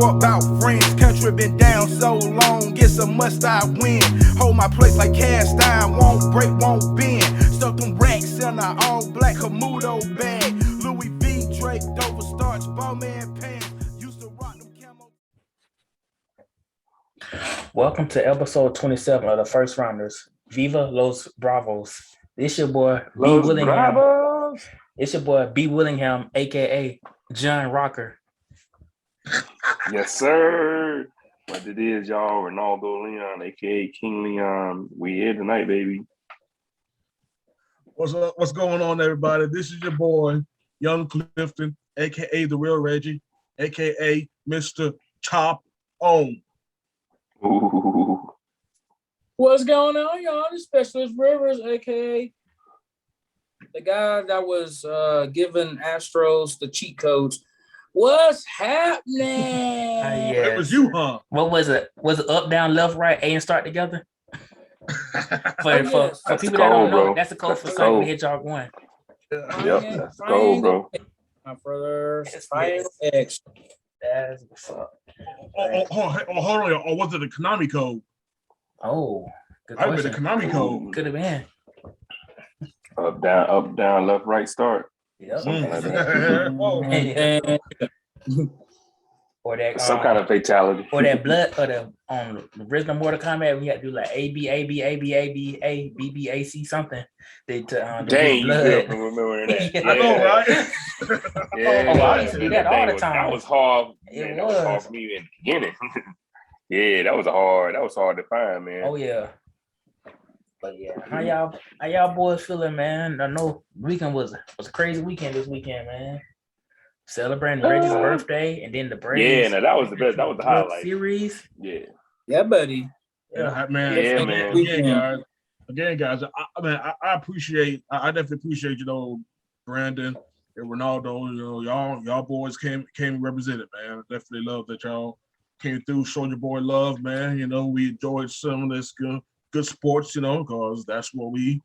more about friends. Country been down so long, it's a must I win. Hold my place like cast iron, won't break, won't bend. Stuck them racks in a all black Camudo bag. Louis V draped over starch, bowman pants. Used to rock them camo. Welcome to episode 27 of the First Rounders. Viva Los Bravos. It's your boy B. Willingham. Bravos. It's your boy B. Willingham, aka John Rocker. Yes, sir. What it is, y'all? Ronaldo Leon, aka King Leon. We here tonight, baby. What's up? What's going on, everybody? This is your boy, Young Clifton, aka the Real Reggie, aka Mr. Chop On. Ooh. What's going on, y'all? This Specialist Rivers, aka the guy that was giving Astros the cheat codes. What's happening? Yes. It was you, huh? What was it? Was it up, down, left, right, A and start together? For Yes. people that code, don't know, bro. that's the code That's for the something code. to hit y'all going. Yep, that's the goal, bro. My brother, Yes. Final X. That's what's up. Hold on. Or was it the Konami code? Oh, good I remember the question. Konami code. Could have been. Up, down, left, right, start. Yep. Something like that. Oh, And Or that Some kind of fatality. or that blood or the original Mortal Kombat, we had to do like A B A B A B A B A B B A C something. They to Dang, you blood. still remember that. Yeah. I know, right? Yeah. Oh, I used to do that all the time. That was hard. It Man, that was hard was. for me in the beginning. Yeah, that was hard to find, man. Oh yeah. But yeah, how y'all boys feeling, man? I know weekend was a crazy weekend this weekend, man. Celebrating Reggie's birthday and then the Braves. Yeah, no, that was the best. That was the World highlight. Series. Yeah. yeah, buddy. Yeah, man. Yeah, man. Again, guys. I appreciate. I definitely appreciate Brandon and Ronaldo. Y'all boys came represented, man. I definitely love that y'all came through, showing your boy love, man. We enjoyed some of this good sports, because that's what we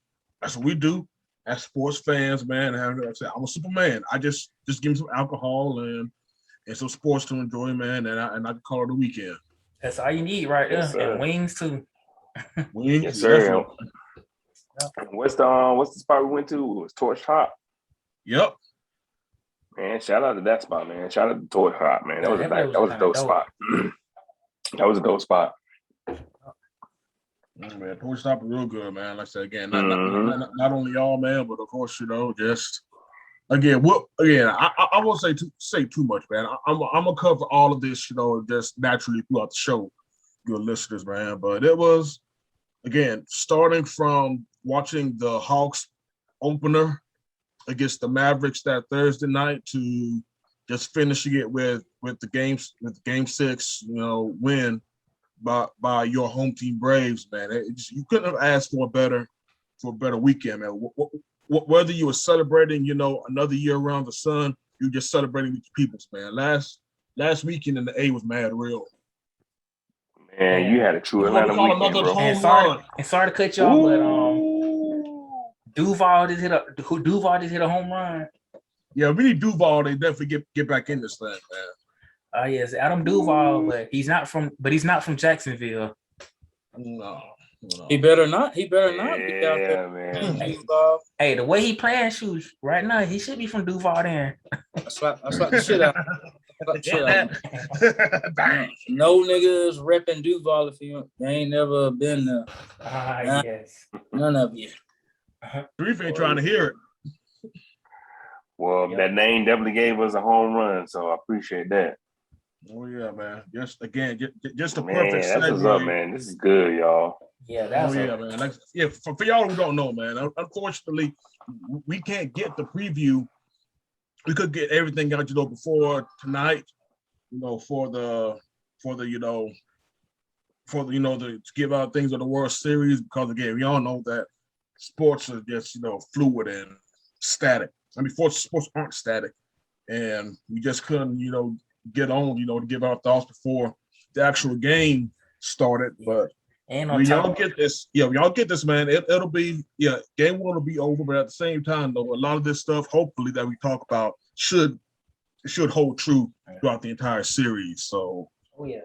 do as sports fans, man. And I said, I'm a Superman. I just give me some alcohol and some sports to enjoy, man. And I can call it a weekend. That's all you need right there. Yes, sir. And wings too. Wings, Yes, sir. definitely. What's the spot we went to? It was Torch Hop. Yep. Man, shout out to that spot, man. Shout out to Torch Hop, man. That was a kinda dope spot. That was a dope spot. Man, Torch Stop is real good, man. Like I said, again, not only y'all, man, but of course, just again, I won't say too much, man. I'm gonna cover all of this, just naturally throughout the show, your listeners, man. But it was, again, starting from watching the Hawks opener against the Mavericks that Thursday night to just finishing it with the game 6, win by your home team Braves, man. You couldn't have asked for a better weekend, man. Whether you were celebrating, another year around the sun, you were just celebrating with your peoples, man. Last weekend in the A was mad real. Man, you had a true Atlanta weekend, bro. And sorry to cut y'all, but Duval just hit a home run. Yeah, we need Duval. They definitely get back in this thing, man. Yes, Adam Duval, but he's not from Jacksonville. No. He better not. He better not Yeah, be out there. man. Hey, the way he playing shoes right now, he should be from Duval then. I slap the shit out. Bang. No niggas repping Duval if you ain't never been there. Yes. None of you. Reef ain't trying to hear it. Well, that name definitely gave us a home run, so I appreciate that. Oh yeah, man. Just a perfect That's what's segue. up, man. This is good, y'all. Yeah, that's man. For y'all who don't know, man. Unfortunately, we can't get the preview. We could get everything out, before tonight. To give out things of the World Series, because again, we all know that sports are just fluid and static. I mean, sports aren't static, and we just couldn't get on to give our thoughts before the actual game started. But and when y'all get this, man, it'll be game one will be over. But at the same time, though, a lot of this stuff, hopefully, that we talk about should should hold true throughout the entire series. So, Oh yeah.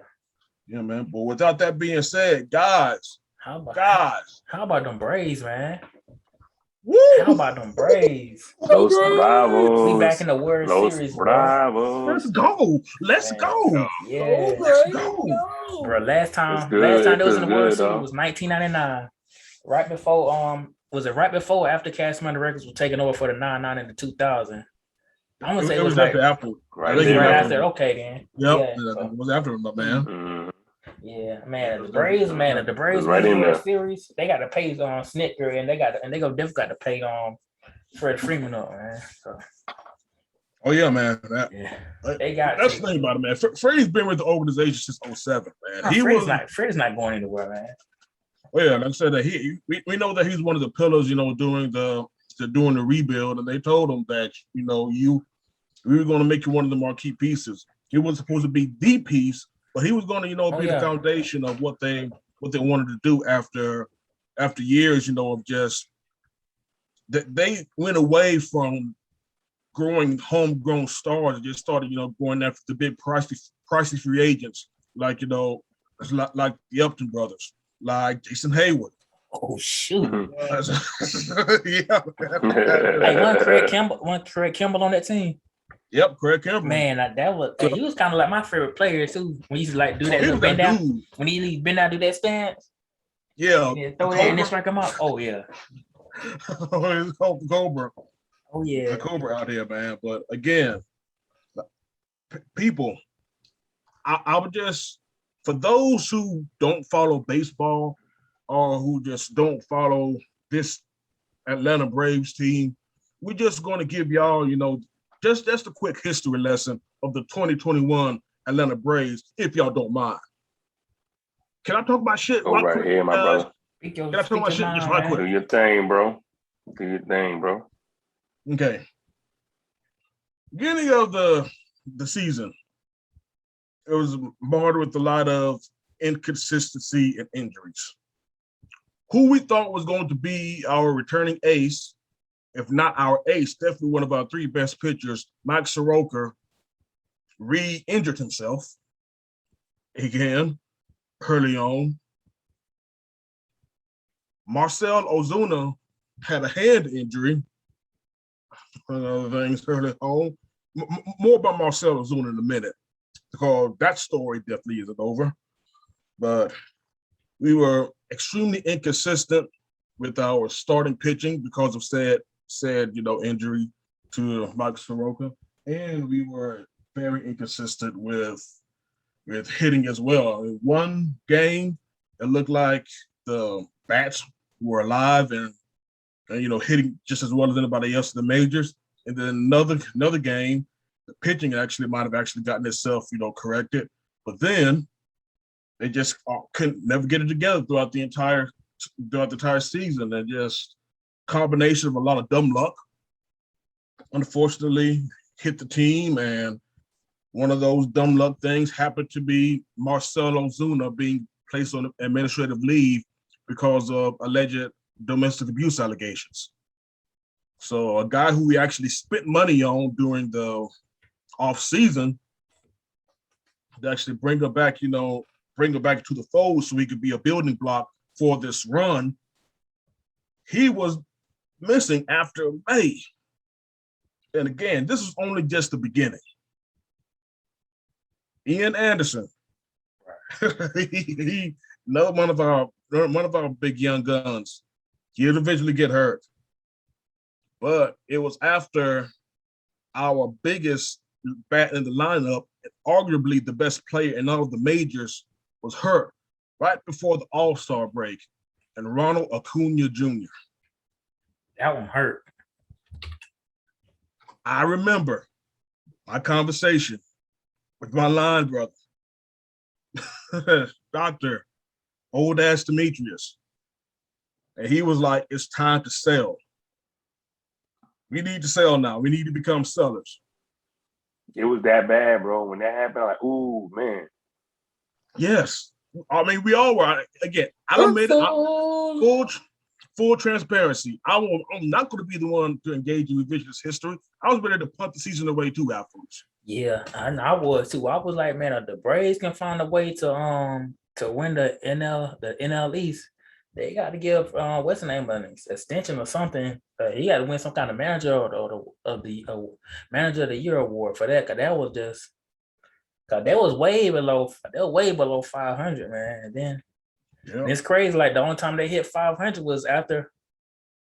yeah, man. But without that being said, guys, How about them Braves, man? woo! How about them Braves? Los Okay. Bravos. We back in the World Los Series, bro. Bravos. Let's go. Let's Man. go. Yeah. Let's go. Bro, last time good. they was in the It's World good, Series though. was 1999. Right before was it right before or after Cashman Records was taking over for the 99 and the 2000? I'm gonna say it was like after. Right I think there. right it was after. Okay, then. Yep. Yeah, It was after him, man. Mhm. yeah, man. The Braves, man. If the Braves right win in the World there. Series, they got to pay Snitker, and they definitely got to pay Fred Freeman up, man. So Oh yeah, man. yeah, they got. That's the thing about it, man. Freddie's been with the organization since 07, man. Fred's not going anywhere, man. Oh yeah, like I said, that we know that he's one of the pillars, during the rebuild, and they told him that we were going to make you one of the marquee pieces. He was supposed to be the piece, but he was going to be the foundation of what they wanted to do after years, of just that they went away from growing homegrown stars and just started, going after the big pricey free agents like like the Upton brothers, like Jason Hayward. Oh shoot! Yeah. Hey, one Craig Kimball on that team. Yep, Craig Campbell. Man, he was kind of like my favorite player too. When he used to like do that He little was that bend down, dude. when he bend down, do that stance, Yeah. and then throw that and then strike him out. Oh yeah. It's called the Cobra. Oh yeah. The Cobra out here, man. But again, people, I would just, for those who don't follow baseball or who just don't follow this Atlanta Braves team, we're just going to give y'all, just a quick history lesson of the 2021 Atlanta Braves, if y'all don't mind. Can I talk about shit? Go right here, my brother. Can I talk about shit just right quick? Do your thing, bro. Do your thing, bro. Okay. Beginning of the season, it was marred with a lot of inconsistency and injuries. Who we thought was going to be our returning ace, if not our ace, definitely one of our three best pitchers, Mike Soroka, re-injured himself again early on. Marcell Ozuna had a hand injury and other things early on. More about Marcell Ozuna in a minute, because that story definitely isn't over. But we were extremely inconsistent with our starting pitching because of said injury to Mike Soroka, and we were very inconsistent with hitting as well. In one game, it looked like the bats were alive and hitting just as well as anybody else in the majors. And then another game, the pitching might have gotten itself corrected, but then they just couldn't never get it together throughout the entire season. And just combination of a lot of dumb luck, unfortunately, hit the team. And one of those dumb luck things happened to be Marcell Ozuna being placed on administrative leave because of alleged domestic abuse allegations. So a guy who we actually spent money on during the off season to actually bring her back to the fold so he could be a building block for this run, he was missing after May. And again, this is only just the beginning. Ian Anderson, another one of our big young guns. He'll eventually get hurt. But it was after our biggest bat in the lineup, and arguably the best player in all of the majors, was hurt right before the All-Star break, and Ronald Acuna Jr. That one hurt. I remember my conversation with my line brother, Dr. Old Ass Demetrius. And he was like, it's time to sell. We need to sell now. We need to become sellers. It was that bad, bro. When that happened, like, ooh, man. Yes. I mean, we all were. Again, I'll admit it. Full transparency. I'm not going to be the one to engage in revisionist history. I was ready to punt the season away too afterwards. Yeah, I was too. I was like, man, if the Braves can find a way to win the NL East, they got to give what's the name an extension or something. He got to win some kind of manager of the manager of the year award for that. Cause that was way below. They were way below 500, man. And then and it's crazy. Like the only time they hit 500 was after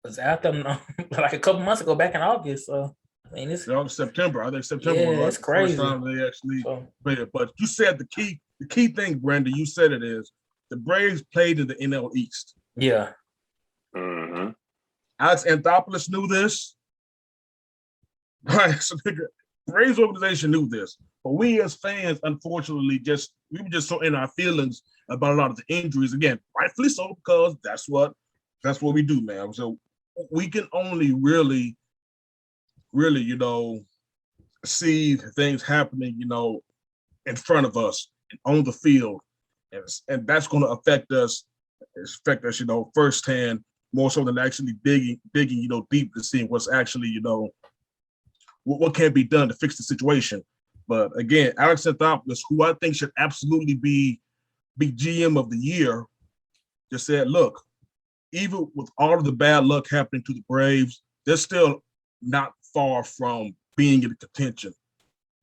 like a couple months ago, back in August. So I mean, it's September. I think September was it's the crazy. first time they actually So, played it. But you said the key thing, Brandon. You said it is the Braves played in the NL East. yeah. Mm-hmm. Alex Anthopoulos knew this. Right. So the Braves organization knew this. But we as fans, unfortunately, we were just so in our feelings about a lot of the injuries. Again, rightfully so, because that's what we do, man. So we can only really, see things happening, in front of us and on the field. And that's going to affect us, firsthand, more so than actually digging, deep to see what's actually, what can be done to fix the situation. But again, Alex Anthopoulos, who I think should absolutely be GM of the year, just said, look, even with all of the bad luck happening to the Braves, they're still not far from being in contention.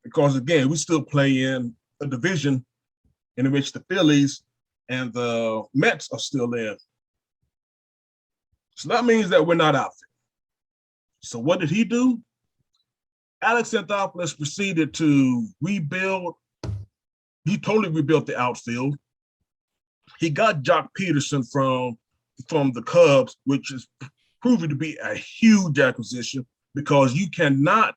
Because again, we still play in a division in which the Phillies and the Mets are still in. So that means that we're not out there. So what did he do? Alex Anthopoulos proceeded to rebuild. He totally rebuilt the outfield. He got Jock Peterson from the Cubs, which is proving to be a huge acquisition because you cannot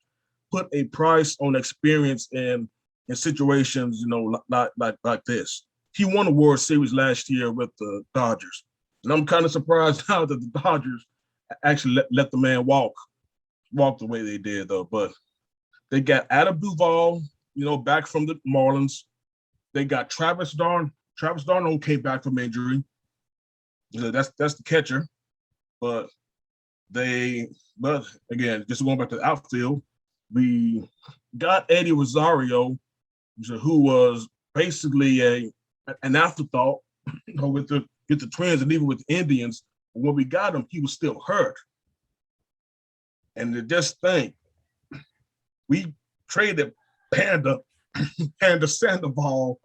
put a price on experience in situations, like this. He won a World Series last year with the Dodgers. And I'm kind of surprised now that the Dodgers actually let the man walk the way they did, though. But they got Adam Duvall, back from the Marlins. They got Travis Darno came back from injury. That's the catcher. But again, just going back to the outfield, we got Eddie Rosario, who was basically an afterthought, with the Twins and even with the Indians. When we got him, he was still hurt. And to just think, we traded Panda Sandoval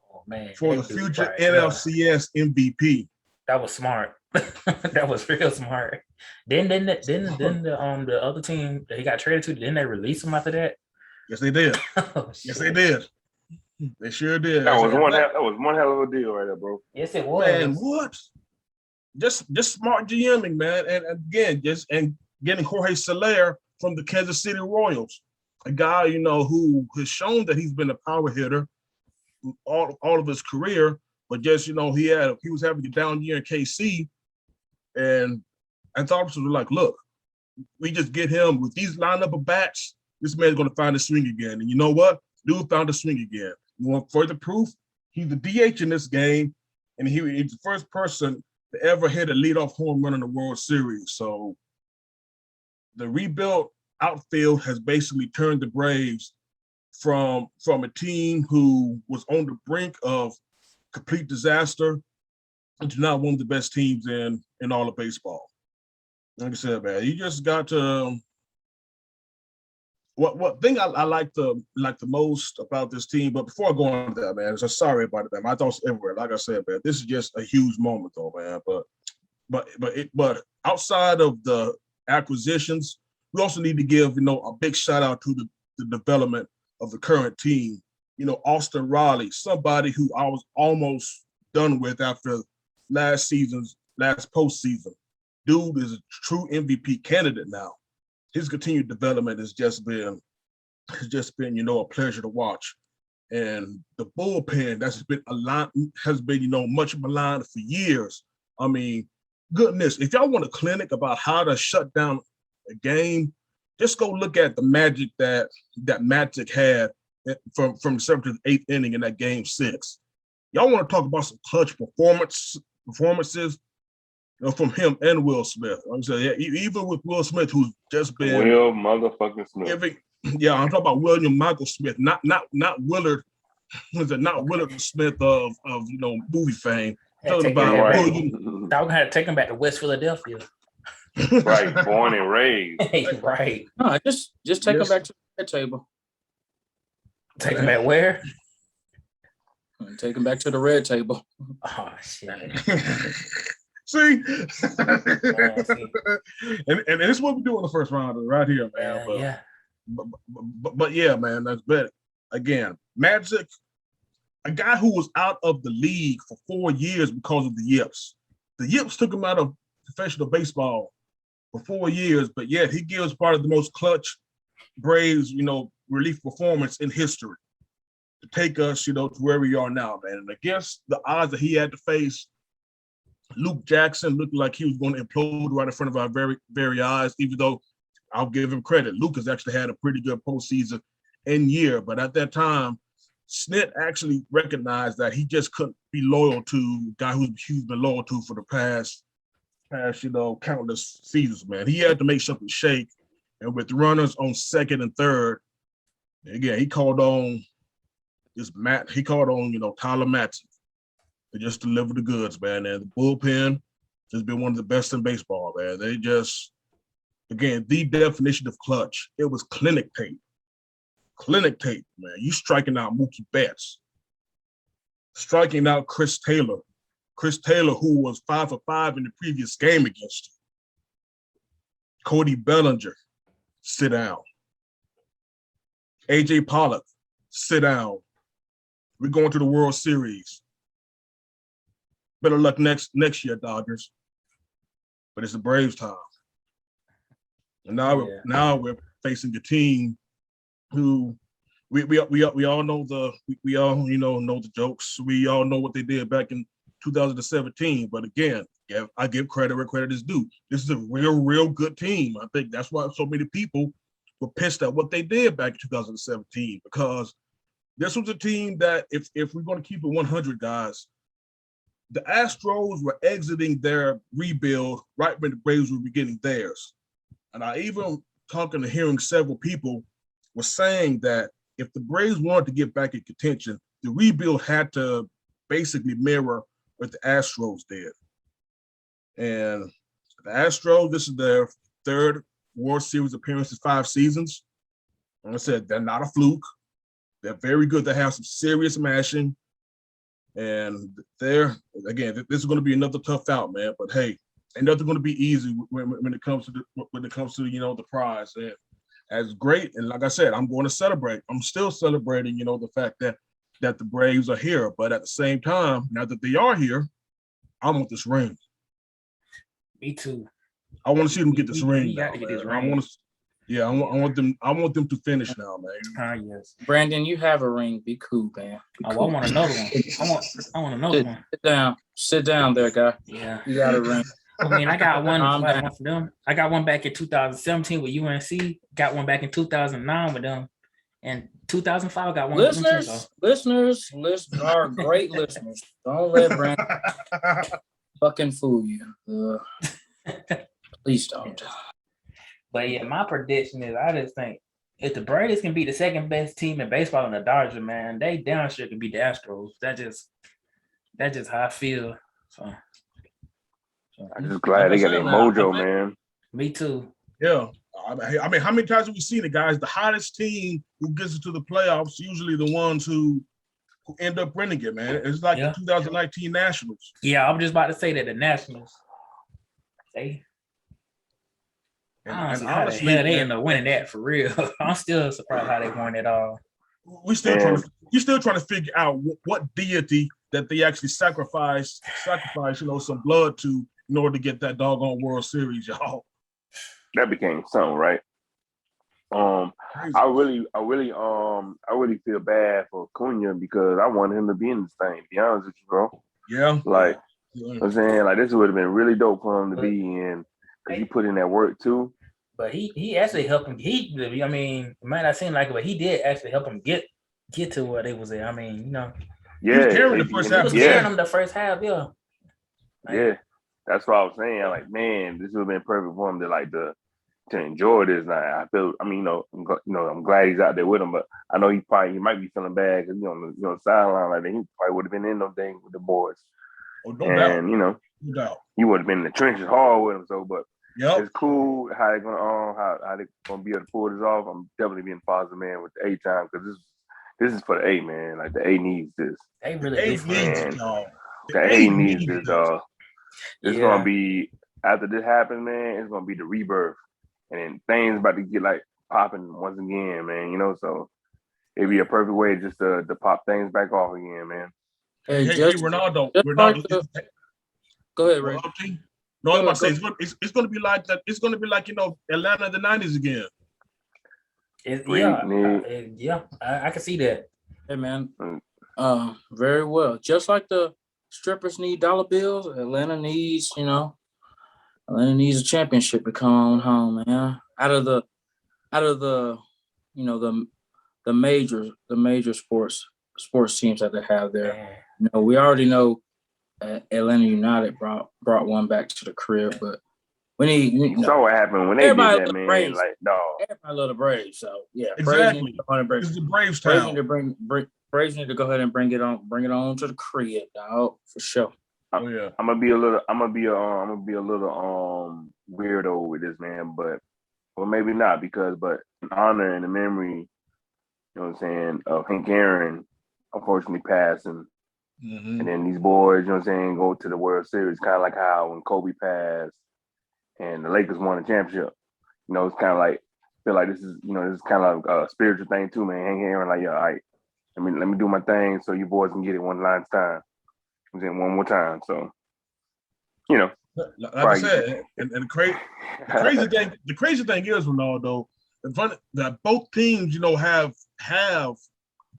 for the future NLCS MVP. That was smart. That was real smart. Then the other team that he got traded to, didn't they release him after that? Yes, they did. Oh, yes, they did. They sure did. That was one hell of a deal right there, bro. Yes, it was. Man, what? Just smart GMing, man. And again, getting Jorge Soler from the Kansas City Royals, a guy, who has shown that he's been a power hitter all of his career, but just, he was having a down year in KC, and Anthopoulos was like, look, we just get him with these lineup of bats, this man's going to find a swing again. And you know what? Dude found a swing again. You want further proof? He's the DH in this game, and he's the first person to ever hit a leadoff home run in the World Series. So the rebuilt outfield has basically turned the Braves from a team who was on the brink of complete disaster into now one of the best teams in all of baseball. Like I said, man, you just got to. What thing I like the most about this team, but before I go on to that, man, so sorry about it, man. My thoughts everywhere. Like I said, man, this is just a huge moment, though, man. But outside of the acquisitions, we also need to give a big shout out to the development of the current team. Austin Riley, somebody who I was almost done with after last postseason. Dude is a true MVP candidate now. His continued development has just been, a pleasure to watch. And the bullpen has been much maligned for years. I mean, goodness, if y'all want a clinic about how to shut down a game, just go look at the magic that Magic had from the 7th to the 8th inning in that game 6. Y'all want to talk about some clutch performances? From him and Will Smith. I'm saying, even with Will Smith, who's just been Will motherfucking Smith Yeah, I'm talking about William Michael Smith, not Willard. Was it not Willard Smith of movie fame? Talking about William. I had to take him back to West Philadelphia. Right, born and raised. Right. No, just take him back to the red table. Take him back where? Take him back to the red table. Oh shit. See? and this is what we do in the first round right here, man. But yeah, man, that's better. Again, Magic, a guy who was out of the league for 4 years because of the yips. The yips took him out of professional baseball for 4 years, but yet he gives part of the most clutch Braves, relief performance in history to take us, to where we are now, man. And against the odds that he had to face, Luke Jackson looked like he was going to implode right in front of our very, very eyes, even though I'll give him credit. Luke has actually had a pretty good postseason in year, but at that time, Snit actually recognized that he just couldn't be loyal to a guy he's been loyal to for the past countless seasons, man. He had to make something shake, and with runners on second and third, again, he called on Tyler Matson to just deliver the goods, man. And the bullpen has been one of the best in baseball, man. They just, again, the definition of clutch. It was clinic tape. Clinic tape, man. You striking out Mookie Betts, striking out Chris Taylor. Chris Taylor, who was 5 for 5 in the previous game against you. Cody Bellinger, sit down. AJ Pollock, sit down. We're going to the World Series. Better luck next year, Dodgers. But it's the Braves' time. And now we're facing a team who we all know know the jokes. We all know what they did back in 2017. But again, I give credit where credit is due. This is a real good team. I think that's why so many people were pissed at what they did back in 2017, because this was a team that if we're going to keep it 100, guys, the Astros were exiting their rebuild right when the Braves were beginning theirs. And I even talking to hearing several people were saying that if the Braves wanted to get back in contention, the rebuild had to basically mirror what the Astros did. And the Astros, this is their third World Series appearance in 5 seasons. Like I said, they're not a fluke. They're very good. They have some serious mashing. And this is going to be another tough out, man. But hey, ain't nothing going to be easy when it comes to the prize. And as great, and like I said, I'm going to celebrate. I'm still celebrating, the fact that the Braves are here. But at the same time, now that they are here, I want this ring. Me too. I want to see them get this ring. Got to get this ring. I want them to finish now, man. Yes. Brandon, you have a ring. Be cool, man. I want another one. I want another one. Sit down there, guy. Yeah. You got a ring. I mean, I got one for them. I got one back in 2017 with UNC. Got one back in 2009 with them. And 2005, I got one with them. Listeners are great listeners. Don't let Brandon fucking fool you. Please don't. But yeah, my prediction is I just think if the Braves can beat the second best team in baseball in the Dodgers, man, they down sure can beat the Astros. That's just how I feel. So I'm just glad they got their mojo, man. Me too. Yeah. I mean, how many times have we seen it, guys? The hottest team who gets into the playoffs, usually the ones who end up winning it, man. It's like the 2019 Nationals. Yeah, I was just about to say that the Nationals. Honestly, they end up winning that for real. I'm still surprised how they won it all. We're still trying to figure out what deity that they actually sacrifice, some blood to in order to get that doggone World Series, y'all. That became something, right? I really feel bad for Cunha because I wanted him to be in this thing, to be honest with you, bro. Yeah. Like, I'm saying, like, this would have been really dope for him to be in. He put in that work too. But he actually helped him. It might not seem like it, but he did actually help him get to where they was at. I mean, Yeah. He was carrying them the first half, yeah. Yeah. That's what I was saying. Like, man, this would have been perfect for him to to enjoy this night. I feel, I mean, I'm glad he's out there with him, but I know he might be feeling bad because on the sideline like that, he probably would have been in those things with the boys. Oh, no doubt. No doubt. He would have been in the trenches hard with him. So, but it's cool how they're gonna be able to pull this off. I'm definitely being positive, man, with the A time because this is for the A, man. Like the A needs this. They really needs it, y'all. The A needs this, dog. It's gonna be after this happens, man. It's gonna be the rebirth, and then things about to get like popping once again, man. So it'd be a perfect way just to pop things back off again, man. Hey, Ronaldo. Go ahead, Ray. No, I'm about to say it's going to be like that. It's going to be like Atlanta in the '90s again. I can see that. Hey, man. Very well. Just like the strippers need dollar bills, Atlanta needs a championship to come on home, man. Out of the major sports teams that they have there. We already know Atlanta United brought one back to the crib, but we need. You saw what happened when they did that, man. Braves. Like, dog. Everybody love the Braves, so yeah. Exactly. It's the Braves town. Braves need to go ahead and bring it on to the crib, dog, for sure. I'm gonna be a little weirdo with this, man, but maybe not but in honor and the memory, of Hank Aaron unfortunately passing. Mm-hmm. And then these boys, go to the World Series, kind of like how when Kobe passed and the Lakers won the championship. It's kind of like, feel like this is kind of a spiritual thing too, man. Hank Aaron, like, all right, let me do my thing so you boys can get it one last time. One more time. So, like I said, and the crazy thing is, Ronaldo, that both teams, have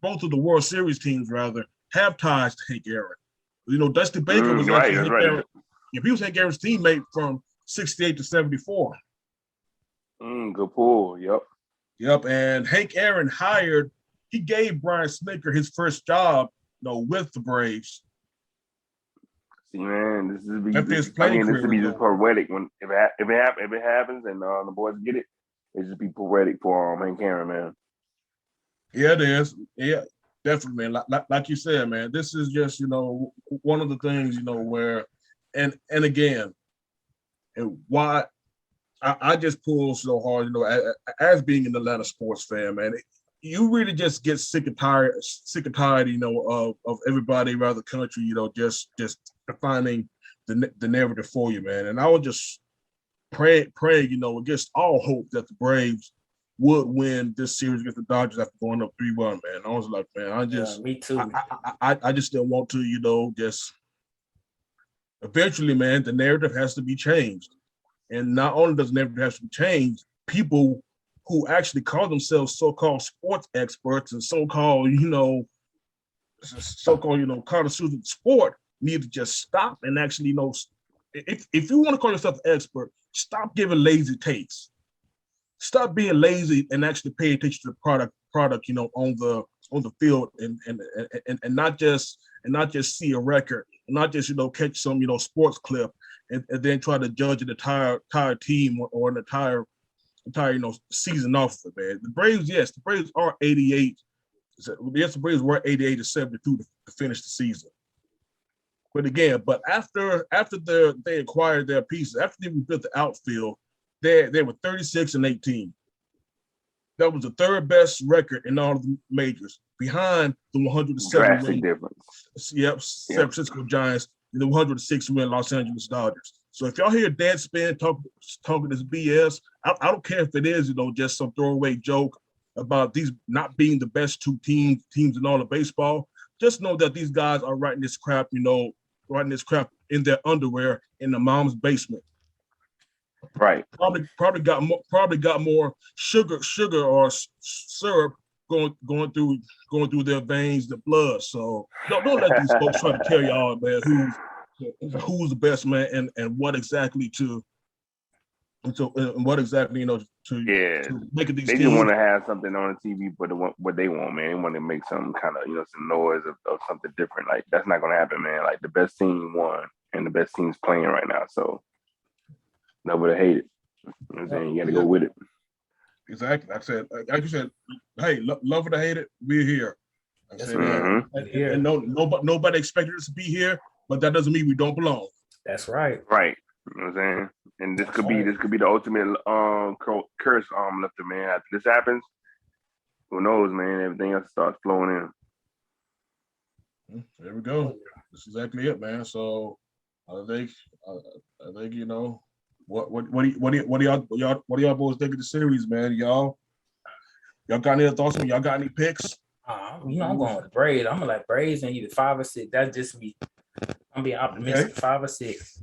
both of the World Series teams rather have ties to Hank Aaron. Dusty Baker was right. Aaron. If he was Hank Aaron's teammate from 68 to 74. Good pull. Yep. And Hank Aaron he gave Brian Snitker his first job, with the Braves. See, man, this is just poetic. When if it happens and the boys get it, it just be poetic for Hank Aaron, man. Yeah, it is. Yeah, definitely, man. Like you said, man, this is just one of the things where, and again, and why I just pull so hard, as being an Atlanta sports fan, man. You really just get sick and tired, of everybody around the country, just defining the narrative for you, man. And I would just pray, against all hope that the Braves would win this series against the Dodgers after going up 3-1, man. I was like, man, me too. I just still want to, just eventually, man, the narrative has to be changed. And not only does the narrative have to be changed, people who actually call themselves so-called sports experts and so-called connoisseurs of the sport need to just stop and actually, if you want to call yourself an expert, stop giving lazy takes. Stop being lazy and actually pay attention to the product, on the field and not just see a record, and not just, catch some, sports clip and then try to judge an entire team or an entire season off of it, man. The Braves are 88. Yes, the Braves were 88 to 72 to finish the season. But again, after they acquired their pieces, after they rebuilt the outfield, they were 36-18. That was the third best record in all of the majors, behind the 107 win. Difference. Yep, San Francisco Giants and the 106 win Los Angeles Dodgers. So if y'all hear Deadspin talking this BS, I don't care if it is, just some throwaway joke about these not being the best two teams in all of baseball. Just know that these guys are writing this crap in their underwear in the mom's basement. Right. Probably got more sugar or syrup going through their veins, the blood. So don't let these folks try to tell y'all, man, who's the best, man, and what exactly to make it these. They just want to have something on the TV, but what they want, man, they want to make some kind of some noise of something different. Like that's not gonna happen, man. Like the best team won, and the best team's playing right now, so nobody hate it. You know what I'm saying? You got to go with it. Exactly. Like you said, hey, love it or hate it, we're here. I said, and nobody expected us to be here, but that doesn't mean we don't belong. That's right. Right. You know what I'm saying? And this could be the ultimate curse lifter, man. After this happens, who knows, man? Everything else starts flowing in. There we go. That's exactly it, man. So I think you know what do y'all boys think of the series, man? Y'all got any thoughts on? Y'all got any picks? You know, I'm going with the Braves. I'm gonna like Braves and either 5 or 6. That's just me. I'm being optimistic. Okay. 5 or 6.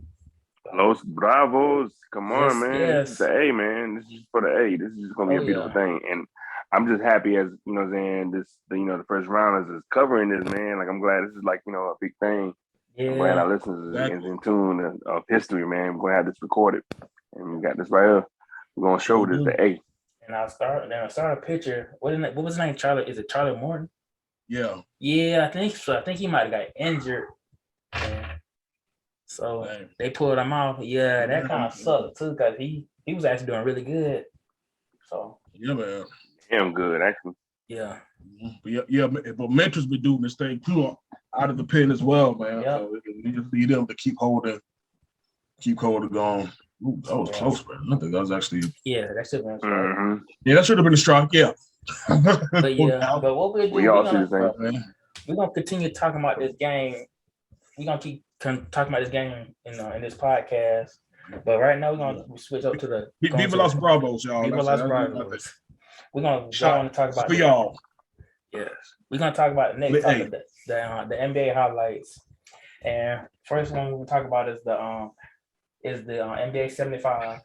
Los Bravos, come on, man. Yes. This is the A, man. This is for the A. This is just gonna be a beautiful thing. And I'm just happy as you know what I'm saying, the first rounders is covering this, man. Like I'm glad this is like, you know, a big thing. Yeah. I'm glad our listeners is in tune of history, man. We're gonna have this recorded. And we got this right here. We're gonna show this the A. And I'll start a pitcher. What was his name? Charlie? Is it Charlie Morton? Yeah. Yeah, I think so. I think he might have got injured. So they pulled him off. Yeah, that kind of sucked too, because he was actually doing really good. So yeah, man. Damn good, actually. Yeah. But mentors be doing this thing too out of the pen as well, man. Yep. So we just need them to keep holding going. Ooh, that was close, man. I think that was actually that should have been a strike. Yeah, that should have been a strike, yeah. But what we're doing, we're gonna continue talking about this game. We're gonna keep talking about this game in this podcast. But right now we're gonna switch up to the Viva Los Bravos, y'all. Viva Los Bravos. We're gonna go on and talk about for y'all. Yes, we're gonna talk about the next topic, the NBA highlights. And first one we're gonna talk about is the NBA 75.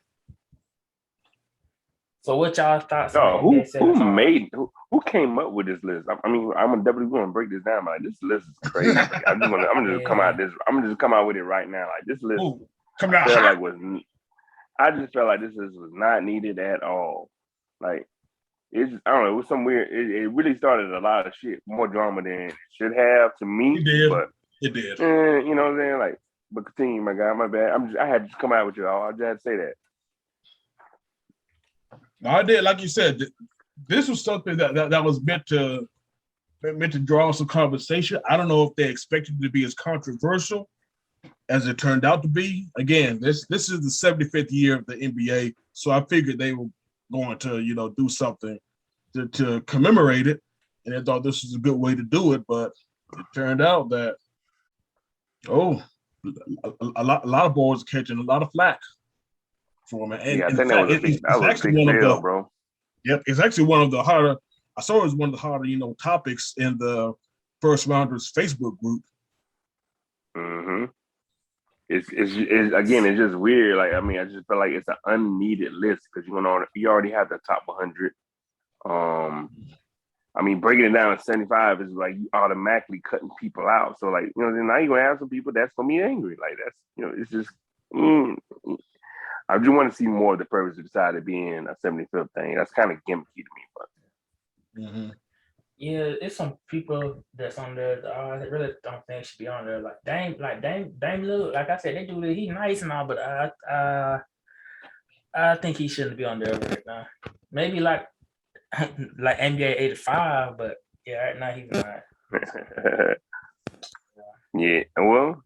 So what y'all thoughts? Who came up with this list? I mean, I'm definitely going to break this down. Like this list is crazy. I'm just come out with it right now. Like this list, I just felt like this list was not needed at all. Like it's I don't know. It was some weird. It really started a lot of shit, more drama than it should have to me. It did. But it did. You know what I'm saying? Like, but continue, my guy. My bad. I had to come out with you all. I just had to say that. No, I did. Like you said, this was something that was meant to draw some conversation. I don't know if they expected it to be as controversial as it turned out to be. Again, this is the 75th year of the NBA, so I figured they were going to do something to commemorate it, and I thought this was a good way to do it. But it turned out that a lot of boys are catching a lot of flack. For him. And I think that was a big deal, bro. Yep, it's actually one of the harder. I saw it was one of the harder, topics in the First Rounders Facebook group. Mm-hmm. It's just weird. Like, I mean, I just feel like it's an unneeded list because you already have the top 100. I mean, breaking it down to 75 is like you automatically cutting people out. So, like, now you're gonna have some people that's gonna be angry. Like that's it's just. I do want to see more of the purpose beside it being a 75th thing. That's kind of gimmicky to me, but yeah, it's some people that's on there that I really don't think should be on there. Like Dame Lillard, like I said, they do it. He's nice and all, but I think he shouldn't be on there right now. Maybe like NBA 85, but yeah, right now he's not. Yeah, well,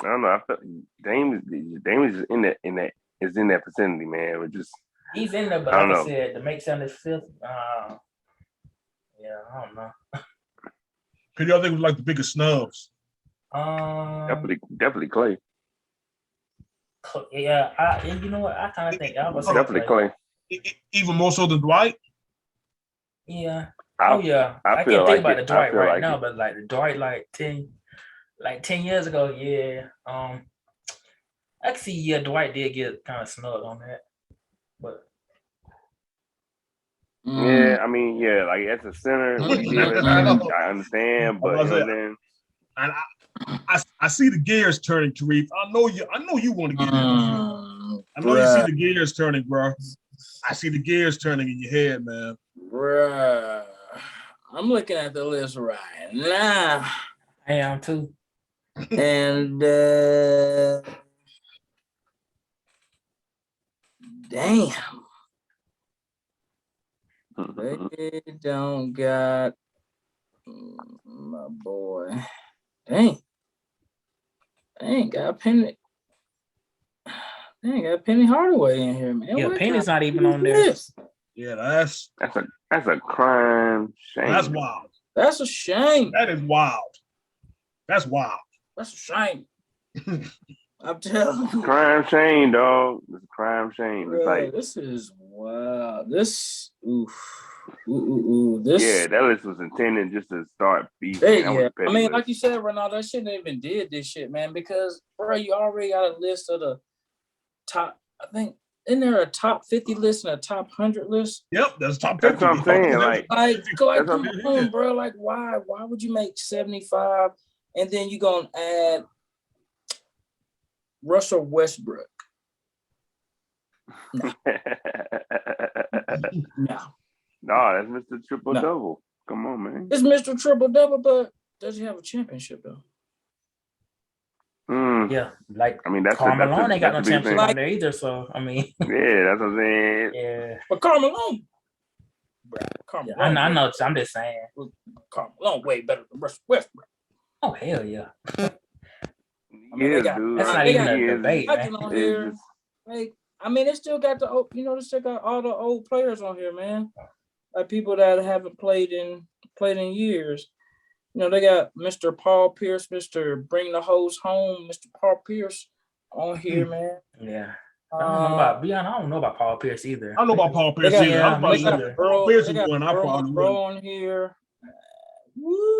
I don't know. I felt Dame is in that vicinity, man. He's in there, but like I said, to make 75th, I don't know. Who do y'all think was like the biggest snubs? Definitely Clay. Yeah, you know what? I kind of think I was definitely Clay. Even more so than Dwight. Yeah. I can't think about the Dwight right now, but like the Dwight, like 10 years ago, yeah. I can see, Dwight did get kind of snubbed on that, but yeah, I mean, yeah, like as a center, what he did, I understand, but then I see the gears turning, Tarif. I know you want to get in. I know you see the gears turning, bro. I see the gears turning in your head, man. Bruh, I'm looking at the list right now. I am too, and. Damn. They don't got my boy. Dang. They ain't got Penny. They ain't got Penny Hardaway in here, man. Yeah, What Penny's kind not of even on there. this? Yeah, that's a crime shame. that's wild. That's a shame. That is wild. That's wild. That's a shame. I'm telling you. Crime shame, dog. It's a crime shame. It's Bro, like this is wild. This this yeah, that list was intended just to start beefing. Hey, That was yeah, a petty I mean, list. like you said, Ronaldo, that shouldn't even did this shit, man. Because, bro, you already got a list of the top. I think isn't there a top 50 list and a top 100 list? Yep, that's top 50. That's what I'm saying. Like what come I'm on, bro. Like, why would you make 75 and then you gonna add Russell Westbrook? No, No, that's Mr. Triple Double. Come on, man. it's Mr. Triple Double, but does he have a championship though? Yeah, like I mean, that's Carmelo ain't got no that's a big championship thing. on there either. So I mean, Yeah, that's what I'm saying. yeah, But Carmelo, bro, I know. I'm just saying. Carmelo way better than Russell Westbrook. Oh hell yeah! I mean, they got, dude. that's not He even a is. debate, man. on here. Like, I mean, they still got they still got all the old players on here, man. Like people that haven't played in years. You know, they got Mr. Paul Pierce, Mr. Bring the Hose Home, Mr. Paul Pierce on here, man. Yeah. I don't know about Paul Pierce either. I don't know about Paul Pierce either. I was about to say Paul Pierce is one I probably Bro wouldn't. on here.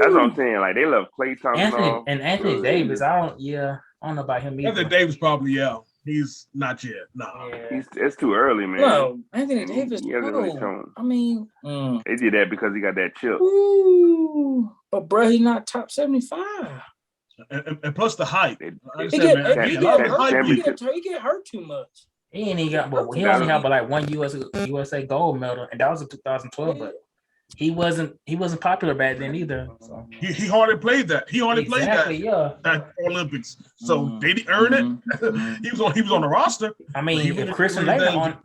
That's what I'm saying. Like they love Klay Thompson. Anthony Davis. I don't know about him either. Anthony Davis probably he's not yet. Nah. Yeah. It's too early, man. No, Anthony Davis. He hasn't really shown. I mean, they did that because he got that chip. ooh, but bro, he's not top 75. And plus the height. He get hurt too much. He ain't even got, but he only had like one USA gold medal, and that was in 2012. But he wasn't popular back then either. So. He hardly played that. He hardly played that at Olympics. So did he earn it? he was on the roster. I mean, if Christian Leonard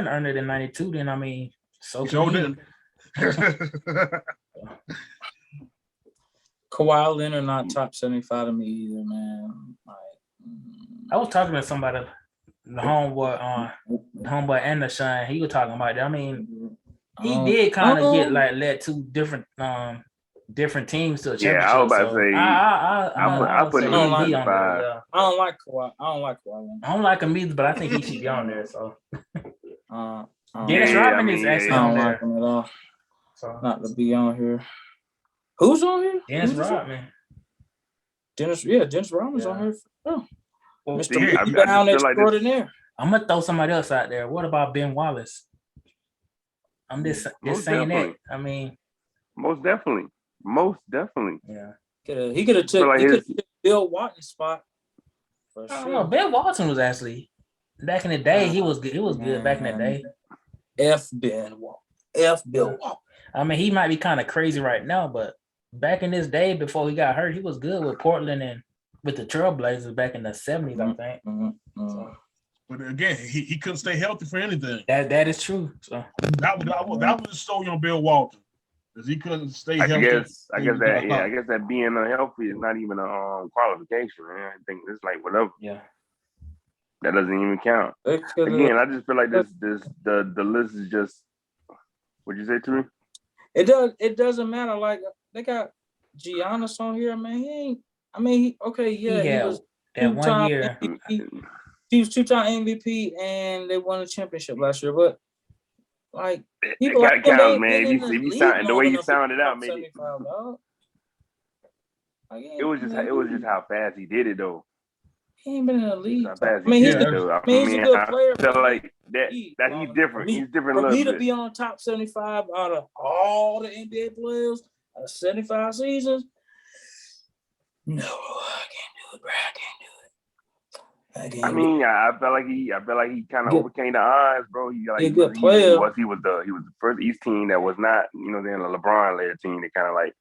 earned it in '92, then I mean, so didn't. Kawhi Leonard not top 75 to me either, man. I was talking to somebody, the homeboy and the Shine. He was talking about that. I mean, he did kind of get like led to different teams to a championship. Yeah, I was about to say. I put him on there. I don't like Kawhi. I don't like him either, but I think he should be on there. So Dennis Rodman is actually on there. I don't like him at all. So not to be on here. Who's on here? Dennis Rodman. Dennis Rodman's on here. Oh. Mr. Brown extraordinaire. I'm gonna throw somebody else out there. What about Ben Wallace? I'm just saying that. I mean, most definitely. Yeah. He could have took Bill Walton's spot. I don't know. Ben Walton was actually back in the day. He was good. It was good back in the day. Bill Walton. I mean, he might be kind of crazy right now, but back in this day before he got hurt, he was good with Portland and with the Trailblazers back in the 70s, I think. So. But again, he couldn't stay healthy for anything. That is true. So that was a story on Bill Walton because he couldn't stay healthy. I guess that being unhealthy is not even a qualification, man. I think it's like whatever. Yeah. That doesn't even count. Again, I just feel like the list is just. What'd you say, Tariq? It doesn't matter. Like they got Giannis on here, man. He was that 1 year. MVP. He was 2-time MVP, and they won a championship last year. But like people, it counts, man. If you sound the way you sounded out, maybe. It was just how fast he did it, though. He ain't been in the league. He's a good player. I feel like that he's different. He's different. For me to be on top 75 out of all the NBA players out of 75 seasons, no, I can't do it, bro. I can't do it. I felt like he kind of overcame the odds, bro. He was the first East team that was not, the LeBron led team that kind of like,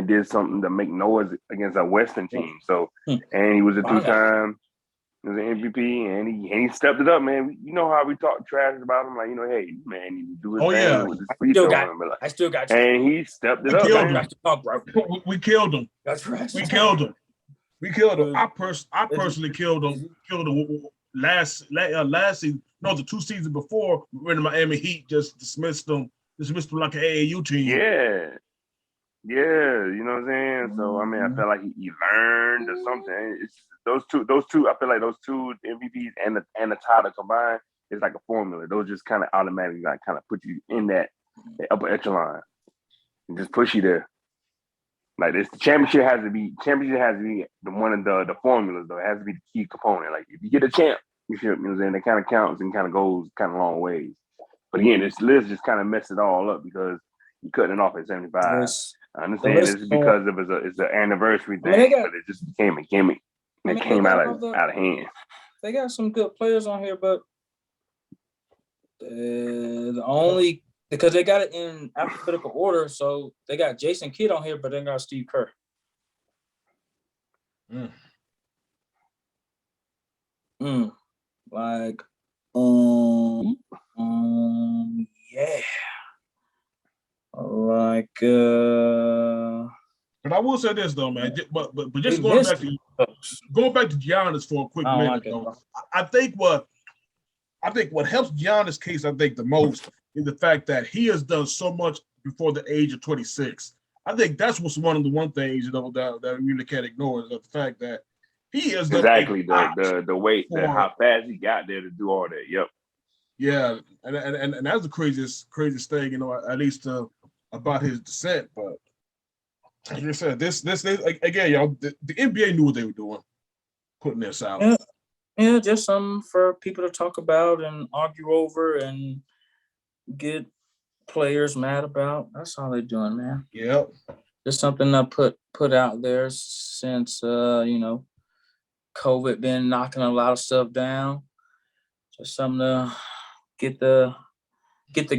did something to make noise against a Western team. So, and he was a two-time was an MVP, and he stepped it up, man. You know how we talk trash about him, like, you know, hey, man, he do his thing with this free throw. I still got and he stepped it up, man. We killed him. That's right. We killed him. I personally killed him. Last season. No, the 2 seasons before, when the Miami Heat just dismissed them like an AAU team. Yeah, you know what I'm saying? So I mean, I felt like he learned or something. It's those two. I feel like those two MVPs and the title combined is like a formula. Those just kind of automatically like kind of put you in that upper echelon and just push you there. Like this, the championship has to be the one of the formulas though. It has to be the key component. Like if you get a champ, you know what I'm saying? That kind of counts and kind of goes kind of long ways. But again, this list just kind of messed it all up because you're cutting it off at 75. Yes. I understand this is because it's an anniversary thing, but it just became a gimmick. It came out of hand. They got some good players on here, but the only because they got it in alphabetical order, so they got Jason Kidd on here, but they got Steve Kerr. Like, yeah. Like, but I will say this though, man. But just going back to Giannis for a quick minute, though. I think what helps Giannis' case, I think the most is the fact that he has done so much before the age of 26. I think that's what's one of the things that we really can't ignore is the fact that he has done exactly the weight, how fast he got there to do all that. Yep. Yeah, and that's the craziest thing, you know, at least about his descent. But like I said, this again, y'all, the NBA knew what they were doing, putting this out. Yeah, just something for people to talk about and argue over and get players mad about. That's all they're doing, man. Yep. Just something to put out there since you know, COVID been knocking a lot of stuff down. Just something to get the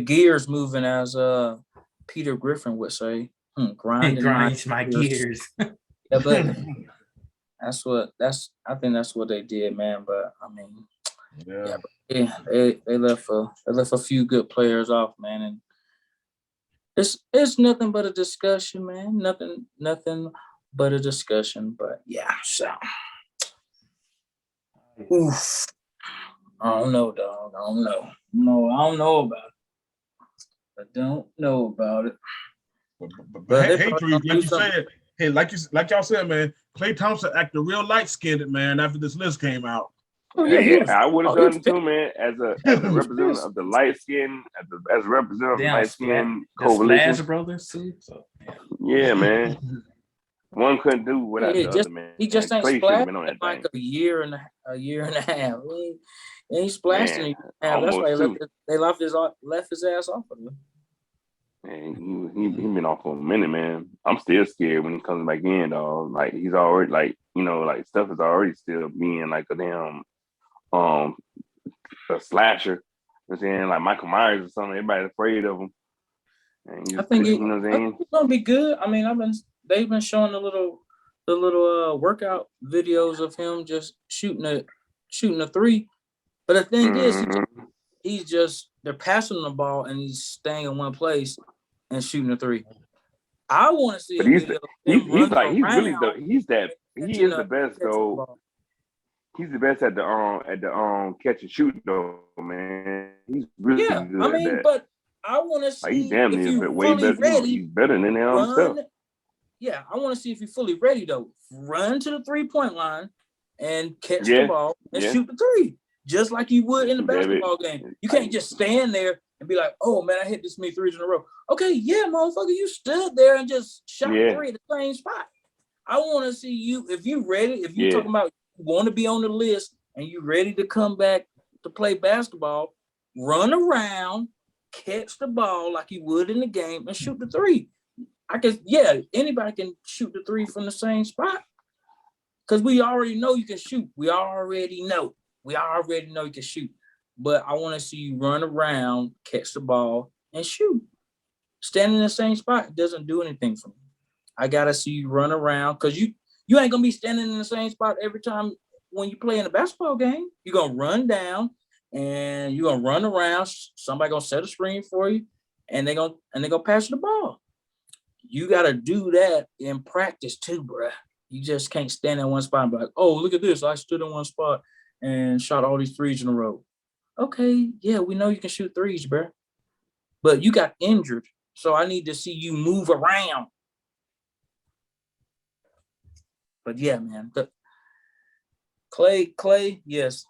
gears moving, as Peter Griffin would say. Grinds my gears. Yeah, but I think that's what they did, man. But I mean, they left a few good players off, man, and it's nothing but a discussion, man. Nothing but a discussion. But yeah, so oof. I don't know, dog. I don't know. No, I don't know about it. I don't know about it. But hey, like you said, like y'all said, man, Klay Thompson acted real light-skinned, man, after this list came out. I would have done it too, man. As a representative of the light skin, as a representative of the light skin coalition. Splash Brothers too. So yeah, man. One couldn't do without the other, man. He just ain't splashed in like a year and a half. He ain't splashed in a year and a half. That's why they left his ass off of him. Man, he been off for a minute, man. I'm still scared when he comes back in, dog. Like he's already like, you know, like stuff is already still being like a damn a slasher. You know what I'm saying? Like Michael Myers or something, everybody's afraid of him. And I think it's gonna be good. I mean, they've been showing the little workout videos of him just shooting a three. But the thing is, they're passing the ball and he's staying in one place and shooting a three. I want to see a video of him he's the best though. He's the best at the catch and shoot though, man. He's really good. I mean, at that. But I want to see he's damn near way better. Ready, he's better than him himself. Yeah, I want to see if you're fully ready though. Run to the 3-point line and catch the ball and shoot the three, just like you would in the basketball game. You can't just stand there and be like, "Oh man, I hit this many threes in a row." Okay, yeah, motherfucker, you stood there and just shot three at the same spot. I want to see you if you ready. If you're talking about you want to be on the list and you ready to come back to play basketball, run around, catch the ball like you would in the game, and shoot the three. Anybody can shoot the three from the same spot because we already know you can shoot. We already know you can shoot. But I want to see you run around, catch the ball, and shoot. Standing in the same spot doesn't do anything for me. I gotta see you run around because you ain't gonna be standing in the same spot every time when you play in a basketball game. You're gonna run down and you're gonna run around. Somebody gonna set a screen for you, and they're gonna pass you the ball. You gotta do that in practice too, bruh. You just can't stand in one spot and be like, oh, look at this. I stood in one spot and shot all these threes in a row. Okay, yeah, we know you can shoot threes, bruh. But you got injured, so I need to see you move around. But yeah, man, Clay, yes,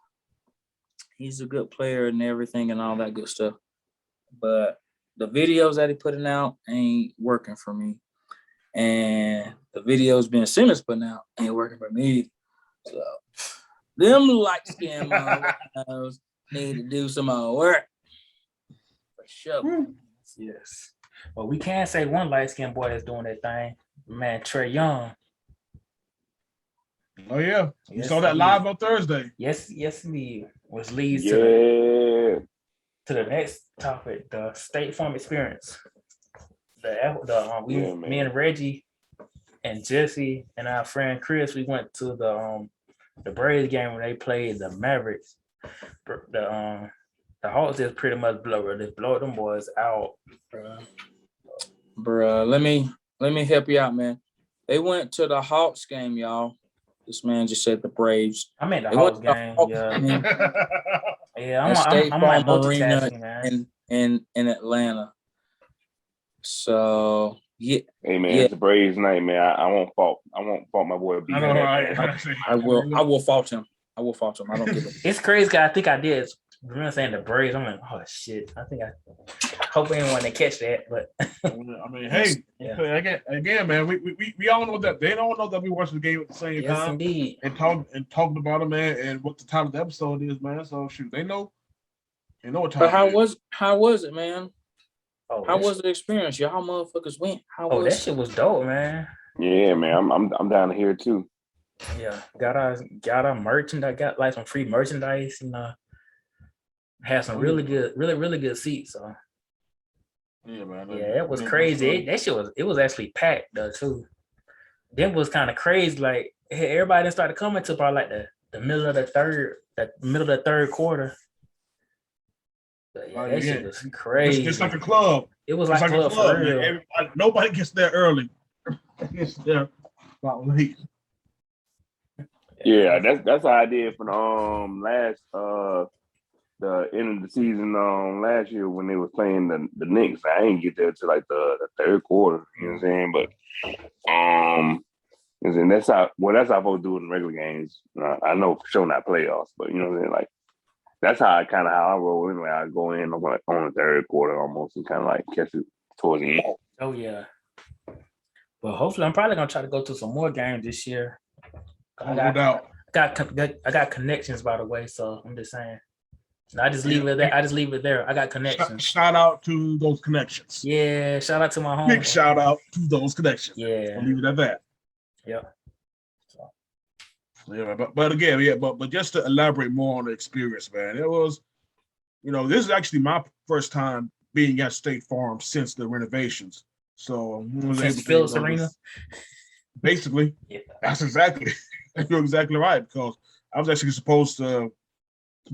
he's a good player and everything and all that good stuff. But the videos that he putting out ain't working for me. And the videos Ben Simmons putting out ain't working for me. So them light-skinned motherfuckers need to do some more work. For sure. Yes. Well, we can say one light-skinned boy that's doing that thing. Man, Trey Young. Oh yeah, you Yes, saw that live on Thursday. Yes, indeed. Which leads Yeah. to the next topic, the State Farm experience. Me and Reggie and Jesse and our friend Chris, we went to the Braves game when they played the Mavericks. The Hawks just pretty much blow them boys out. Bruh, let me help you out, man. They went to the Hawks game, y'all. This man just said the Braves. I meant the Hawks game. Yeah, I'm like multitasking, man. In Atlanta. So yeah. Hey man, it's the Braves night, man. I won't fault my boy B. I will fault him. I don't give a It's crazy because I think I did. Remember saying the Braves? I'm like, oh shit. I think I hope anyone to catch that, but I mean, hey, again, man, we all know that they don't know that we watched the game at the same yes, time. Indeed. And talking about it, man, and what the title of the episode is, man. So shoot, they know what time. But how was it, man? Oh, how was the experience? Y'all motherfuckers went. That shit was dope, man. Yeah, man. I'm down here too. Yeah, got our merchandise. Got like some free merchandise, had some really good seats. So yeah, man. Yeah, it was crazy. That shit was actually packed though too. Then was kind of crazy. Like everybody started coming to probably like the middle of the third quarter. But yeah, that shit was crazy. It's like a club. It was like a club for real. Nobody gets there early. Gets there about late. Yeah, that's how I did for the end of the season last year when they was playing the Knicks. I ain't get there till like the third quarter. You know what I'm saying? But and that's how folks do it in regular games. I know for sure not playoffs, but you know what I'm saying? Like that's how I roll anyway. I go in on the third quarter almost and kind of like catch it towards the end. Oh yeah. Well, hopefully, I'm probably gonna try to go to some more games this year. No doubt. I got connections, by the way. So I'm just saying. I just leave it there. I got connections. Shout out to those connections. Yeah, shout out to my home. Big shout out to those connections. Yeah. I'll leave it at that. Yeah. Yeah, but again, but just to elaborate more on the experience, man, it was, this is actually my first time being at State Farm since the renovations. So since Phillips Arena. Basically, yeah. You're exactly right, because I was actually supposed to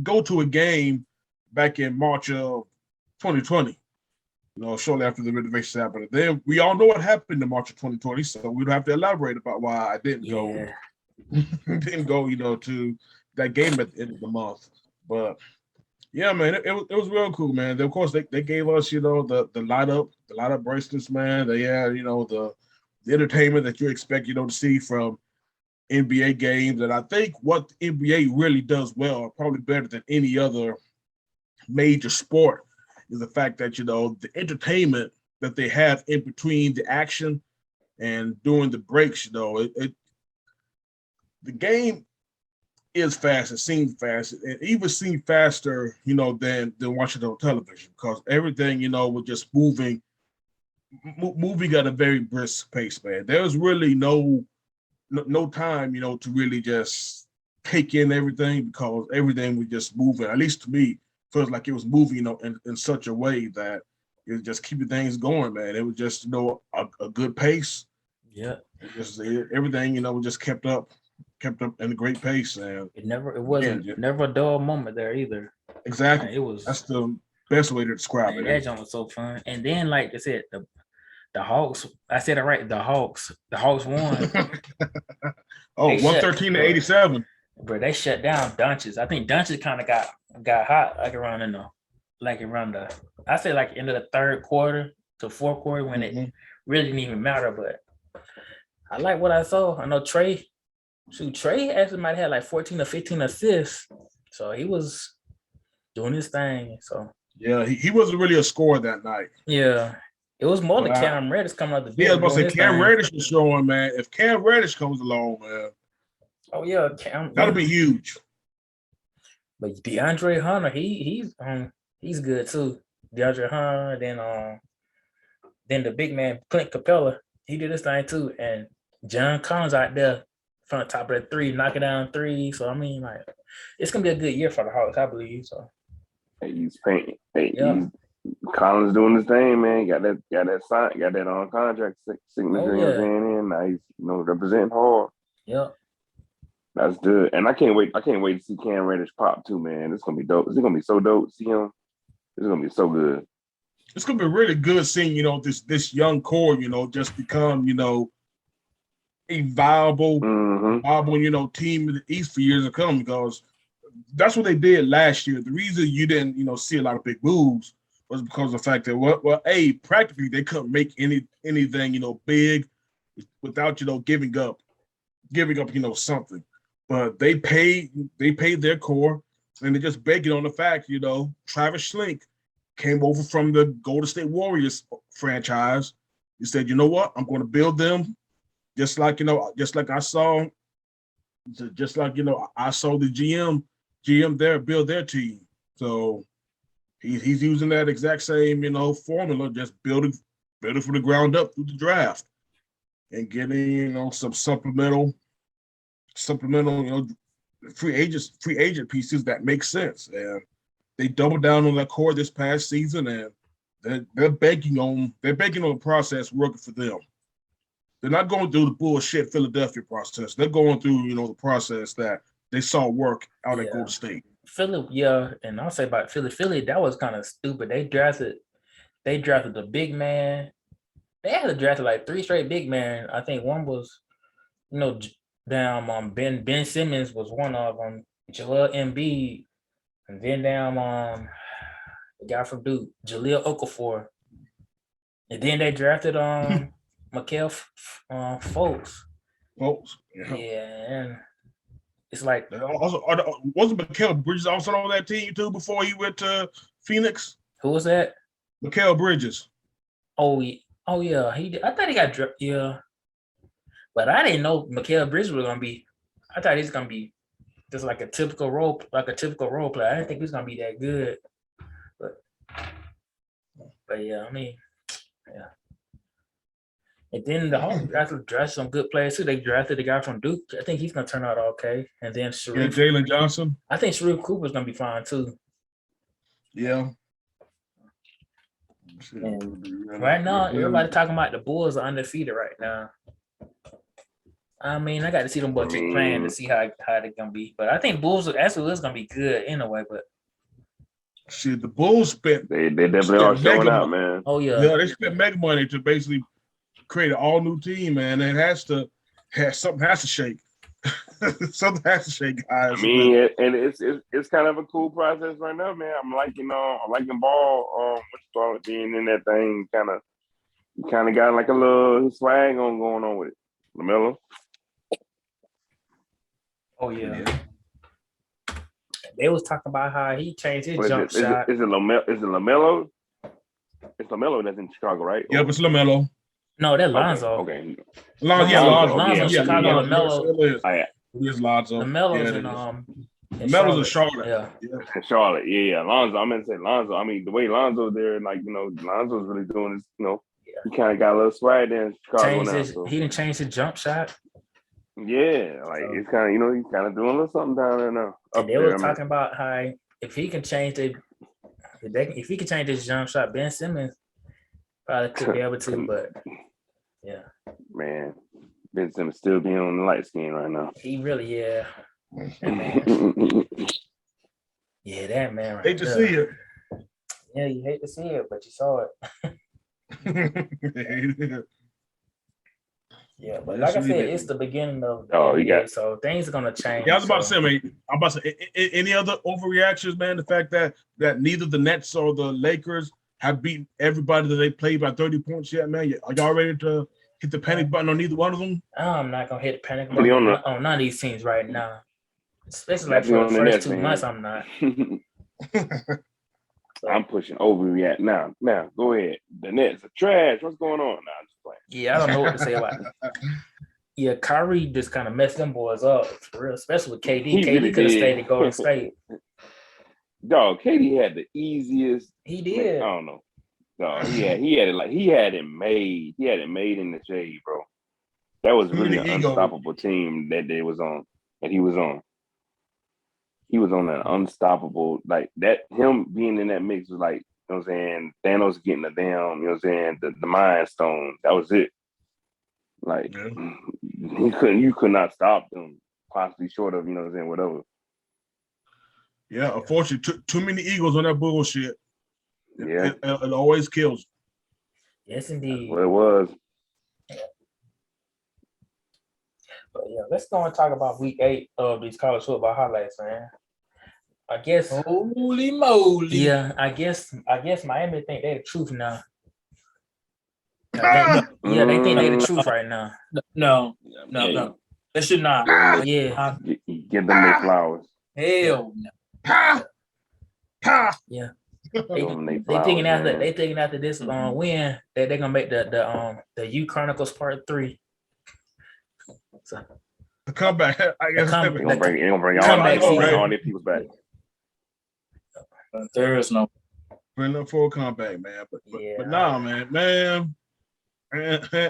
go to a game back in March of 2020, shortly after the renovations happened. Then we all know what happened in March of 2020, so we don't have to elaborate about why I didn't go. Didn't go, to that game at the end of the month. But yeah, man, it was real cool, man. Of course, they gave us, the light up bracelets, man. They had, the entertainment that you expect, to see from NBA games. And I think what the NBA really does well, probably better than any other major sport, is the fact that, the entertainment that they have in between the action and during the breaks, the game is fast. It seems fast. It even seemed faster, than watching it on television, because everything, was just moving at a very brisk pace, man. There was really no time, to really just take in everything, because everything was just moving. At least to me, feels like it was moving, in such a way that it was just keeping things going, man. It was just, a good pace. Yeah. Everything, was just kept up kept up in a great pace, and It wasn't yeah. never a dull moment there either. Exactly. It was. That's the best way to describe Man, it. that joint was so fun. And then, like I said, the Hawks. I said it right. The Hawks won. 113 to 87. But they shut down Doncic. I think Doncic kind of got hot around the I say like end of the third quarter to fourth quarter when it really didn't even matter. But I like what I saw. I know Trey actually might have had like 14 or 15 assists. So he was doing his thing. So yeah, he wasn't really a scorer that night. Yeah. It was more than Cam Reddish coming out the bench. Yeah, I was about to say Cam Reddish was showing, man. If Cam Reddish comes along, man. Oh yeah, that'll be huge. But DeAndre Hunter, he's good too. DeAndre Hunter, then the big man Clint Capella, he did his thing too. And John Collins out there from the top of the three, knocking down three. So I mean, like, it's gonna be a good year for the Hawks, I believe. So he's painting. Collins doing his thing, man. Got that sign, got that on contract signature in. Now he's representing hard. Yep. That's good. And I can't wait to see Cam Reddish pop too, man. It's gonna be dope. It's gonna be so dope to see him. It's gonna be so good. It's gonna be really good seeing, this young core, just become, a viable, team in the East for years to come, because that's what they did last year. The reason you didn't, see a lot of big moves was because of the fact that, practically they couldn't make anything, big without, giving up, something. But they paid their core, and they just banking on the fact, Travis Schlenk came over from the Golden State Warriors franchise. He said, you know what? I'm going to build them just like I saw the GM there build their team. So he's using that exact same, formula, just building from the ground up through the draft and getting, some supplemental, free agent pieces that make sense. And they doubled down on that core this past season, and they're banking on the process working for them. They're not going through the bullshit Philadelphia process. They're going through, the process that they saw work out at Golden State. Philly, and I'll say about Philly. Philly, that was kind of stupid. They drafted the big man. They had to draft like 3 straight big men. I think one was, Ben Simmons was one of them. Joel Embiid, and then the guy from Duke, Jahlil Okafor, and then they drafted Mikal Fultz. Yeah, and it's like also wasn't Mikal Bridges also on that team too before he went to Phoenix? Who was that? Mikal Bridges. Oh yeah, I thought he got drafted. Yeah, but I didn't know Mikal Bridges was gonna be. I thought he's gonna be just like a typical role player. I didn't think he was gonna be that good. But yeah, I mean, yeah. And then the Hawks drafted some good players too. They drafted the guy from Duke. I think he's gonna turn out okay. And then Jalen Johnson. I think Sharif Cooper's gonna be fine too. Yeah. And right now, everybody talking about the Bulls are undefeated right now. I mean, I got to see them boys keep playing to see how they're gonna be. But I think Bulls actually is gonna be good anyway. But shit, the Bulls spent they definitely are showing out, man. Oh yeah, they spent mega money to basically create an all new team, man. It something has to shake. Something has to shake, guys. I mean, and it's kind of a cool process right now, man. I'm liking Ball. Being in that thing, kind of got like a little swag going on with it. LaMelo. Oh yeah. They was talking about how he changed his jump shot. Is it LaMelo? It's LaMelo that's in Chicago, right? Yep, it's LaMelo. No, that's Lonzo. Okay. Lonzo, Chicago, LaMelo. It is Lonzo. LaMelo's in LaMelo's in Charlotte. Yeah. Charlotte. Yeah. Lonzo. I meant to say Lonzo. I mean, the way Lonzo's there, Lonzo's really doing this, he kind of got a little swag there in Chicago now. He didn't change his jump shot. Yeah, it's kind of, he's kind of doing a little something down there now. They were talking about how if he can change his jump shot, Ben Simmons probably could be able to, but yeah. Man, Ben Simmons still being on the light skin right now. He really, yeah. That man. Yeah, that man right Hate to there. see it. Yeah, you hate to see it, but you saw it. Yeah, but like I said, it's the beginning of the NBA, so things are gonna change. Yeah, I was about to say, man. I'm about to say, any other overreactions, man? The fact that neither the Nets or the Lakers have beaten everybody that they played by 30 points yet, man. Are y'all ready to hit the panic button on either one of them? I'm not gonna hit the panic button on none of these teams right now, especially like for the first 2 months. I'm not. I'm pushing overreact now. Now, go ahead. The Nets are trash. What's going on now? I'm just playing. Yeah, I don't know what to say about it. Yeah, Kyrie just kind of messed them boys up for real, especially with KD. KD really could have stayed at Golden State. Dog, KD had the easiest. He did. I don't know. Dog, he had it like he had it made. He had it made in the shade, bro. That was really an unstoppable team that they was on, and he was on. He was on an unstoppable, like that. Him being in that mix was like, you know what I'm saying, Thanos getting the damn, you know what I'm saying, the Mind Stone. That was it. Like you could not stop them, possibly short of, you know what I'm saying, whatever. Yeah, unfortunately, too many Eagles on that bullshit. Yeah, it always kills. Yes, indeed. That's what it was. But yeah, let's go and talk about week 8 of these college football highlights, man. I guess. Holy moly! Yeah, I guess Miami think they're the truth now. They think they're the truth right now. No. They should not. Yeah. Give them their flowers. Hell no. Yeah. They thinking after this win that they're gonna make the U Chronicles Part 3. So the comeback. I guess they're gonna bring all these people back. There is no bring them for a comeback, man. But nah, man.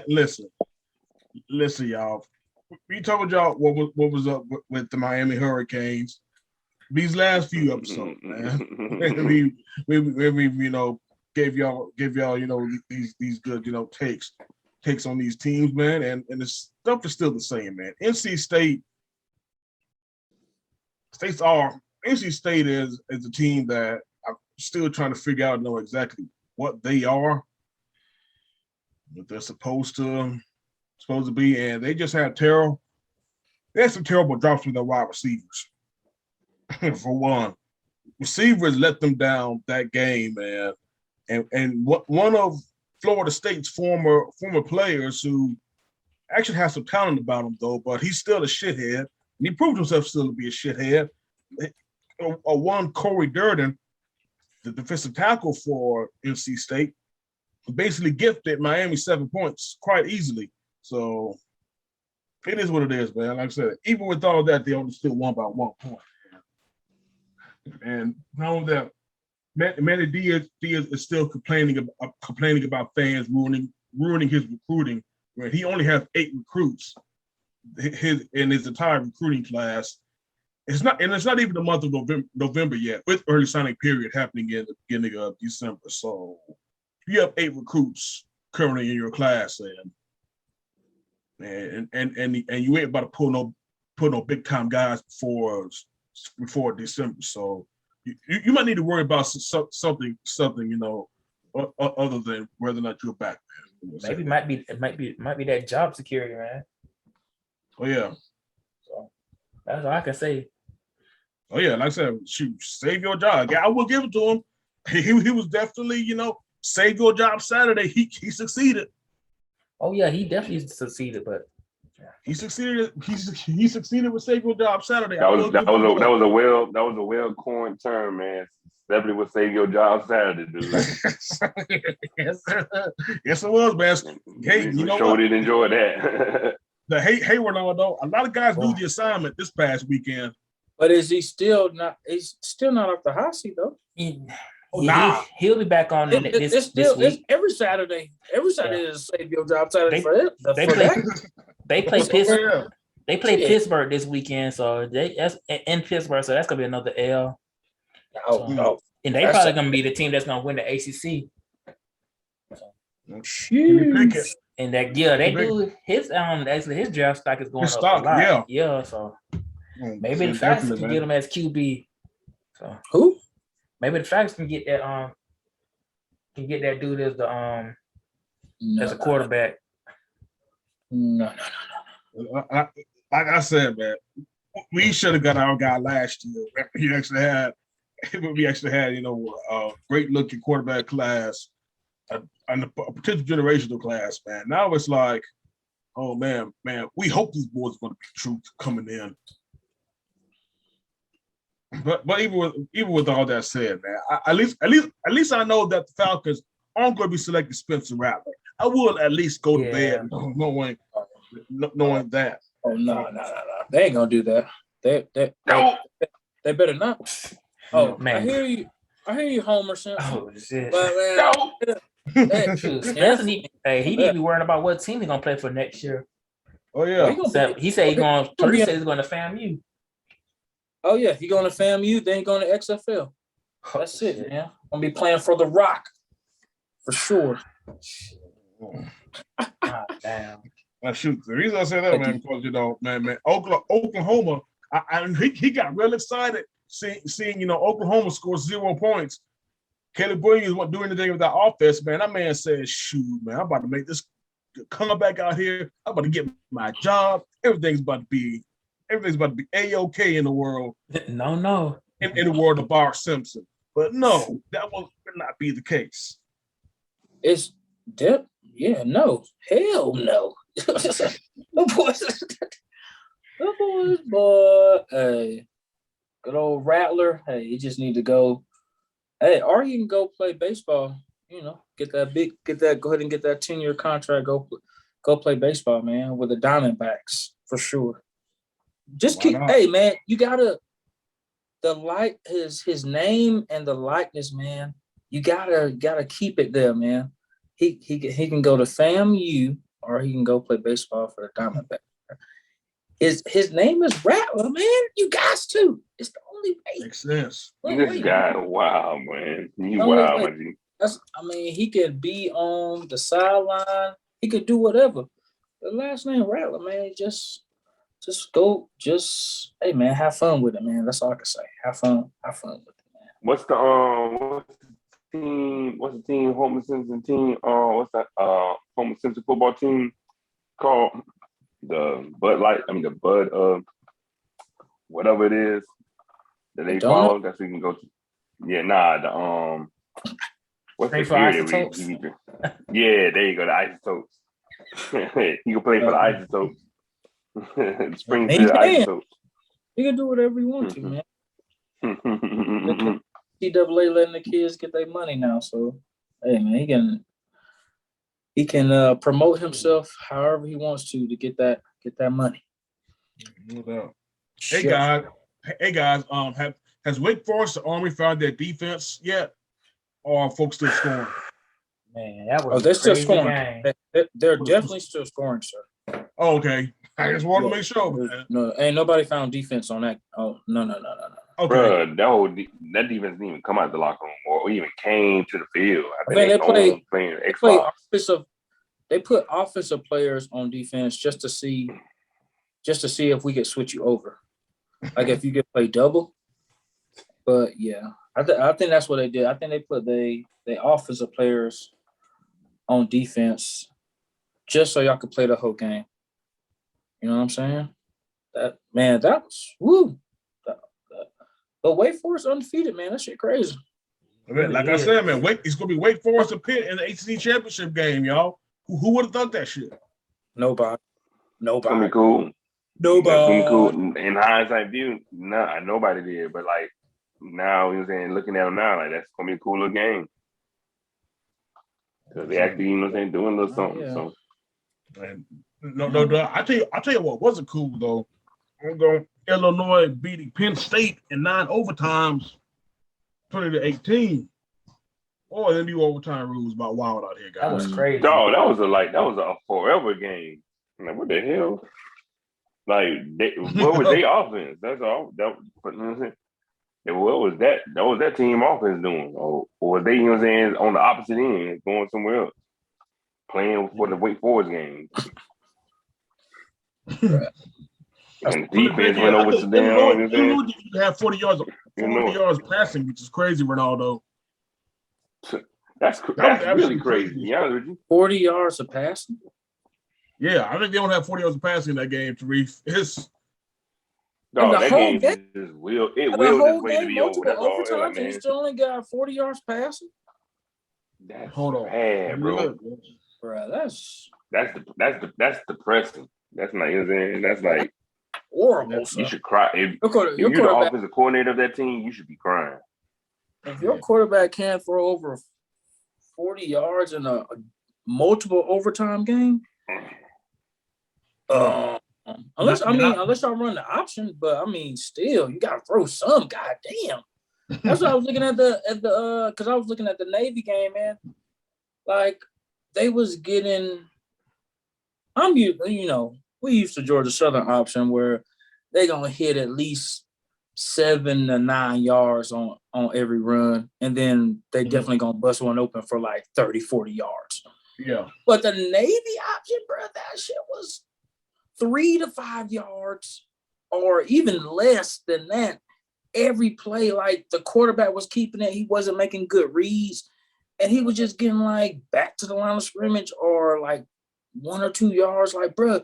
Listen, y'all. We told y'all what was up with the Miami Hurricanes. These last few episodes, man. we you know gave y'all you know these good you know takes on these teams, man, and the stuff is still the same, man. NC State is a team that I'm still trying to figure out and know exactly what they are, what they're supposed to be, and they just had some terrible drops from their wide receivers. For one, receivers let them down that game, man. And one of Florida State's former players who actually has some talent about him, though, but he's still a shithead. And he proved himself still to be a shithead. One Corey Durden, the defensive tackle for NC State, basically gifted Miami 7 points quite easily. So it is what it is, man. Like I said, even with all that, they only still won by 1 point. And not only that, Manny Diaz is still complaining about fans ruining his recruiting, where he only has 8 recruits in his entire recruiting class. It's not even the month of November yet, with early signing period happening in the beginning of December. So you have 8 recruits currently in your class, and you ain't about to pull no big time guys before December. So you might need to worry about something, you know, other than whether or not you're back. Maybe it might be that job security, man. Oh yeah. So that's all I can say. Oh yeah, like I said, shoot, save your job. Yeah, I will give it to him. He was definitely, you know, save your job Saturday. He succeeded. Oh yeah, he definitely succeeded, but he succeeded. He succeeded with save your job Saturday. That was a well coined term, man. Definitely would save your job Saturday, dude. Yes, it was, man. Hey, you know sure what? Did enjoy that. Hey, Ronaldo. A lot of guys do the assignment this past weekend. But is he still not? He's still not off the hot seat though. He'll be back on this week. Every Saturday. Every Saturday is save your job Saturday They play Pittsburgh. They play Pittsburgh this weekend, so that's in Pittsburgh. So that's gonna be another L. And they probably gonna be the team that's gonna win the ACC. And that they do his actually his draft stock is going His up stock, a lot. yeah. Yeah, so maybe the Falcons definitely, can man. get him as QB. So Who? maybe the Falcons can get that dude as the as a quarterback. No. Like I said, man, we should have got our guy last year. We actually had, a great looking quarterback class, and a potential generational class, man. Now it's like, oh man, we hope these boys are going to be true coming in. But even with all that said, man, at least I know that the Falcons aren't going to be selecting Spencer Rattler. I will at least go to bed knowing that. Oh no. They ain't gonna do that. They better not. Oh man, I hear you, Homer Simpson. Oh shit. But he need to be worrying about what team he's gonna play for next year. Oh yeah. He said he's going to FAMU. Oh yeah, he going to FAMU, then going to XFL. That's it, man. Gonna be playing for the Rock for sure. God damn. Shoot, the reason I say that, man, because man, Oklahoma, he got real excited seeing Oklahoma score 0 points. Caleb Williams wasn't doing anything with that offense, man. That man said, "Shoot, man, I'm about to make this comeback out here. I'm about to get my job. Everything's about to be A-OK in the world." No. In the world of Bart Simpson, but no, that will not be the case. It's dip. Yeah, no, hell no. The boys, hey, good old Rattler. Hey, he just need to go. Hey, or he can go play baseball. Go ahead and get that 10-year contract. Go play baseball, man, with the Diamondbacks for sure. Just keep. Hey, man, you gotta his name and the likeness, man. You gotta keep it there, man. He can go to FAMU or he can go play baseball for the Diamondbacks. His name is Rattler, man. You guys to. It's the only way. Makes sense. This guy, wow, man. You wow, man. He could be on the sideline. He could do whatever. The last name Rattler, man. Just go. Hey, man. Have fun with it, man. That's all I can say. Have fun with it, man. What's the team? What's the team? Homer Simpson team? What's that? Homer Simpson football team called? The Bud Light. The Bud. Whatever it is that they follow. That's we can go to. Yeah, nah. What's the beer that we drink? Yeah, there you go. The Isotopes. He can play for the Isotopes. Springfield Isotopes. He can do whatever he wants to, man. NCAA letting the kids get their money now, so hey, man, he can promote himself however he wants to get that money. No doubt. Hey guys, has Wake Forest the Army found their defense yet, or are folks still scoring? Man, that was they're still scoring. They're definitely still scoring, sir. Oh, okay. I just want to make sure, man. No, ain't nobody found defense on that. Oh, no. Okay. Bruh, that defense didn't even come out the locker room or even came to the field. I think they put offensive players on defense just to see if we could switch you over, like if you could play double. But yeah, I think that's what they did. I think they put they offensive players on defense just so y'all could play the whole game. You know what I'm saying? That was woo. But Wake Forest undefeated, man. That shit crazy. Like I said, man, it's gonna be Wake Forest and Pitt in the ACC championship game, y'all. Who would have thought that shit? Nobody. It's gonna be cool. Nobody. It's gonna be cool. In hindsight view, nobody did. But like now, you know what I'm saying, looking at them now, like that's gonna be a cool little game. Because they actually, you know what I'm saying, doing a little something. Yeah. So no. I tell you what wasn't cool though. I'm going Illinois beating Penn State in 9 overtimes, 20-18. Oh, the new overtime rules about wild out here, guys. That was crazy. No, that was a forever game. Like, what the hell? Like, what was their offense? That's all. What was that? That was that team offense doing, or was they, you know what I'm saying, on the opposite end, going somewhere else? playing for the Wake Forest game. And the defense went over to them. Illinois didn't have 40 yards passing, which is crazy, Ronaldo. That's really crazy. To be honest with you. 40 yards of passing? Yeah, I think they don't have 40 yards of passing in that game, Tariq. That game just will just wait to be over. That's all. Overtime, and you still only got 40 yards passing? That's bad, bro. Bro, that's depressing. That's not, you know what I'm saying? That's like horrible. You should cry. If you're the offensive coordinator of that team, you should be crying. If your quarterback can't throw over 40 yards in a multiple overtime game, unless y'all run the option, but I mean, still, you gotta throw some. Goddamn. That's what I was looking at because I was looking at the Navy game, man. Like they was getting. We used to Georgia Southern option where they gonna hit at least 7 to 9 yards on every run, and then they definitely gonna bust one open for like 30, 40 yards. Yeah. But the Navy option, bro, that shit was 3 to 5 yards or even less than that. Every play, like the quarterback was keeping it, he wasn't making good reads, and he was just getting like back to the line of scrimmage or like 1 or 2 yards. Like, bro,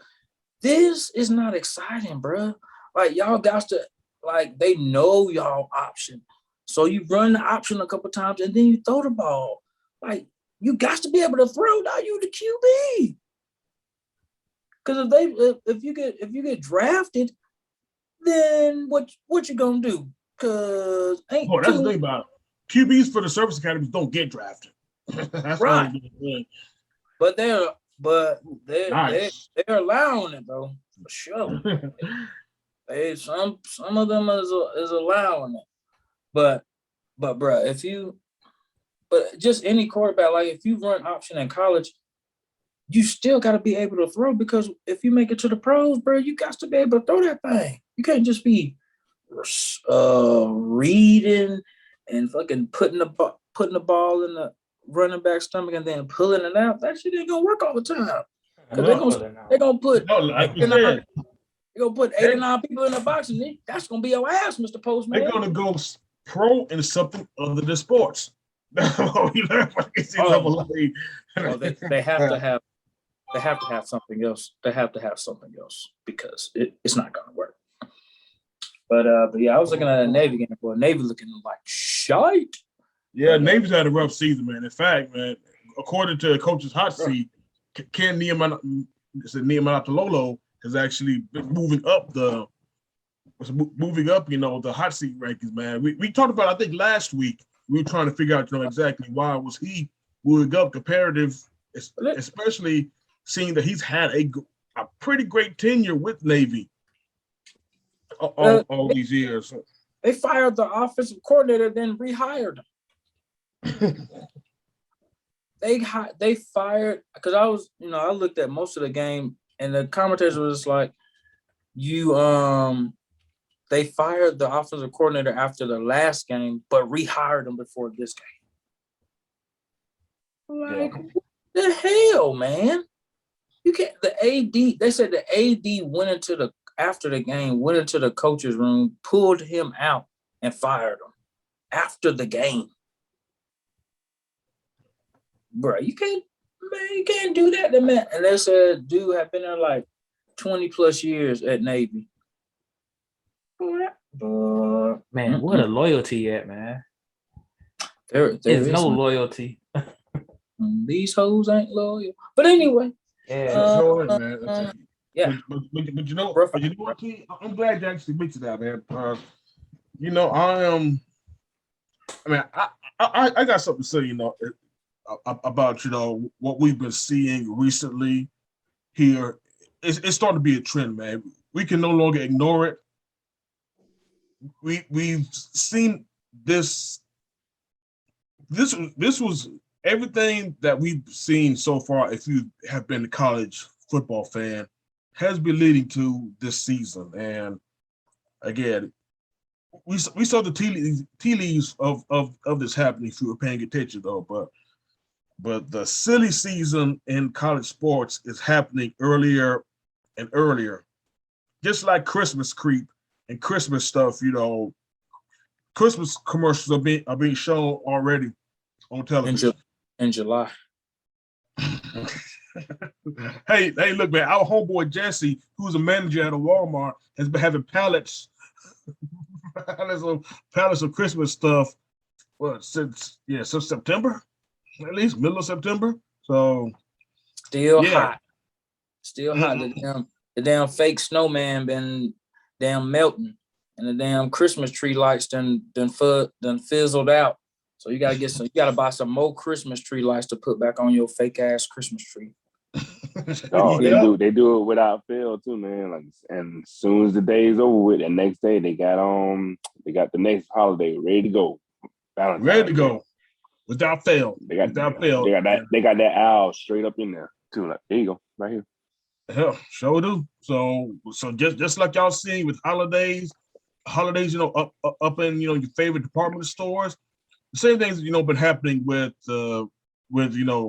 this is not exciting, bro. Like, y'all got to, like, they know y'all option. So you run the option a couple times and then you throw the ball. Like, you got to be able to throw. Now you the QB. Because if you get drafted, then what you gonna do? Because that's the thing about it. QBs for the service academies don't get drafted. That's right. But they're nice. they're allowing it though, for sure. Some of them is allowing it, but bro, but just any quarterback, like if you run option in college, you still got to be able to throw, because if you make it to the pros, bro, you got to be able to throw that thing. You can't just be reading and fucking putting the ball in the running back stomach and then pulling it out. That shit ain't gonna work all the time. Because they're gonna put they're gonna put 8 or 9 people in the box, and that's gonna be your ass, Mr. Postman. They're gonna go pro in something other than sports. They have to have something else. They have to have something else because it's not gonna work. But yeah, I was looking at a Navy game. Boy, Navy looking like shite. Yeah, Navy's had a rough season, man. In fact, man, according to Coach's hot seat, Ken Niumatalolo has actually been moving up, the hot seat rankings, man. We talked about, I think last week, we were trying to figure out, exactly why was he moving up comparative, especially seeing that he's had a pretty great tenure with Navy all these years. They fired the offensive coordinator, then rehired him. They fired, because I looked at most of the game, and the commentators was like, they fired the offensive coordinator after the last game, but rehired him before this game. Like, what the hell, man? You can't. The AD, they said the AD after the game, went into the coach's room, pulled him out, and fired him after the game. Bro, you can't do that to man. And they said dude had been there like 20 plus years at Navy. Man, what a loyalty at, man. There's no loyalty. These hoes ain't loyal. But anyway. Yeah. Yeah. But you know what, King? I'm glad you actually mentioned that, man. I got something to say, about, what we've been seeing recently here. It's starting to be a trend, man. We can no longer ignore it. We've seen this. This was everything that we've seen so far. If you have been a college football fan, has been leading to this season. And again, we saw the tea leaves of this happening if you were paying attention, though. But But the silly season in college sports is happening earlier and earlier. Just like Christmas creep and Christmas stuff, Christmas commercials are being shown already on television. In July. Hey, look, man, our homeboy Jesse, who's a manager at a Walmart, has been having pallets of Christmas stuff since September, at least middle of September. So still hot. The damn fake snowman been damn melting, and the damn Christmas tree lights done fizzled out. So you gotta buy some more Christmas tree lights to put back on your fake ass Christmas tree. Oh, they do it without fail too, man. Like, and as soon as the day is over with, the next day they got the next holiday ready to go. Ready to go without fail. They got that owl straight up in there too. Like, there you go, right here. Hell, sure do. So just like y'all seeing with holidays, up in your favorite department stores. The same things been happening with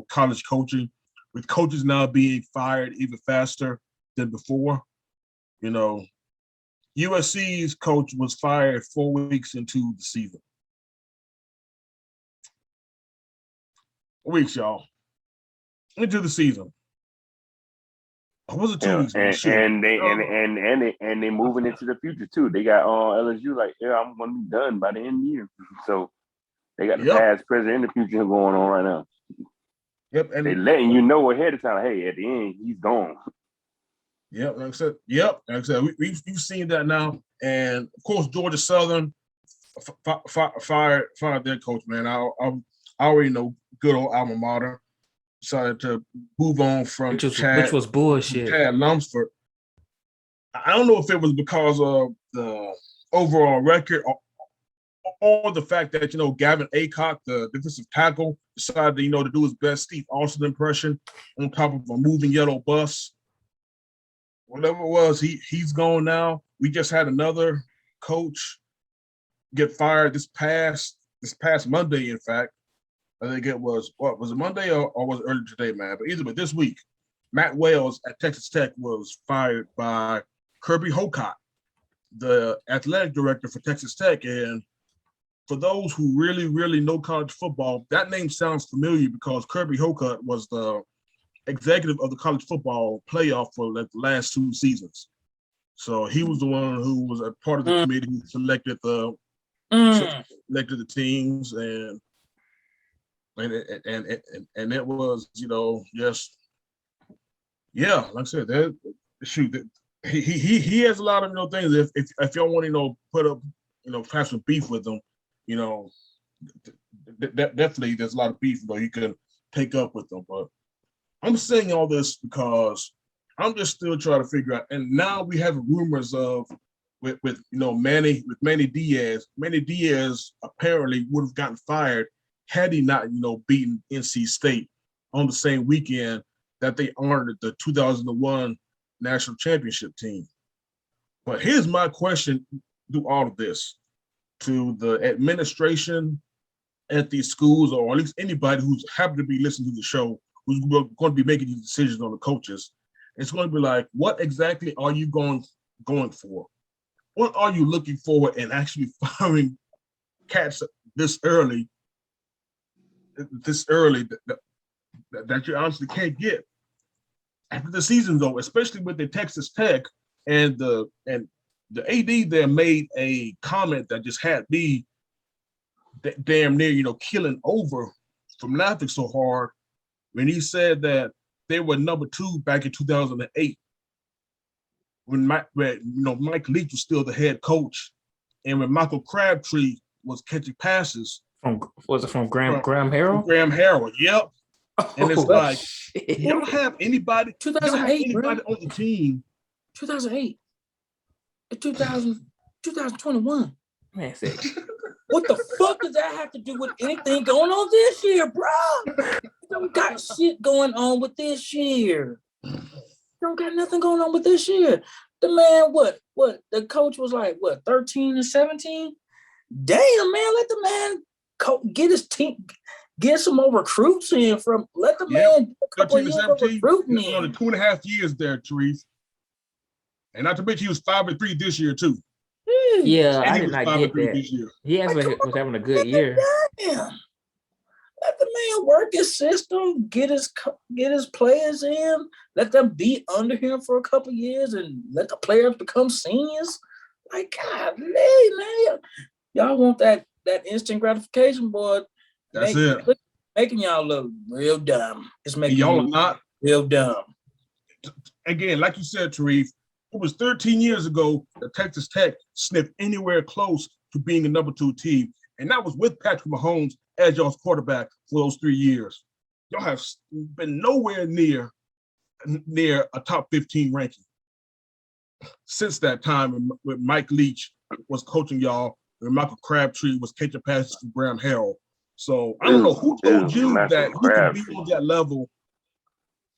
college coaching, with coaches now being fired even faster than before. USC's coach was fired 4 weeks into the season. Weeks, y'all, into the season. Or was it 2 weeks? And they moving into the future too. They got LSU like, I'm gonna be done by the end of the year. So they got the past, present, and the future going on right now. Yep, and they letting you know ahead of time. Hey, at the end, he's gone. Yep, like I said, we've seen that now, and of course, Georgia Southern fired their coach. Man, I already know, good old alma mater decided to move on from which was bullshit. Chad Lumsford. I don't know if it was because of the overall record or the fact that Gavin Aycock, the defensive tackle, decided to do his best Steve Austin impression on top of a moving yellow bus. Whatever it was, he's gone now. We just had another coach get fired this past Monday. In fact, I think it was it Monday or was it early today, man? But either way, this week, Matt Wells at Texas Tech was fired by Kirby Hocutt, the athletic director for Texas Tech. And for those who really, really know college football, that name sounds familiar because Kirby Hocutt was the executive of the college football playoff for the last 2 seasons. So he was the one who was a part of the committee who selected the teams, and it was just like I said, he has a lot of things. If y'all want to put up have some beef with them, definitely there's a lot of beef you can take up with them. But I'm saying all this because I'm just still trying to figure out. And now we have rumors of with Manny Diaz. Manny Diaz apparently would have gotten fired had he not beaten NC State on the same weekend that they honored the 2001 national championship team. But here's my question through all of this to the administration at these schools, or at least anybody who's happen to be listening to the show, who's going to be making these decisions on the coaches. It's going to be like, what exactly are you going for? What are you looking for in actually firing cats this early that you honestly can't get after the season, though, especially with the Texas Tech and the AD there made a comment that just had me damn near killing over from laughing so hard when he said that they were number 2 back in 2008 when Mike Leach was still the head coach, and when Michael Crabtree was catching passes. Was it from Graham Harrell? Graham Harrell, yep. And it's like, shit. You don't have anybody 2008 on the team. 2008. 2021. Man, said, what the fuck does that have to do with anything going on this year, bro? Don't got shit going on with this year. Don't got nothing going on with this year. The man, what? The coach was like, 13 and 17? Damn, man, let the man get his team, Get some more recruits in from. Let the man a couple 13 of to years of 17, recruiting you know, the in. 2.5 years there, Therese. And not to mention he was 5-3 this year too. Yeah, And I he did was not 5-3 get that. this year. He actually was having a good year. Damn. Let the man work his system, get his players in, let them be under him for a couple of years, and let the players become seniors. Like, God, man, y'all want that instant gratification, boy? That's it. Making y'all look real dumb. It's making y'all you are not real dumb. Again, like you said, Therese, it was 13 years ago that Texas Tech sniffed anywhere close to being a number 2 team. And that was with Patrick Mahomes as y'all's quarterback for those 3 years. Y'all have been nowhere near a top 15 ranking since that time when Mike Leach was coaching y'all, and Michael Crabtree was catching passes from Graham Harrell. So I don't know who told you that you can be on that level.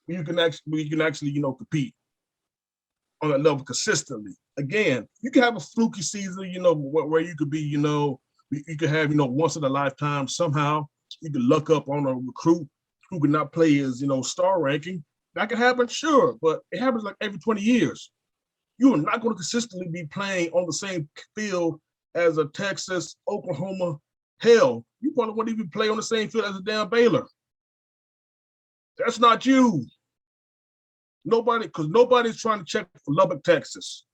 You can actually, you know, compete on that level consistently. Again, you can have a fluky season, you know, where you could be, you know, you could have, you know, once in a lifetime. Somehow you could luck up on a recruit who could not play his, you know, star ranking. That can happen, sure, but it happens like every 20 years. You are not going to consistently be playing on the same field as a Texas, Oklahoma. Hell, you probably won't even play on the same field as a damn Baylor. That's not you. Because nobody's trying to check for Lubbock, Texas.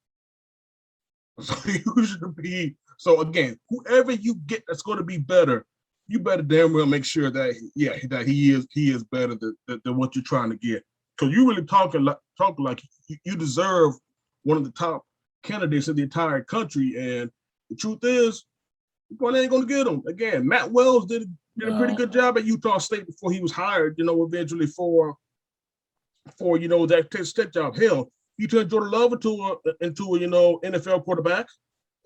So you should be. So again, whoever you get that's going to be better, you better damn well make sure that he is better than what you're trying to get. Because you really talk like you deserve one of the top candidates in the entire country, and the truth is, you probably ain't going to get him. Again, Matt Wells did a pretty good job at Utah State before he was hired. You know, eventually for you know that Texas Tech job. Hell, you turned Jordan Love into a you know NFL quarterback.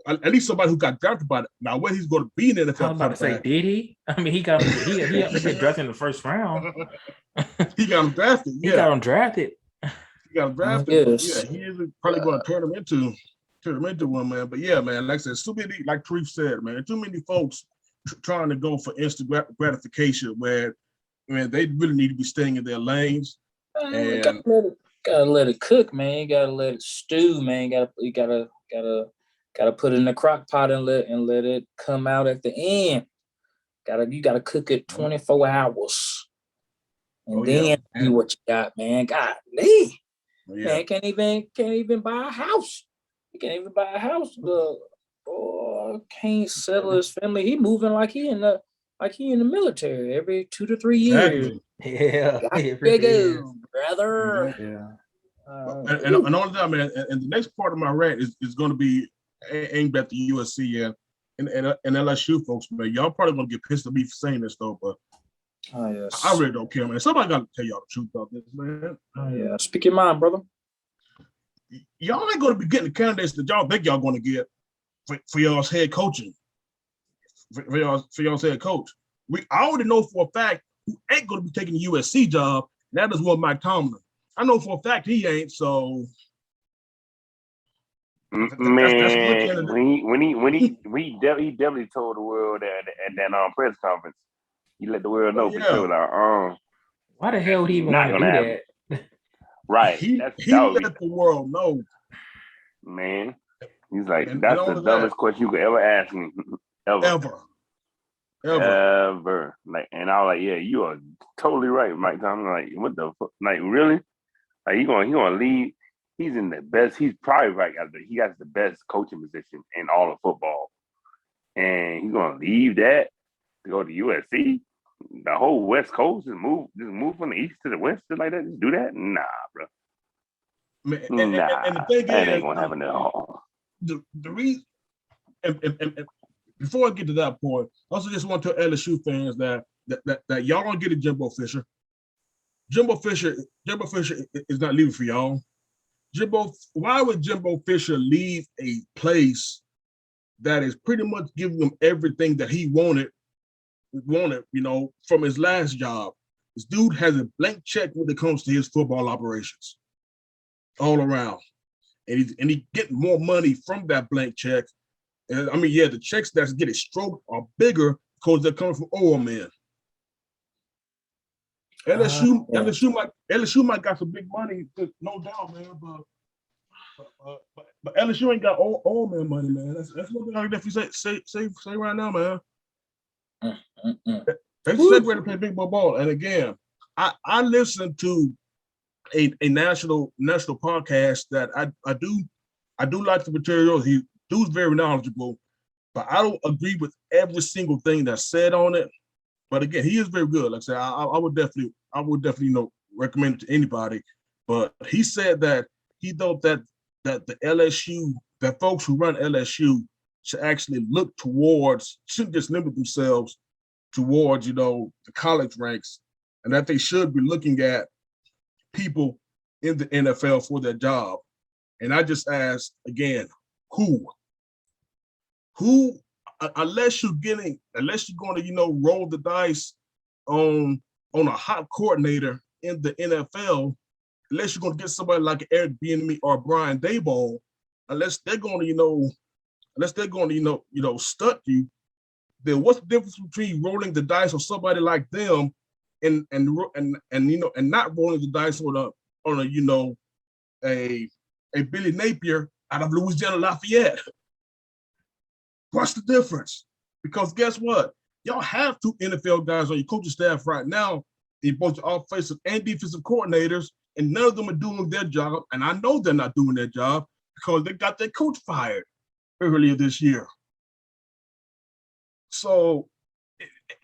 At least somebody who got drafted by it. Now, where he's going to be in the NFL? I was about to say, did he? I mean, he got drafted in the first round. He got him drafted. He got him drafted. He got him drafted. Yeah, he is probably going to turn him into one, man. But yeah, man, like I said, too many, like Tariq said, man, too many folks trying to go for instant gratification where, man, they really need to be staying in their lanes. And gotta let it cook, man. You gotta let it stew, man. You gotta put it in the crock pot and let it come out at the end. You gotta cook it 24 hours. And then see what you got, man. Golly. Man, can't even buy a house. He can't even buy a house. Can't settle his family. He moving like he in the military every 2 to 3 years. Yeah, big brother. Yeah. And all that, man. And the next part of my rant is going to be aimed at the USC and LSU folks, man. Y'all probably gonna get pissed at me for saying this though, but yes. I really don't care, man. Somebody got to tell y'all the truth about this, man. Yeah, speak your mind, brother. Y'all ain't gonna be getting the candidates that y'all think y'all gonna get for y'all's head coaching. For y'all's head coach. I already know for a fact who ain't gonna be taking the USC job. That is one Mike Tomlin. I know for a fact he ain't. So, man, he definitely told the world at that press conference. He let the world know for sure. Like, why the hell would he even want to do that? Right. He let the world know. Man, he's like, that's the dumbest question you could ever ask me. Ever. Like, and I was like, yeah, you are totally right, Mike Tomlin. Like, what the fuck? Like, really? Like, he gonna leave. He's in the best. He's probably right. He got the best coaching position in all of football, and he's gonna leave that to go to USC. The whole West Coast just move from the east to the west, just like that. Just do that? Nah, bro. Man, and the thing that ain't gonna happen at all. The reason, and before I get to that point, I also just want to tell LSU fans that y'all gonna get a Jimbo Fisher. Jimbo Fisher is not leaving for y'all. Why would Jimbo Fisher leave a place that is pretty much giving him everything that he wanted, you know, from his last job? This dude has a blank check when it comes to his football operations, all around, and he getting more money from that blank check. And I mean, yeah, the checks that's getting stroked are bigger because they're coming from oil men. LSU might got some big money, no doubt, man. But LSU ain't got all man money, man. That's one thing I can definitely say right now, man. They said ready to play big ball. And again, I listened to a national podcast that I do like the material. He dude's very knowledgeable, but I don't agree with every single thing that's said on it. But again, he is very good. Like I said, I would definitely recommend it to anybody. But he said that he thought that the LSU, that folks who run LSU should actually look towards, shouldn't just limit themselves towards, the college ranks, and that they should be looking at people in the NFL for their job. And I just asked again, who, unless you're going to, roll the dice on a hot coordinator in the NFL, unless you're going to get somebody like Eric Bieniemy or Brian Daboll, unless they're going to, stunt you, then what's the difference between rolling the dice on somebody like them and not rolling the dice on a Billy Napier out of Louisiana Lafayette? What's the difference? Because guess what? Y'all have 2 NFL guys on your coaching staff right now, both offensive and defensive coordinators, and none of them are doing their job. And I know they're not doing their job because they got their coach fired earlier this year. So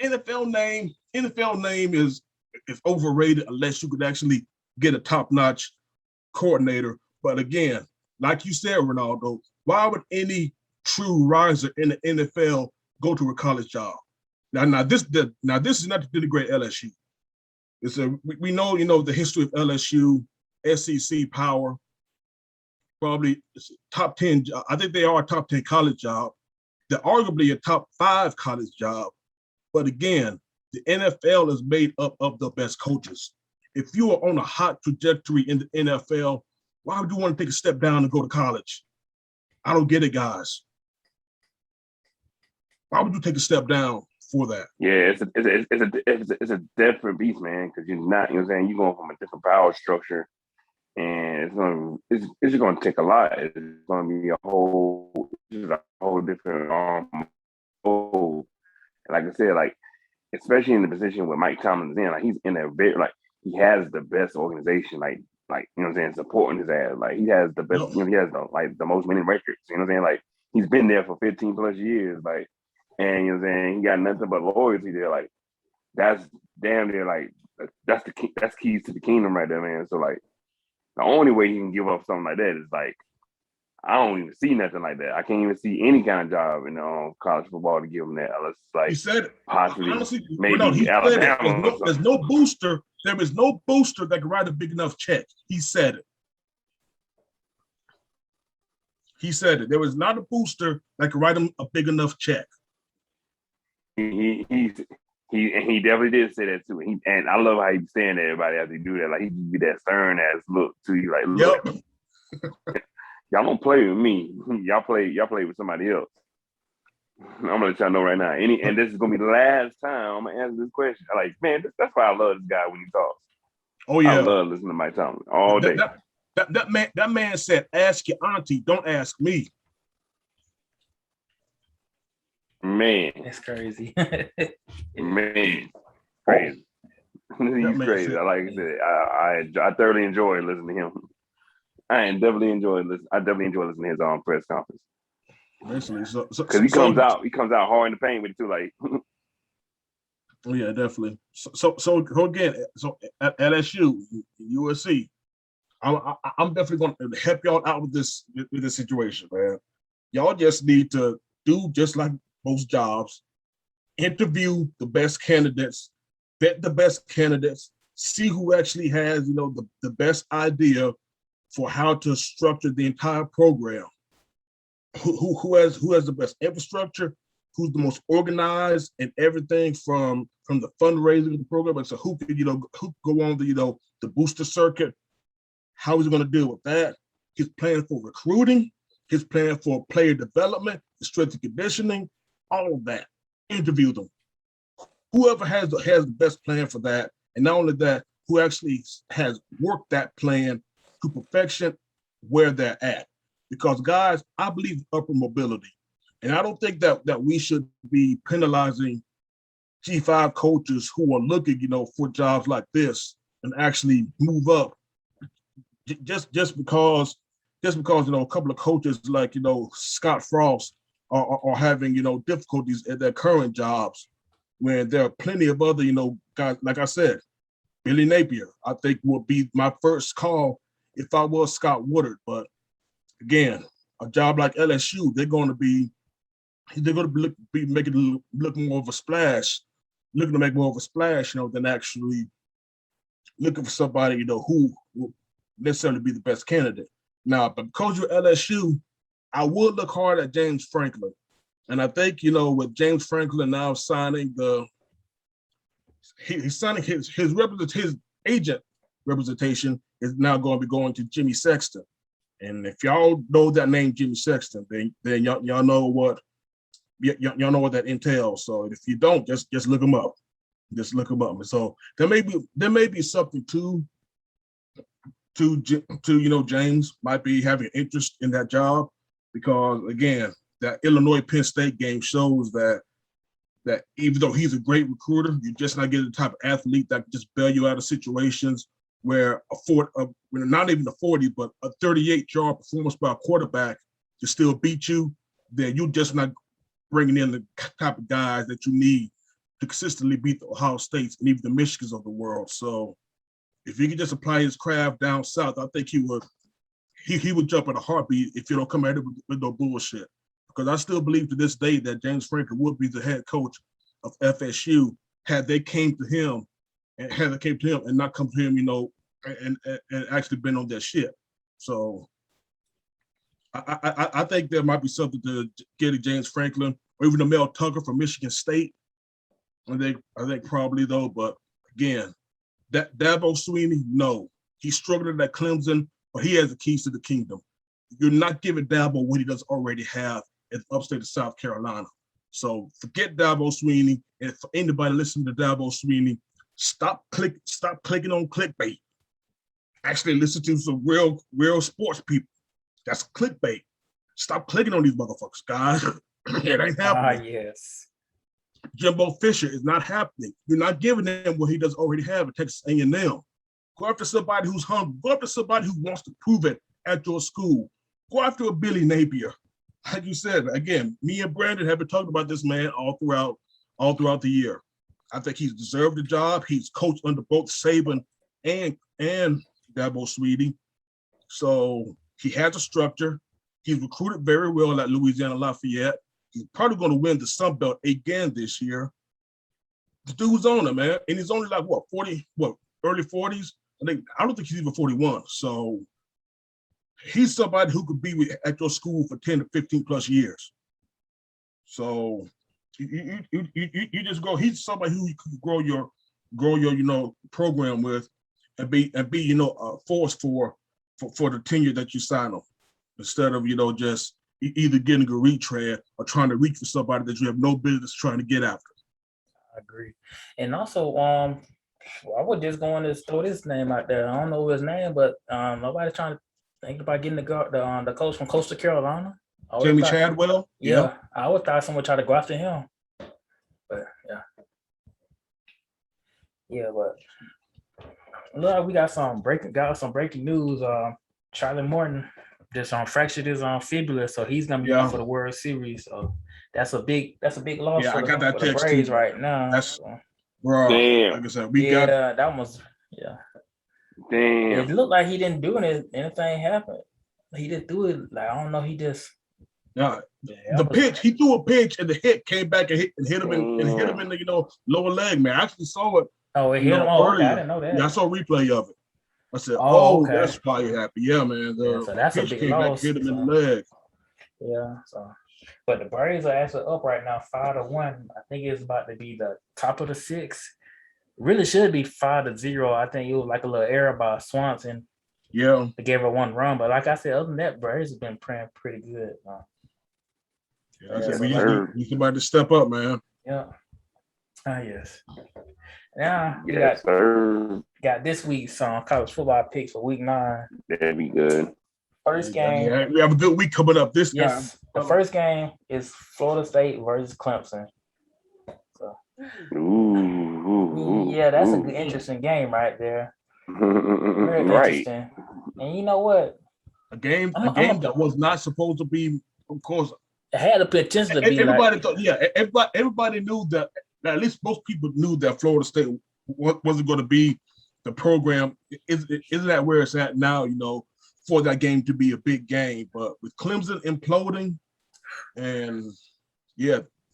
NFL name is overrated unless you could actually get a top-notch coordinator. But again, like you said, Ronaldo, why would any true riser in the NFL go to a college job? Now this is not to denigrate LSU. We know the history of LSU, SEC power, probably top 10. I think they are a top 10 college job. They're arguably a top 5 college job. But again, the NFL is made up of the best coaches. If you are on a hot trajectory in the NFL, why would you want to take a step down and go to college? I don't get it, guys. Why would you take a step down for that? Yeah, it's a different beast, man. Because you're not, you're going from a different power structure, and it's just going to take a lot. It's going to be a whole different like I said, especially in the position where Mike Tomlin's in, he's in a very he has the best organization, supporting his ass. He has the best, he has the most winning records. He's been there for 15 plus years, and he got nothing but loyalty there. That's damn near that's keys to the kingdom right there, man. So the only way he can give up something like that is I don't even see nothing like that. I can't even see any kind of job in college football to give him that. Unless he said it. Possibly, honestly, maybe Alabama. There's no booster. There is no booster that can write a big enough check. He said it. He said it. There was not a booster that could write him a big enough check. He definitely did say that too. And I love how he's saying to everybody as he do that. He give you that stern ass look to you, look. Yep. Y'all don't play with me. Y'all play with somebody else. I'm gonna let y'all know right now. And this is gonna be the last time I'm gonna answer this question. Man, that's why I love this guy when he talks. Oh yeah, I love listening to Mike Tomlin all day. That man said, "Ask your auntie, don't ask me." Man, that's crazy. Man, crazy. He's crazy. Like I said, I thoroughly enjoy listening to him. I definitely enjoy listening to his press conference. Because he comes out hard in the paint with it too. Oh yeah, definitely. So again, at LSU, USC, I'm definitely going to help y'all out with this situation, man. Y'all just need to do just like most jobs, interview the best candidates, vet the best candidates, see who actually has the best idea for how to structure the entire program. Who has the best infrastructure, who's the most organized, and everything from the fundraising of the program. And so who could go on the booster circuit? How is he going to deal with that? His plan for recruiting, his plan for player development, the strength and conditioning, all of that. Interview them. Whoever has the best plan for that, and not only that, who actually has worked that plan to perfection where they're at. Because guys, I believe upper mobility, and I don't think that we should be penalizing G5 coaches who are looking, for jobs like this and actually move up just because a couple of coaches like Scott Frost are having difficulties at their current jobs, when there are plenty of other guys. Like I said, Billy Napier, I think, would be my first call if I was Scott Woodard. But again, a job like LSU, they're going to be making look more of a splash, looking to make more of a splash, than actually looking for somebody who will necessarily be the best candidate. Now, because you're LSU, I would look hard at James Franklin, and I think with James Franklin now signing he's signing his agent representation is now going to be going to Jimmy Sexton. And if y'all know that name, Jimmy Sexton, then y'all know what y'all know what that entails. So if you don't, just look him up. Just look him up. And so there may be something to James might be having interest in that job, because again, that Illinois Penn State game shows that even though he's a great recruiter, you're just not getting the type of athlete that can just bail you out of situations where not even a 40, but a 38-yard performance by a quarterback to still beat you, then you're just not bringing in the type of guys that you need to consistently beat the Ohio States and even the Michigans of the world. So if he could just apply his craft down south, I think he would jump in a heartbeat if you don't come at it with no bullshit. Because I still believe to this day that James Franklin would be the head coach of FSU had they came to him and not come to him, and actually been on that shit. So I think there might be something to getting James Franklin or even Mel Tucker from Michigan State. I think probably though, but again, that Dabo Swinney, no, he's struggling at Clemson, but he has the keys to the kingdom. You're not giving Dabo what he does already have in upstate of South Carolina. So forget Dabo Swinney, and for anybody listening to Dabo Swinney, stop clicking on clickbait. Actually listen to some real sports people. That's clickbait. Stop clicking on these motherfuckers, guys. It ain't happening. Yes. Jimbo Fisher is not happening. You're not giving him what he does already have at Texas A&M. Go after somebody who's hungry. Go after somebody who wants to prove it at your school. Go after a Billy Napier. Like you said, again, me and Brandon have been talking about this man all throughout the year. I think he's deserved the job. He's coached under both Saban and Dabo Swinney. So he has a structure. He's recruited very well at Louisiana Lafayette. He's probably going to win the Sun Belt again this year. The dude's on it, man. And he's only like, early 40s? I don't think he's even 41. So he's somebody who could be at your school for 10 to 15 plus years. So you just go, he's somebody who you could grow your program with and be a force for the tenure that you sign on, instead of just either getting a retread or trying to reach for somebody that you have no business trying to get after. I agree. And also, I was just going to throw this name out there. I don't know his name, but nobody's trying to think about getting the coach from Coastal Carolina. Jamie Chadwell? Yeah. I always thought someone tried to go after him. But yeah. Yeah, but look, we got some breaking news. Charlie Morton just fractured his fibula, so he's gonna be out for the World Series. So that's a big loss for the Braves right now. That's so. Bro, damn. Like I said, that was Damn. It looked like he didn't do anything happened. He just threw it like I don't know. He just pitch. He threw a pitch and the hit came back and hit him in the lower leg. Man, I actually saw it. Oh, it hit him. Okay, I didn't know that. Yeah, I saw a replay of it. I said, okay. That's why you're happy. Yeah, man. So that's a big loss. Hit him in the leg. Yeah. So, but the Braves are actually up right now, 5-1. I think it's about to be the top of the sixth. Really should be 5-0. I think it was like a little error by Swanson. Yeah. They gave her one run, but like I said, other than that, Braves have been playing pretty good. I said we just need somebody to step up, man. Yeah. Yes. Now we Yes, sir. got this week's college football picks for week 9. That'd be good. First game. Yeah, we have a good week coming up this time. Yes. The first game is Florida State versus Clemson. So yeah, that's a good, interesting game right there. Very interesting. And you know what? A game that was not supposed to be, of course. It had the potential to be. Everybody thought, everybody knew that. At least most people knew that Florida State wasn't going to be the program. Isn't that where it's at now? You know, for that game to be a big game, but with Clemson imploding, and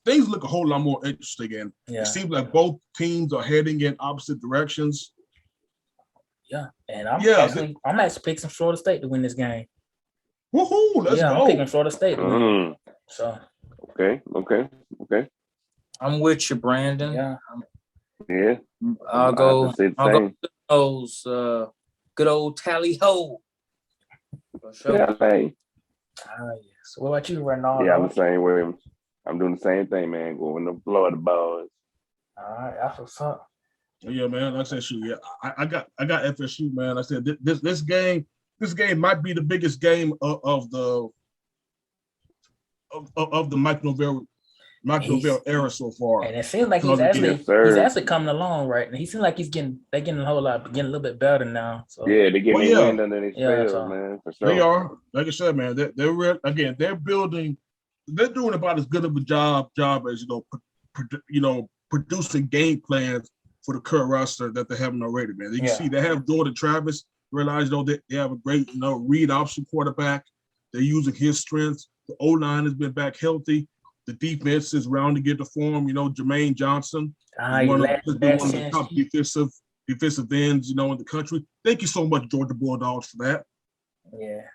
things look a whole lot more interesting. And it seems like both teams are heading in opposite directions. Yeah, and I'm actually picking Florida State to win this game. Woohoo! Let's go. I'm picking Florida State to win. So okay. I'm with you, Brandon. Yeah. I'll go those good old tally ho. For sure. Yeah, yes. What about you, Ronaldo? Yeah, I'm the same way. I'm doing the same thing, man. Going to Florida boys. All right, that's what's up. Yeah, man. Like I said, shoot, I got FSU, man. I said this game might be the biggest game of the Mike Norvell era so far. And it seems like he's actually coming along, right? And he seems like getting a little bit better now. So yeah, they're getting wind under their sails, man. For sure. They are, like I said, man. They're building. They're doing about as good of a job as producing game plans for the current roster that they haven't already, man. You can see they have Jordan Travis. Realize though that they have a great, read option quarterback. They're using his strengths. The O-line has been back healthy. The defense is rounding into form. Jermaine Johnson, one of the top defensive ends, in the country. Thank you so much, Georgia Bulldogs, for that. Yeah,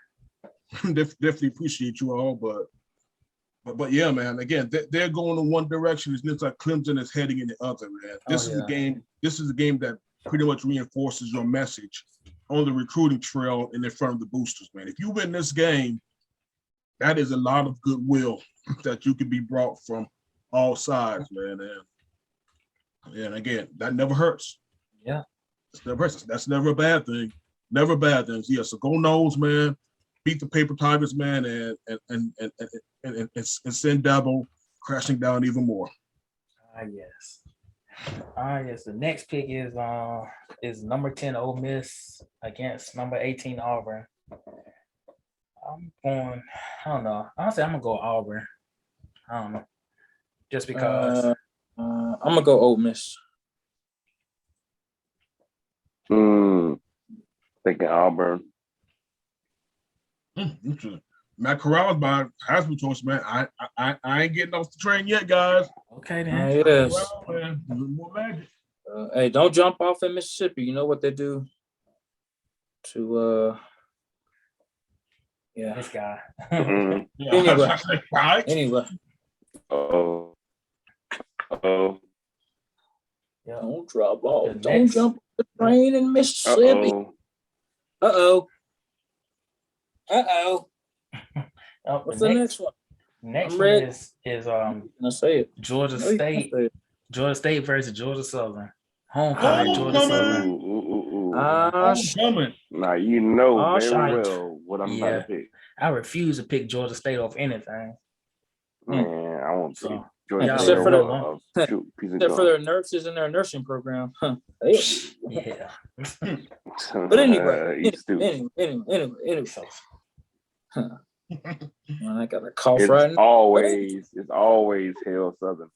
definitely appreciate you all, but yeah, man. Again, they're going in one direction. It's like Clemson is heading in the other, man. This is a game. This is a game that pretty much reinforces your message on the recruiting trail and in front of the boosters, man. If you win this game, that is a lot of goodwill that you can be brought from all sides, man. And again, that never hurts. Yeah, it's never hurts. That's never a bad thing. Never a bad thing. Yeah. So go Noles, man. Beat the Paper Tigers, man, and send Dabo crashing down even more. Yes. Yes. The next pick is number 10 Ole Miss against number 18 Auburn. I don't know. Honestly, I'm gonna go Auburn. I don't know. Just because. I'm gonna go Ole Miss. Thinking Auburn. Matt Corral's my Heisman choice, man. I ain't getting off the train yet, guys. Okay, then. Yes. Man. More magic. Hey, don't jump off in Mississippi. You know what they do to this guy. Anyway. Oh. Yeah. Don't drop off. Don't jump the train in Mississippi. Uh-oh. What's the next one? Next one is let's say it. Georgia State. Georgia State versus Georgia Southern. Homecoming, Georgia Southern. Homecoming. Now you know very well what I'm about to pick. I refuse to pick Georgia State off anything. Man, I want to pick Georgia State. Except for their nurses in their nursing program. Yeah. But anyway. I got a cough right now. It's always Hell Southern.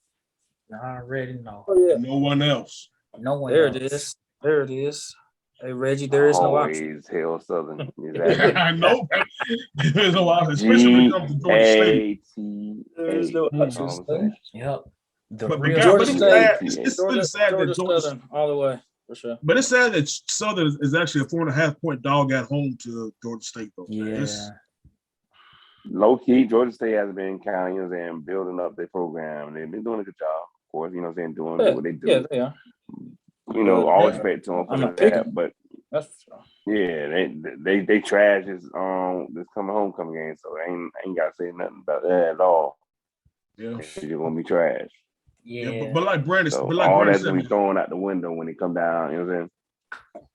I already know. Oh, yeah. No one else. No one there else. There it is. Hey, Reggie, there is no option. Always Hell Southern. Exactly. I know. There's no option, especially when it comes to Georgia State. There is no option. Yep. It's sad that Georgia Southern all the way. For sure. But it's sad that Southern is actually a 4.5-point dog at home to Georgia State, though. Yeah. Low key, Georgia State has been kind of building up their program. They've been doing a good job, of course. Doing what they do. Yeah, they are. All respect to them for that. But that's for sure. Yeah, they trash this homecoming game, so I ain't gotta say nothing about that at all. Yeah, you're gonna be trash. Yeah. But like Brandon, So but like all Brandon that's said, gonna be man, thrown out the window when he come down. You know what I'm saying?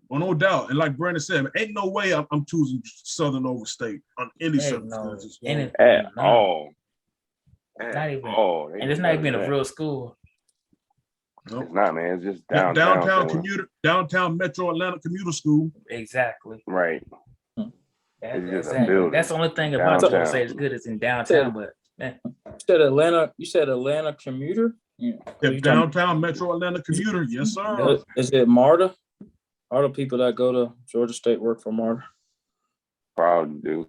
well, no doubt. And like Brandon said, man, ain't no way I'm choosing Southern over State on any Heck no. circumstances. And it, At no, all. not even. Oh, And it's not even a real school. Nope. It's not, man. It's just downtown. Downtown Metro Atlanta Commuter School. Exactly. Right. It's just a Exactly. building. That's the only thing about Downtown. Florida State is good. It's in downtown, but man, You said Atlanta commuter? Yeah. Yeah, downtown Metro Atlanta Commuter. Yes, sir. Is it MARTA? All the people that go to Georgia State work for MARTA. Proud dude.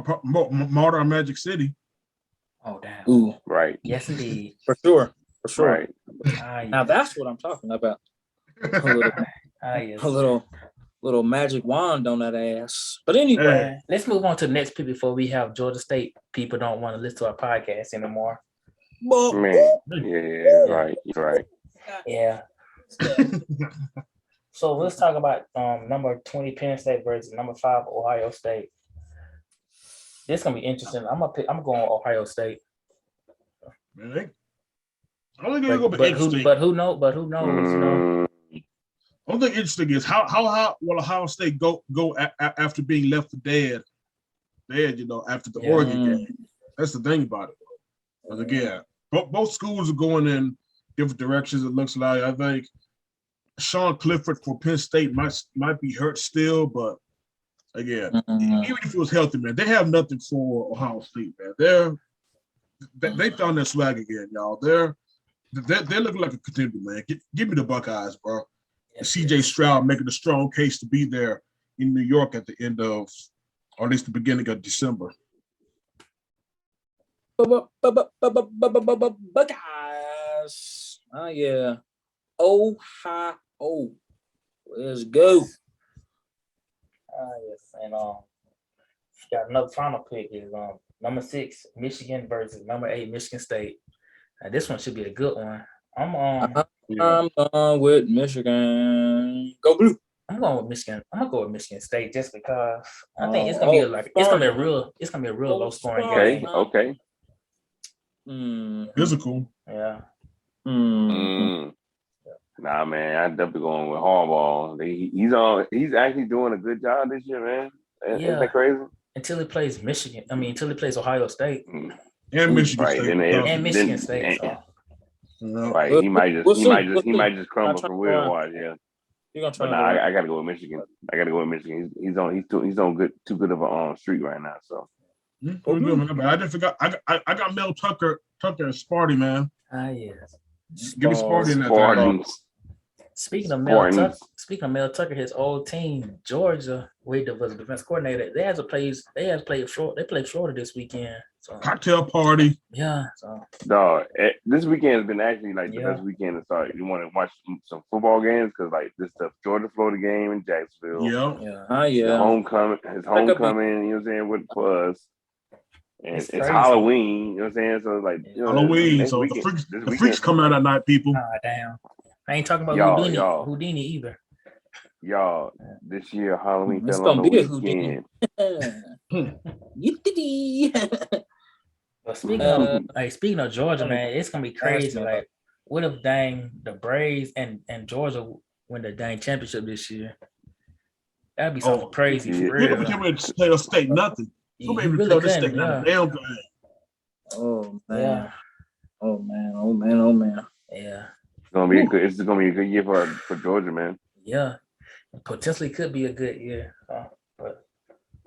Martyr Magic City. oh damn. Ooh, Right. Yes, indeed. for sure. Right. Now that's what I'm talking about. Yes. A little magic wand on that ass. But anyway, Let's move on to the next pick before we have Georgia State people don't want to listen to our podcast anymore. Man. Yeah, right. You're right. Yeah. So let's talk about number 20 Penn State versus number 5 Ohio State. This is gonna be interesting. I'm going Ohio State. Really? I don't think it's gonna be interesting. But who knows? You know? I don't think interesting is how will Ohio State go after being left for dead, you know, after the Oregon game. That's the thing about it. Because again, both schools are going in different directions. It looks like I think Sean Clifford for Penn State might be hurt still, but again, even if he was healthy, man, they have nothing for Ohio State, man. They found their swag again, y'all. They're looking like a contender, man. Give me the Buckeyes, bro. CJ Stroud making a strong case to be there in New York at the end of, or at least the beginning of December. Buckeyes. Oh yeah. Ohio. Let's go. Yes, and got another final pick is number 6 Michigan versus number 8 Michigan State. Now, this one should be a good one. I'm going with Michigan. Go blue. I'm going with Michigan. I'm gonna go with Michigan State just because I think it's gonna be it's gonna be a real low scoring game. Okay. Physical. Yeah. Nah, man, I'm definitely going with Harbaugh. He's actually doing a good job this year, man. Isn't that crazy? Until he plays Michigan. Until he plays Ohio State. And Michigan Right, State. And Michigan State. Right. He might just crumble for real watch, yeah. You're gonna try. But nah, I gotta go with Michigan. He's on too good of a streak right now. So Good, man. I just forgot. I got Mel Tucker as Sparty, man. Yes. Give me Sparty in that thing. Speaking of Mel Tucker, his old team, Georgia, where he was the defense coordinator, they played Florida this weekend. So Cocktail party. yeah. So dog, this weekend has been actually like the best weekend to start. You want to watch some football games because like this the Georgia Florida game in Jacksonville. Yeah. His homecoming, you know what I'm saying, with us. And it's Halloween, you know what I'm saying? So like Halloween. So the freaks come out at night, people. Damn. I ain't talking about Houdini either. Y'all, this year Halloween It's fell on gonna the be weekend. But speaking of Georgia, man, it's gonna be crazy. Like, what if the Braves and Georgia win the dang championship this year? That'd be something crazy for real. You don't be able to tell State nothing. You don't be able to tell this State not a damn thing. Oh man. Yeah. Oh man. Yeah. It's gonna be a good year for Georgia, man. Yeah. Potentially could be a good year. But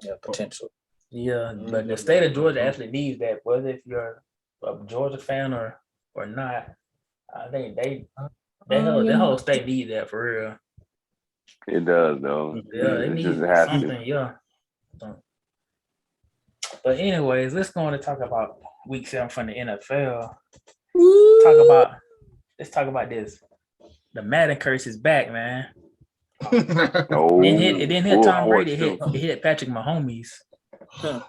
yeah, potential. Yeah, but the state of Georgia actually needs that, whether if you're a Georgia fan or not. I think the whole state needs that for real. It does though. Yeah, they need something. Yeah. But anyways, let's go on to talk about Week 7 from the NFL. Let's talk about this. The Madden curse is back, man. It didn't hit Tom Brady. It hit Patrick Mahomes.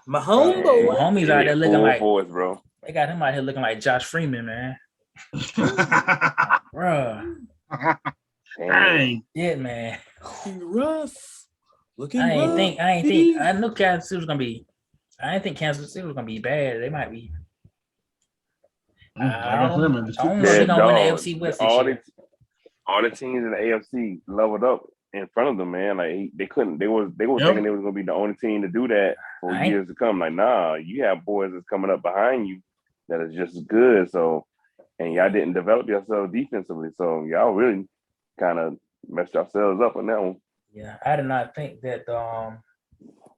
Mahomes out there looking like force, bro. They got him out here looking like Josh Freeman, man. Bruh. Dang. Yeah, man. Rough. Looking I know Kansas City was gonna be. I didn't think Kansas City was gonna be bad. They might be. I got them in the I don't Super know if Yeah, they're gonna win the dog. AFC West this All year. the teams in the AFC leveled up in front of them, man. Like they couldn't. They were thinking they was gonna be the only team to do that for years to come. Like, nah, you have boys that's coming up behind you that is just as good. So, and y'all didn't develop yourself defensively. So y'all really kind of messed yourselves up on that one. Yeah, I did not think that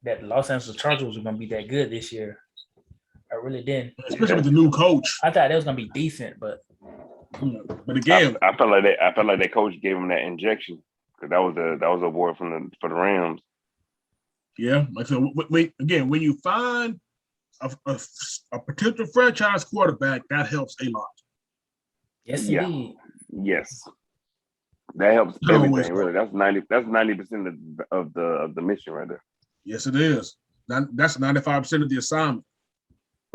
that the Los Angeles Chargers were gonna be that good this year. I really didn't. Especially with the new coach. I thought they was gonna be decent, but again, I felt like that coach gave him that injection because that was a award for the Rams. Yeah, like so. When you find a potential franchise quarterback, that helps a lot. yes, Yeah. indeed. Yes, that helps everything. Really, that's 90% of the mission right there. Yes, it is. That's 95% of the assignment.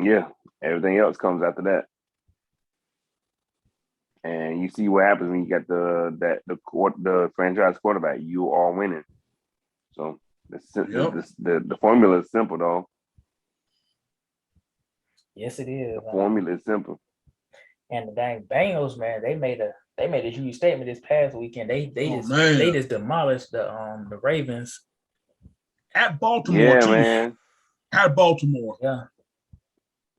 Yeah, everything else comes after that. And you see what happens when you got the franchise quarterback. You are winning. So the formula is simple, though. Yes, it is. The formula is simple. And the dang Bengals, man, they made a huge statement this past weekend. They just demolished the Ravens at Baltimore. Yeah, too. man. At Baltimore. Yeah.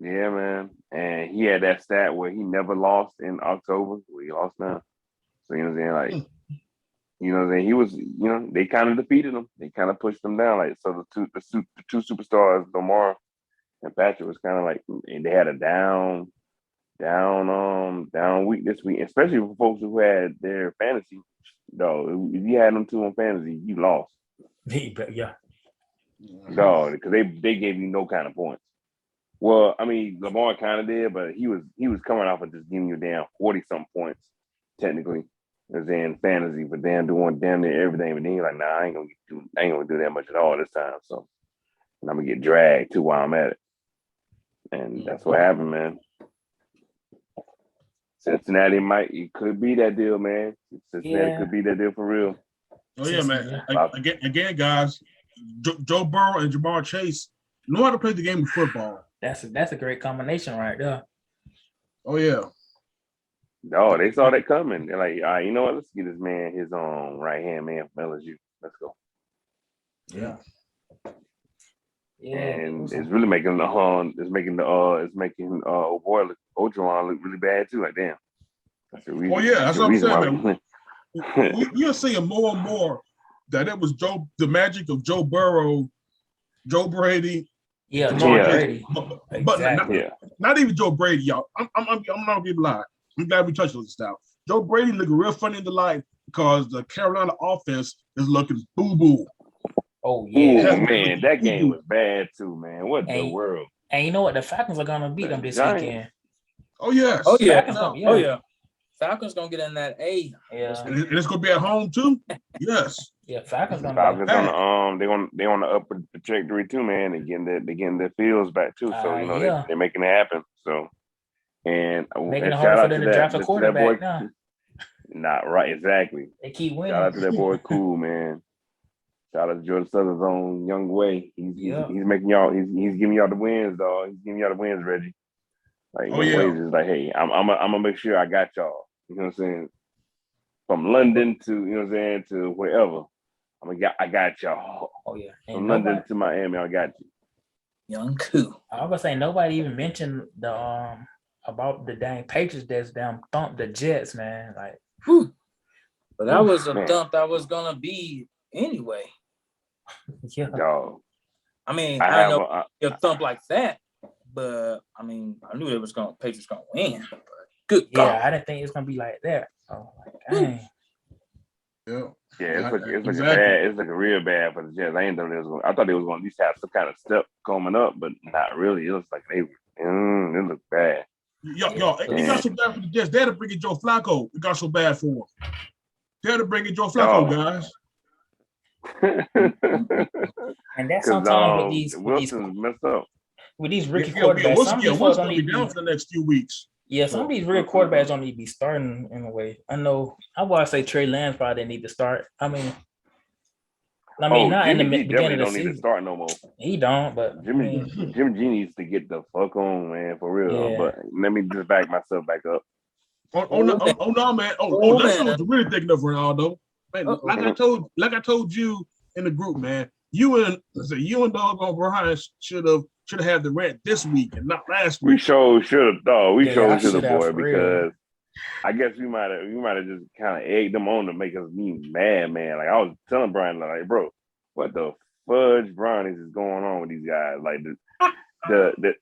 Yeah, man. And he had that stat where he never lost in October. Well, he lost now. So, you know what I'm saying? Like, you know what I'm saying? He was, they kind of defeated him. They kind of pushed him down. Like, so the two superstars, Lamar and Patrick, was kind of like, they had a down week this week, especially for folks who had their fantasy. Though, if you had them two on fantasy, you lost. Yeah. Dog, because they gave you no kind of points. Well, I mean, Lamar kind of did, but he was coming off of just giving you damn 40-something points, technically, as in fantasy, but then doing damn near everything. But then you're like, nah, I ain't gonna do that much at all this time. So, and I'm gonna get dragged too while I'm at it, and that's what happened, man. Cincinnati it could be that deal, man. Cincinnati could be that deal for real. Oh yeah, man. Again, guys, Joe Burrow and Jamar Chase know how to play the game of football. That's a great combination right there. Oh yeah. No, they saw that coming. They're like, all right, you know what? Let's get this man his right hand man from LSU. Let's go. Yeah. Yeah. And it's really making Ojuan look really bad too. Like, damn. That's that's what I'm saying, man. We're seeing more and more that it was the magic of Joe Burrow, Joe Brady. Yeah, Brady. But not even Joe Brady, y'all. I'm not gonna be lying. I'm glad we touched on this now. Joe Brady looking real funny in the light because the Carolina offense is looking boo-boo. Oh yeah, man, that game was bad too, man. What the world? And you know what? The Falcons are gonna beat them this weekend. Oh yes. Oh yeah. Falcons gonna get in that A. Yeah. And it's gonna be at home too. Yes. Yeah, Falcons on they on the upper trajectory too, man. They getting their fields back too. So they're making it happen. So and making it hard for them to draft a quarterback now. Not right, exactly. They keep winning. Shout out to that boy, cool man. Shout out to Jordan Southern's own young way. He's making y'all. He's giving y'all the wins, dog. He's giving y'all the wins, Reggie. Like ways is like, hey, I'm gonna make sure I got y'all. You know what I'm saying? From London to to wherever. I got y'all. Oh yeah. From London to Miami, I got you. Young coup. I was gonna say nobody even mentioned the about the dang Patriots that's thumped the Jets, man. Like, whew. But that was a dump that was gonna be anyway. Yeah. Dog. I mean, I know a thump like that, but I mean, I knew Patriots gonna win. But good God. Yeah, I didn't think it was gonna be like that. Oh, dang. Yeah. Yeah, it's looking real bad for the Jets. I thought they was going to at least have some kind of step coming up, but not really. It looks like it looked bad. Y'all, it got so bad for the Jets. They had to bring in Joe Flacco. It got so bad for him. They had to bring in Joe Flacco, guys. And that's sometimes with these messed up. With these rookie quarterbacks. Some of these Wilson's gonna be down for the next few weeks. Yeah, some of these real quarterbacks don't need to be starting in a way. I know. I would say Trey Lance probably need to start. I mean, I mean, not in the Jimmy G beginning definitely of the don't need to season. start no more. He don't, but I Jimmy mean, G needs to get the fuck on, man, for real. Yeah. But let me just back myself back up. Oh no, man. That's what you're really thinking of, Ronaldo. Man, like I told you in the group, man. You and doggone Brian should have had the rant this week and not last week. We sure should have thought. We sure should have, boy, for real. because I guess we might have just kind of egged them on to make us be mad, man. Like I was telling Brian, like, bro, what the fudge brownies is going on with these guys? Like the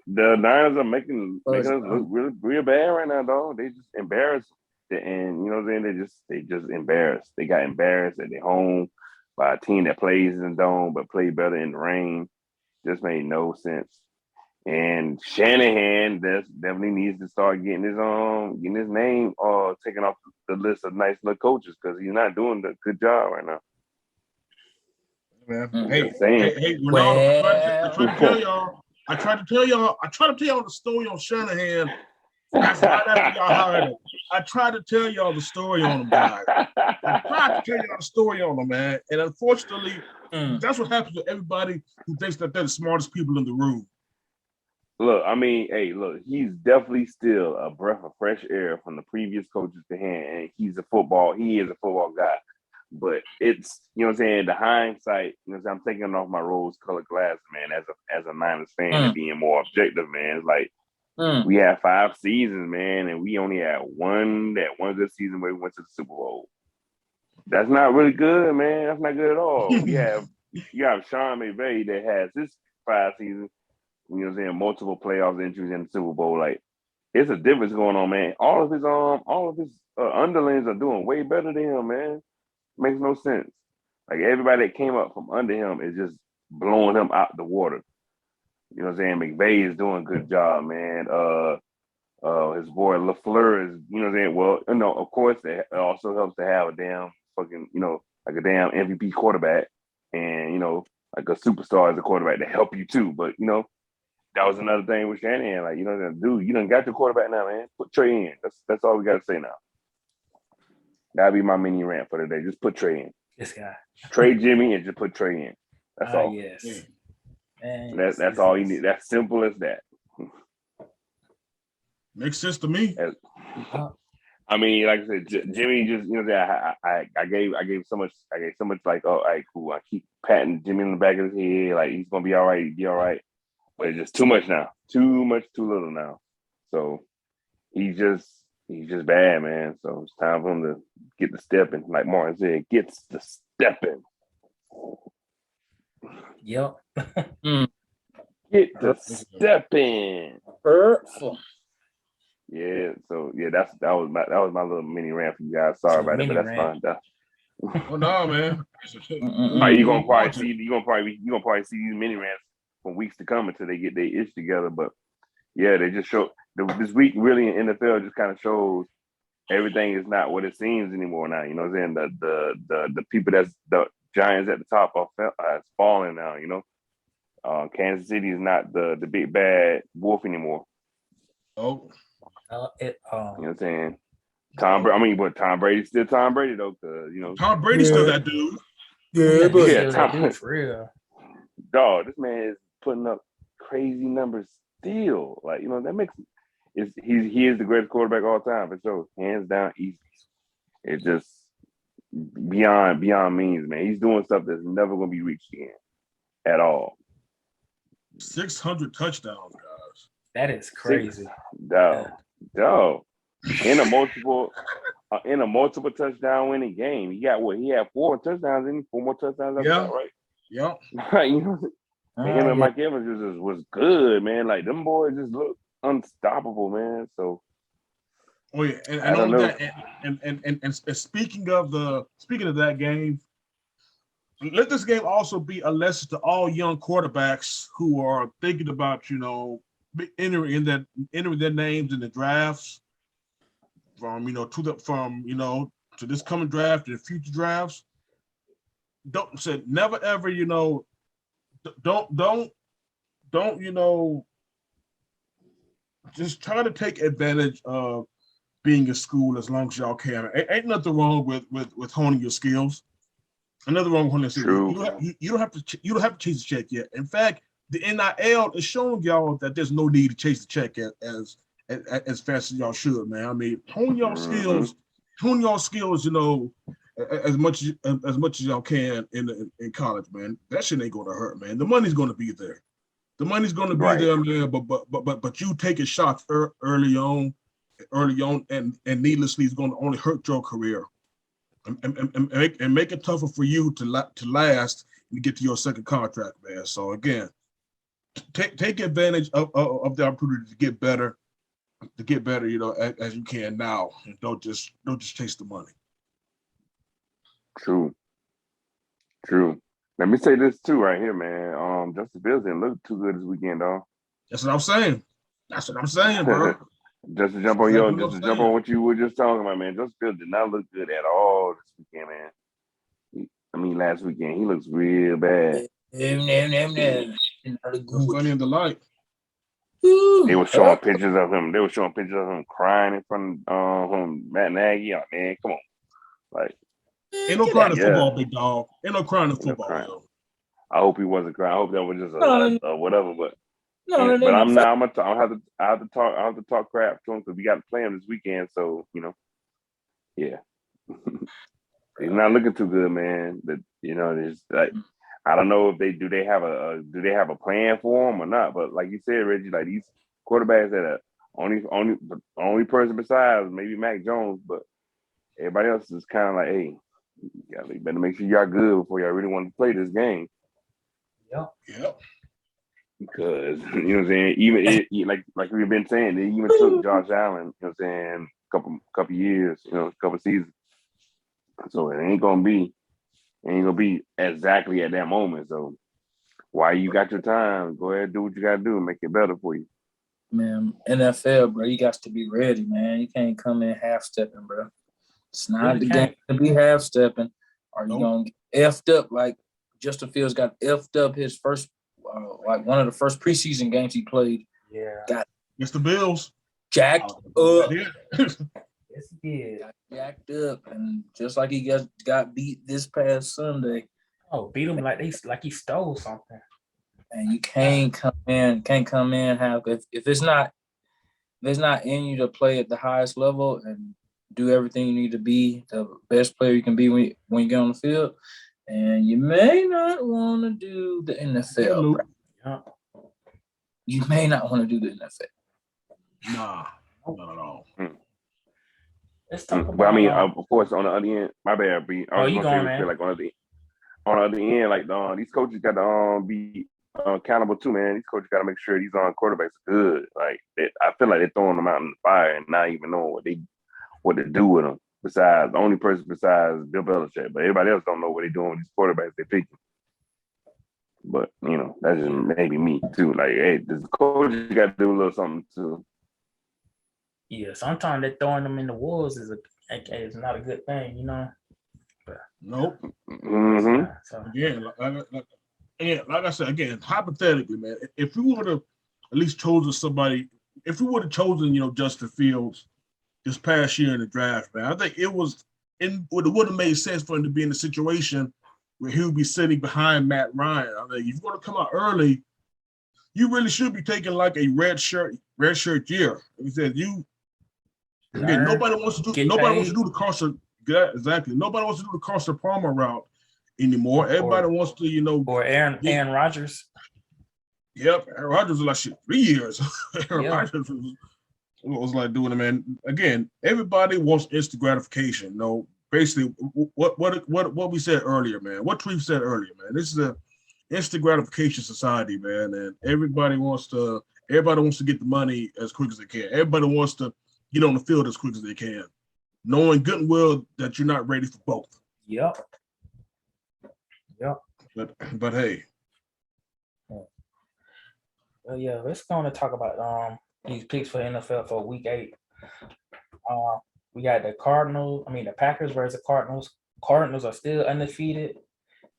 Niners are making us look really real bad right now, dog. They just embarrassed, and you know what I'm saying? They just embarrassed. They got embarrassed at their home by a team that plays in the dome but play better in the rain. Just made no sense. And Shanahan definitely needs to start getting his name taken off the list of nice little coaches because he's not doing a good job right now. Man. Hey, Ronaldo, I tried to tell y'all the story on Shanahan. That's right after y'all hired him. I tried to tell y'all the story on him, guys. I tried to tell y'all the story on him, man. And unfortunately, that's what happens to everybody who thinks that they're the smartest people in the room. Look, I mean, he's definitely still a breath of fresh air from the previous coaches to him, and he is a football guy. But it's, you know what I'm saying, the hindsight, you know what I'm saying, I'm taking off my rose-colored glasses, man, as a Niners fan and being more objective, man. It's like we had 5 seasons, man, and we only had one good season where we went to the Super Bowl. That's not really good, man. That's not good at all. You have Sean McVay that has his 5 seasons, you know what I'm saying, multiple playoff entries in the Super Bowl. Like, it's a difference going on, man. All of his underlings are doing way better than him, man. Makes no sense. Like, everybody that came up from under him is just blowing him out the water. You know what I'm saying? McVay is doing a good job, man. His boy LaFleur is, you know what I'm saying? Well, you know, of course, it also helps to have a damn fucking, you know, like a damn MVP quarterback and, you know, like a superstar as a quarterback to help you too. But, you know, that was another thing with Shanahan. Like, you know, dude, you done got your quarterback now, man. Put Trey in. That's all we got to say now. That'd be my mini rant for today. Just put Trey in. This guy. Trade Jimmy and just put Trey in. That's all. Yes. Man, that's all you need. That's simple as that. Makes sense to me. I mean, like I said, Jimmy just, you know, I gave so much like, oh, all right, cool. I keep patting Jimmy in the back of his head, like he's gonna be all right. But it's just too much now. Too much, too little now. So he's just bad, man. So it's time for him to get the stepping. Like Martin said, gets the stepping. Yep. Get the stepping. Hurtful. Yeah. So yeah, that was my little mini rant for you guys. Sorry about it, but that's fine. Oh no, man. You're gonna probably see these mini rants for weeks to come until they get their ish together. But yeah, they just show this week really in NFL just kind of shows everything is not what it seems anymore now. You know what I'm saying? The people that's the Giants at the top are falling now, you know. Kansas City is not the big bad wolf anymore. Oh. You know what I'm saying? Tom Brady's still Tom Brady though, because you know Tom Brady's still that dude. Yeah, but Tom dude, for real. Dog, this man is putting up crazy numbers still. Like, you know, that makes he is the greatest quarterback of all time for sure. Hands down, easy. It's just beyond means, man. He's doing stuff that's never gonna be reached again at all. 600 touchdowns, guys. That is crazy. Dog. In a multiple touchdown winning game. He had 4 touchdowns in 4 more touchdowns after that, right? Yeah. You know, him and Mike Evans was good, man. Like, them boys just look unstoppable, man. So oh yeah, and speaking of that game, let this game also be a lesson to all young quarterbacks who are thinking about, you know, entering their names in the drafts from, you know, to this coming draft and future drafts. Never ever, you know, don't you know, just try to take advantage of being in school as long as y'all can. Ain't nothing wrong with honing your skills. Another wrong one. True. You don't have to chase the check yet. In fact, the NIL is showing y'all that there's no need to chase the check as fast as y'all should, man. I mean, hone y'all skills. You know, as much as y'all can in college, man. That shit ain't gonna hurt, man. The money's gonna be there. The money's gonna be there, man. But you taking shots early on, and needlessly is gonna only hurt your career. And make it tougher for you to last and get to your second contract, man. So again, take advantage of the opportunity to get better, you know, as you can now, and don't just chase the money. True. Let me say this too, right here, man. Justin Fields didn't look too good this weekend, dog. That's what I'm saying. Bro. Just to jump on what you were just talking about, man. Justin Fields did not look good at all this weekend, man. Last weekend he looks real bad. Funny in the light. They were showing pictures of him. They were showing pictures of him crying in front of Matt Nagy. Oh, man, come on, like ain't no crying in football, big dog. Ain't no crying in football. I hope he wasn't crying. I hope that was just a whatever, but. But I'm not. I have to talk crap to him because we got to play him this weekend. So you know, yeah, he's not looking too good, man. But you know, there's like I don't know if they have a plan for him or not. But like you said, Reggie, like these quarterbacks that are only person besides maybe Mac Jones, but everybody else is kind of like, hey, you better make sure y'all good before y'all really want to play this game. Yep. Because you know what I'm saying, even like we've been saying, they even took Josh Allen, you know what I'm saying, couple years, you know, couple seasons. So it ain't gonna be exactly at that moment. So while you got your time, go ahead, do what you gotta do and make it better for you. Man, NFL, bro, you got to be ready, man. You can't come in half-stepping, bro. It's not the game to be half-stepping, or you gonna get effed up like Justin Fields got effed up his first. Like one of the first preseason games he played. Yeah. Got it's the Bills. Jacked up. Yes, he did. Got jacked up. And just like he got beat this past Sunday. Oh, beat him like he stole something. And you can't come in if it's not in you to play at the highest level and do everything you need to be the best player you can be when you get on the field. And you may not want to do the NFL. Yeah. You may not want to do the NFL. Nah, not at all. Let's talk about. Well, I mean, of course, on the other end, my bad. I was you gonna going, say, man? like on the other end, like these coaches got to be accountable too, man. These coaches got to make sure these quarterbacks are good. Like I feel like they're throwing them out in the fire and not even knowing what to do with them. Besides, the only person besides Bill Belichick, but everybody else don't know what they're doing with these quarterbacks they're picking. But you know, that's just maybe me too. Like, hey, this coach got to do a little something too. Yeah, sometimes they're throwing them in the wolves is not a good thing, you know. But, nope. Mm-hmm. So. Again, like I said, again, hypothetically, man, if we would have at least chosen somebody, if we would have chosen, you know, Justin Fields this past year in the draft, man, I think it would have made sense for him to be in a situation where he would be sitting behind Matt Ryan. I think if you're going to come out early, you really should be taking like a red shirt year. He said nobody wants to do the Carson. Yeah, exactly. Nobody wants to do the Carson Palmer route anymore. Everybody wants to, you know, or Aaron Rodgers. Yep, Aaron Rodgers was like 3 years. Aaron Rodgers was like doing it, man. Again, everybody wants instant gratification. You know, basically what we said earlier, man. What Treef said earlier, man. This is a instant gratification society, man, and everybody wants to get the money as quick as they can. Everybody wants to get on the field as quick as they can, knowing good and well that you're not ready for both. Yep. But hey. Well, yeah, let's go on to talk about these picks for NFL for week 8. We got the Packers versus the Cardinals. Cardinals are still undefeated.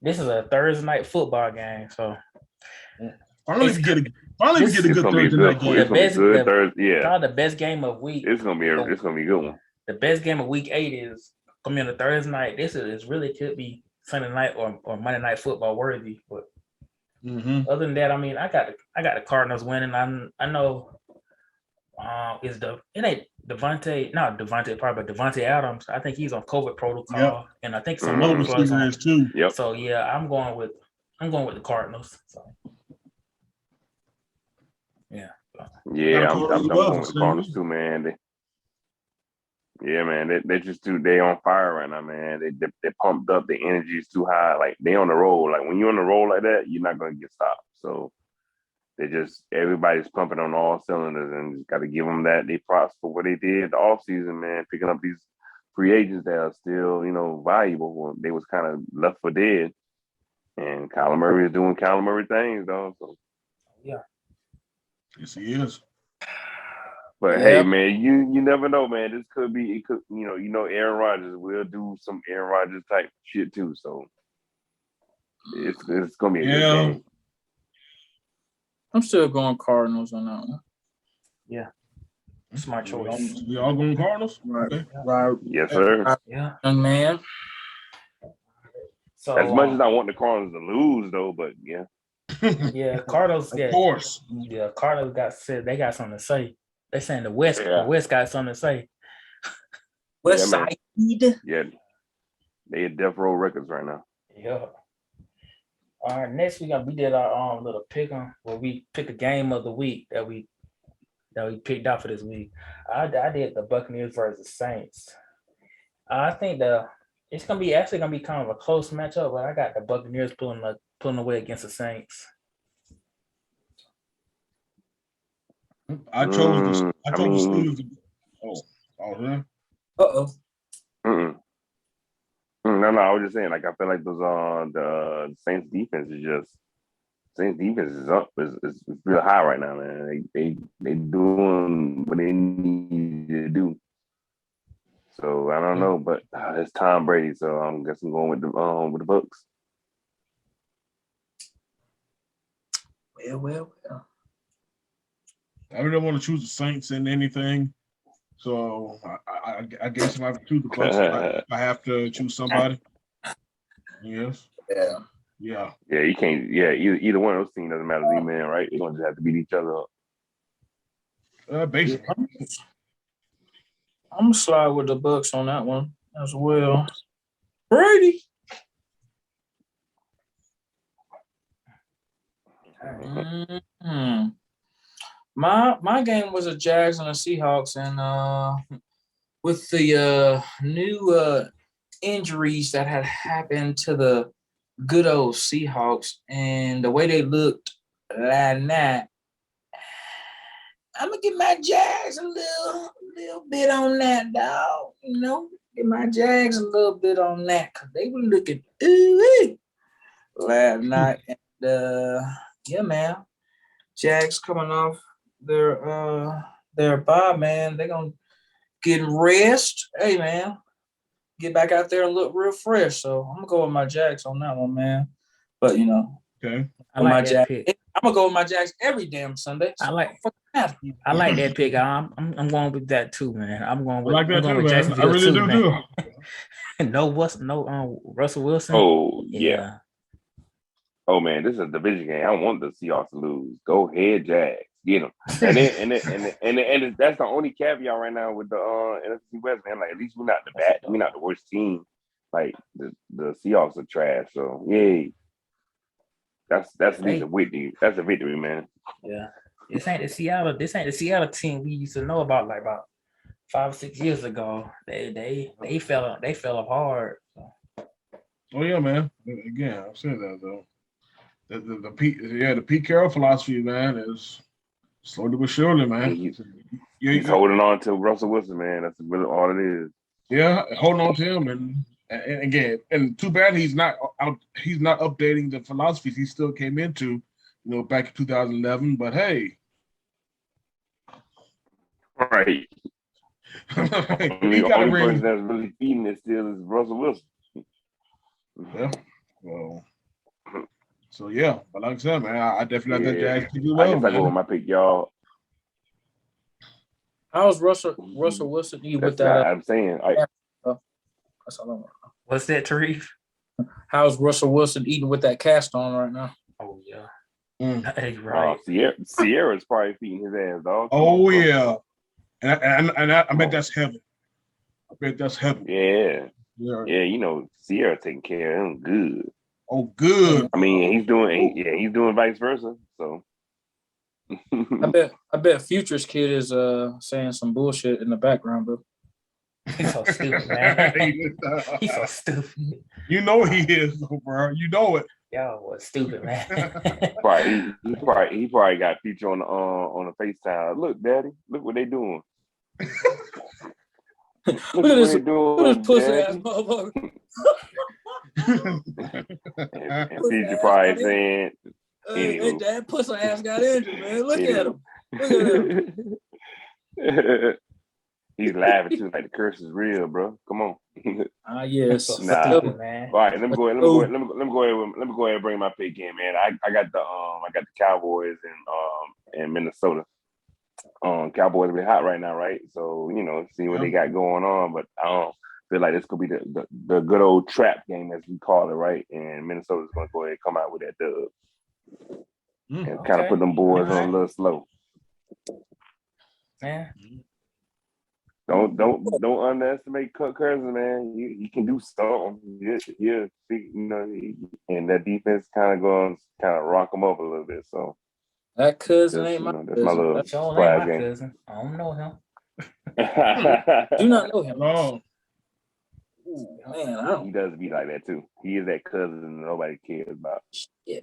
This is a Thursday night football game, so finally we get a good Thursday night game. The best game of week. It's gonna be a good one. The best game of week 8 is gonna be on a Thursday night. This is really could be Sunday night or Monday Night Football worthy. But Mm-hmm. other than that, I mean, I got the Cardinals winning. I know it ain't Devontae probably, but Devontae Adams. I think he's on COVID protocol, Yep. and I think Mhm. some Another other drugs receiver on. is too. Yep. So yeah, I'm going with the Cardinals. So yeah. Yeah, I'm Cardinals going above with us, the Cardinals too, man. They just too, they on fire right now, man. They pumped up. The energy is too high. Like they on the roll. Like when you're on the roll like that, you're not gonna get stopped. So everybody's pumping on all cylinders, and just got to give them that. They props for what they did the offseason, man, picking up these free agents that are still, valuable. Well, they was kind of left for dead, and Kyler Murray is doing Kyler Murray things, though. So Yeah. Yes, he is. but Yeah. hey, man, you never know, man. This could be, it could, Aaron Rodgers will do some Aaron Rodgers type shit too. So it's gonna be a good game. I'm still going Cardinals on that one. Yeah. It's my choice. We all going Cardinals? Right. Okay. Right. Yes, sir. Yeah. Young man. So As much as I want the Cardinals to lose, though, but yeah. yeah, Cardinals. Of course. Yeah, Cardinals they got something to say. They saying the West got something to say. West man. Side. Yeah, they at Death Row Records right now. Yeah. All right, next we did our little pick on where we pick a game of the week that we picked out for this week. I did the Buccaneers versus Saints. I think it's gonna be kind of a close matchup, but I got the Buccaneers pulling away against the Saints. I chose the Steelers. Yeah. Uh-oh. No, I was just saying, like, I feel like those the Saints defense is up, is real high right now, man. They doing what they need to do. So I don't know, but it's Tom Brady, so I'm guessing going with the Bucks. Well. I really don't want to choose the Saints in anything. So I guess if I have to choose the Bucks, I have to choose somebody. Yes. Yeah. Yeah, you can't. Yeah, either one of those teams doesn't matter to you, man. Right? They're gonna just have to beat each other up. Basically. I'm gonna slide with the Bucks on that one as well. Brady. Mm-hmm. My game was the Jags and the Seahawks, and with the new injuries that had happened to the good old Seahawks and the way they looked last night, I'm gonna give my Jags a little bit on that, dog. Give my Jags a little bit on that because they were looking last night. And yeah, man, Jags coming off their bye, man. They're gonna get rest. Hey, man, get back out there and look real fresh. So I'm gonna go with my Jags on that one, man. But okay, I like that pick. I'm gonna go with my Jags every damn Sunday. So I like that pick. I'm going with that too, man. I'm going with Jacksonville I really do. No Russell Wilson. Oh yeah. Oh man, this is a division game. I want the Seahawks to lose. Go ahead, Jags. Get them. And that's the only caveat right now with the NFC West, man. Like at least we're not the worst team. Like the Seahawks are trash. So yay. That's at least a victory. That's a victory, man. Yeah. This ain't the Seattle team we used to know about like about 5 or 6 years ago. They fell apart. So. Oh yeah, man. Again, I've said that though. The Pete Carroll philosophy, man, is slowly but surely, man. He's holding on to Russell Wilson, man. That's really all it is. Yeah, holding on to him, and again, and too bad he's not updating the philosophies he still came into, back in 2011. But hey, right. The only person that's really feeding it still is Russell Wilson. Yeah. Well. So yeah, but like I said, man, I definitely like that Jags to do well. I guess I go with my pick, y'all. How's Russell Wilson with that? I'm saying. That's all I want. What's that, Tarif? how's Russell Wilson eating with that cast on right now? Oh yeah. Mm. Hey, right. Sierra's probably feeding his ass, dog. Oh yeah, and I bet that's heaven. I bet that's heaven. Yeah. Yeah. Yeah, you know, Sierra taking care of him good. Oh, good. I mean, he's doing vice versa. So I bet Future's kid is saying some bullshit in the background, bro. He's so stupid, man. He's so stupid. You know he is, bro. You know it. Y'all was stupid, man. he probably got Future on the FaceTime. Look, Daddy, look what they doing. Look at this pussy ass motherfucker. and Future probably saying, hey, that pussy ass got injured, man. Look at him. Look at him. He's laughing too, like the curse is real, bro. Come on. Yes. Nah. Stupid, man. All right, let me go ahead and bring my pick in, man. I got the Cowboys in Minnesota. Cowboys be hot right now, right? So, you know, see what they got going on, but I don't feel like this could be the good old trap game, as we call it, right? And Minnesota's gonna go ahead and come out with that dub. And kind of put them boys on a little slow. Yeah. Don't underestimate Kirk Cousins, man. He can do something. Yeah, you know, and that defense kind of rock him up a little bit. So that cousin ain't my cousin. My little That's all ain't my cousin. I don't know him. Do not know him. No. Ooh, man, he does be like that too. He is that cousin nobody cares about. Yeah.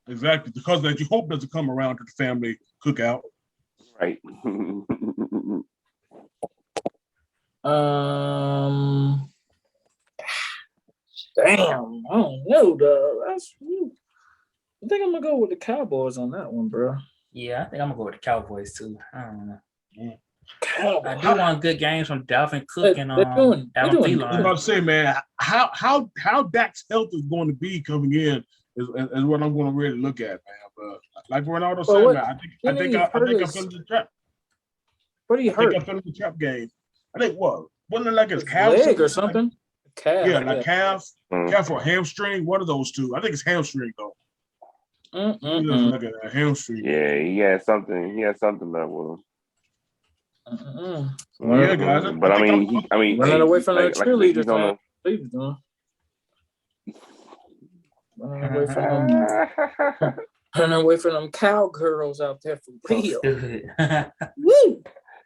Exactly. The cousin that you hope doesn't come around to the family cookout. Right. Damn, I don't know, dog. I think I'm gonna go with the Cowboys on that one, bro. Yeah, I think I'm gonna go with the Cowboys too. I don't know. Cowboys. I do want good games from Dalvin Cook and I Adam was Thielen. about to say, man, how Dak's health is going to be coming in is what I'm going to really look at, man. But like Ronaldo said, man, I think I fell into the trap. What do you hurt? I fell into the trap game. I think what? Wasn't it like his calf leg or something? Calf. Yeah, like calf or hamstring. One of those two. I think it's hamstring though. He doesn't look at a hamstring. Yeah, he had something that was. Yeah, guys. But I mean, running away from the cheerleader time. Running away from them cowgirls out there for real. Woo!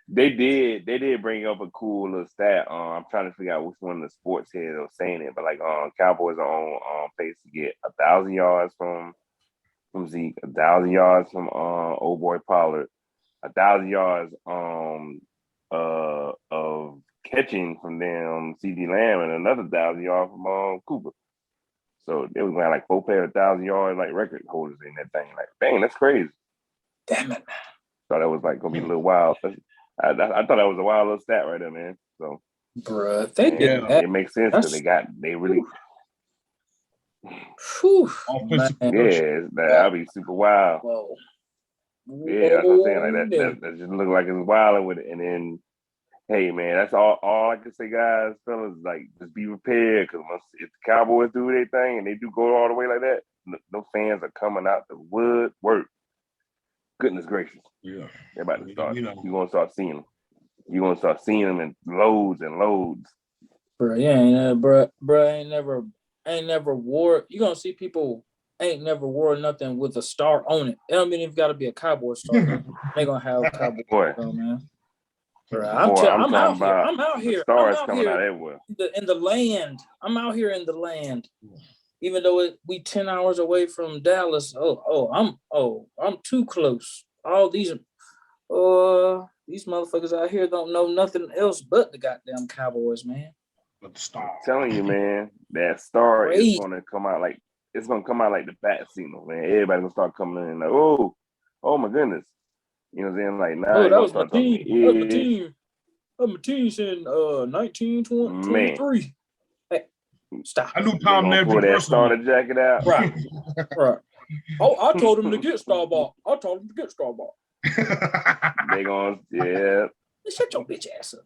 They did bring up a cool little stat. I'm trying to figure out which one of the sports heads was saying it, but like Cowboys are on pace to get 1,000 yards from Zeke, 1,000 yards from old boy Pollard, 1,000 yards of catching from them CD Lamb, and another 1,000 yards from Cooper. So they was going like 4 pair of 1,000 yard like record holders in that thing. Like, dang, that's crazy. Damn it. So that was like gonna be a little wild. I thought that was a wild little stat right there, man. So, bruh, they did that. It makes sense because they really. Whew. That'll be super wild. Whoa. Yeah, that's what I'm saying. Like that just look like it's wild with it. And then, hey, man, that's all I can say, guys, fellas. Like, just be prepared because if the Cowboys do their thing and they do go all the way like that, those fans are coming out the woodwork. Goodness gracious. Yeah. They're about to start. You're going to start seeing them. You're going to start seeing them in loads and loads. Bro, ain't never wore. You're going to see people ain't never wore nothing with a star on it. It don't mean you've got to be a Cowboy star. They going to have a Cowboy star, man. Bro, I'm out here. Stars coming out everywhere. In the land. I'm out here in the land. Even though we 10 hours away from Dallas, I'm too close. All these motherfuckers out here don't know nothing else but the goddamn Cowboys, man. But the star. I'm telling you, man, that star is gonna come out like the bat signal, man. Everybody's gonna start coming in like, oh my goodness. You know what I'm saying? Like now, that was my team. That was my team. That was my team in 1923. Stop. I knew Tom never pull that starter jacket out. Right. Oh, I told him to get Starbuck. They gonna shut your bitch ass up.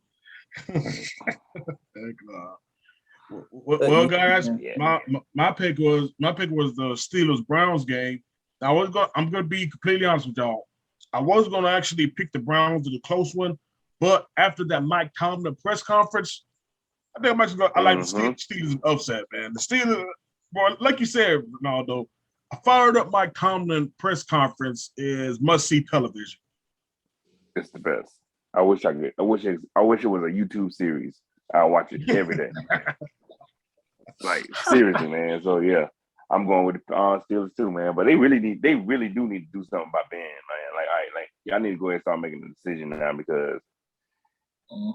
Well, guys, Yeah. my pick was the Steelers Browns game. I'm gonna be completely honest with y'all. I was gonna actually pick the Browns in a close one, but after that Mike Tomlin press conference, I think I'm actually I like the Steelers upset, man. The Steelers, boy, like you said, Ronaldo, a fired up Mike Tomlin press conference is must see television. It's the best. I wish it was a YouTube series. I watch it every day. Like seriously, man. So yeah, I'm going with the Steelers too, man. But they really do need to do something about Ben, man. Like, all right, like y'all need to go ahead and start making a decision now because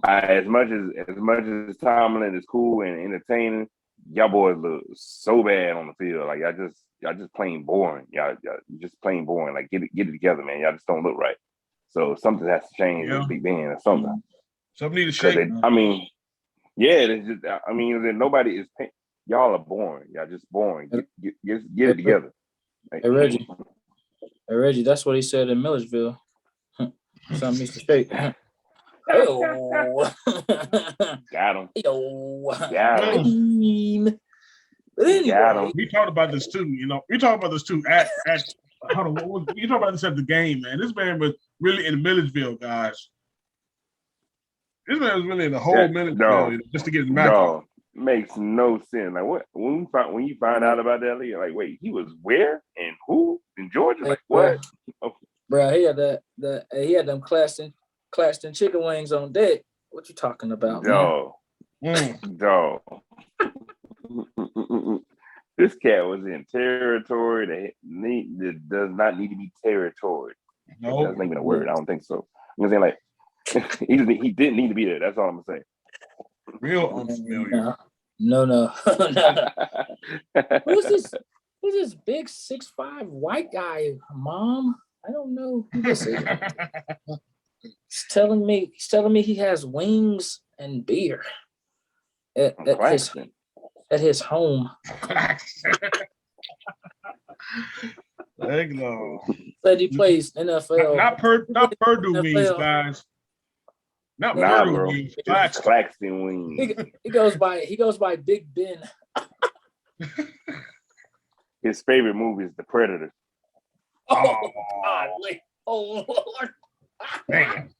as much as Tomlin is cool and entertaining, y'all boys look so bad on the field. Like y'all just plain boring. Y'all just plain boring. Like get it together, man. Y'all just don't look right. So something has to change with Big Ben or something. Something need to shake. Nobody is paying. Y'all are boring. Y'all just boring. Get it together. Like, Hey Reggie, that's what he said in Milledgeville. Something needs to shake. Hey-o. Got him. Hey-o. Got him. But anyway, Got him. We talked about this too. We talked about this too at hold on. You talked about this at the game, man. This man was really in Milledgeville, guys. This man was really in the whole Milledgeville just to get his match. No, makes no sense. Like what? When you find out about that, you're like, wait, he was where and who in Georgia? Like what? Bro, he had them Claxton chicken wings on deck. What you talking about, man? Dog. This cat was in territory that does not need to be territory. No, that's not even a word. I don't think so. I'm gonna say like he didn't need to be there. That's all I'm gonna say. Real unfamiliar. No. Who's this big 6'5" white guy, Mom? I don't know who this is. He's telling me he has wings and beer at his home. Said he plays NFL. Not Purdue wings, guys. Not Purdue wings. Claxton wings. He goes by Big Ben. His favorite movie is The Predator. Oh God! Oh Lord! Damn.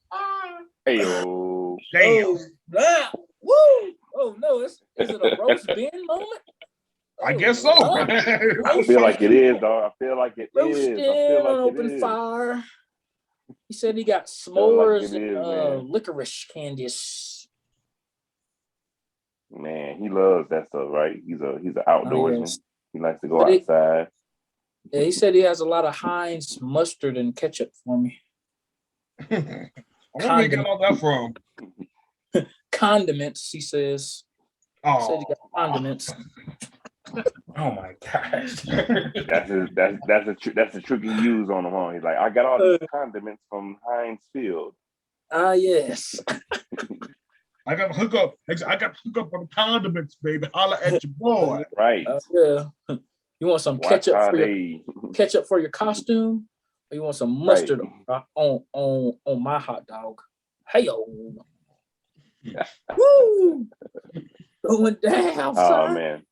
Hey-o. Damn. Oh, woo! Oh no! Is it a roast Ben moment? I guess so. I feel like it is, dog. I feel like it Roasted is. on open fire. He said he got s'mores and licorice candies. Man, he loves that stuff, right? He's an outdoorsman. Yes. He likes to go outside. Yeah, he said he has a lot of Heinz mustard and ketchup for me. Where did he get all that from? Condiments, he says. Oh, He said he got condiments. Oh my gosh. That's the trick he used on him, huh? He's like, I got all these condiments from Heinz Field. Yes. I got hook up on the condiments, baby. Holla at your boy. Right. Yeah. You want some ketchup for your costume, or you want some mustard on my hot dog? Hey-o. Woo! Going down, Oh son. man.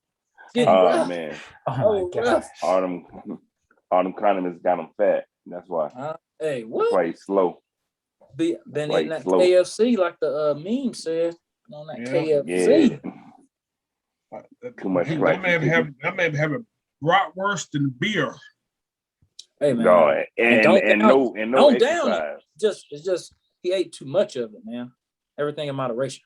Rough. Man. Oh my gosh. All them condiments got him fat. That's why. Hey, what? That's why he's slow. Been eating that KFC like the meme said on that KFC. Yeah. Too much. That man having bratwurst and beer. Hey man, no, and no exercise. It's just he ate too much of it, man. Everything in moderation.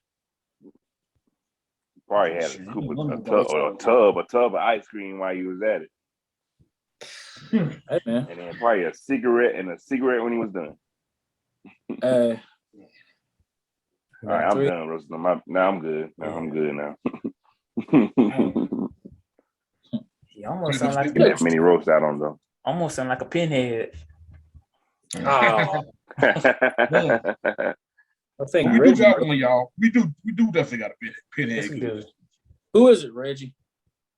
Probably had a scoop of a tub of ice cream while he was at it. Hey man. And then probably a cigarette when he was done. All right, I'm done roasting them. Now I'm good. I'm good now. He almost sound like that many roasts out on though. Almost sound like a pinhead. Oh. I think we Reggie, do got one, y'all. We do definitely got a pinhead. Yes, who is it, Reggie?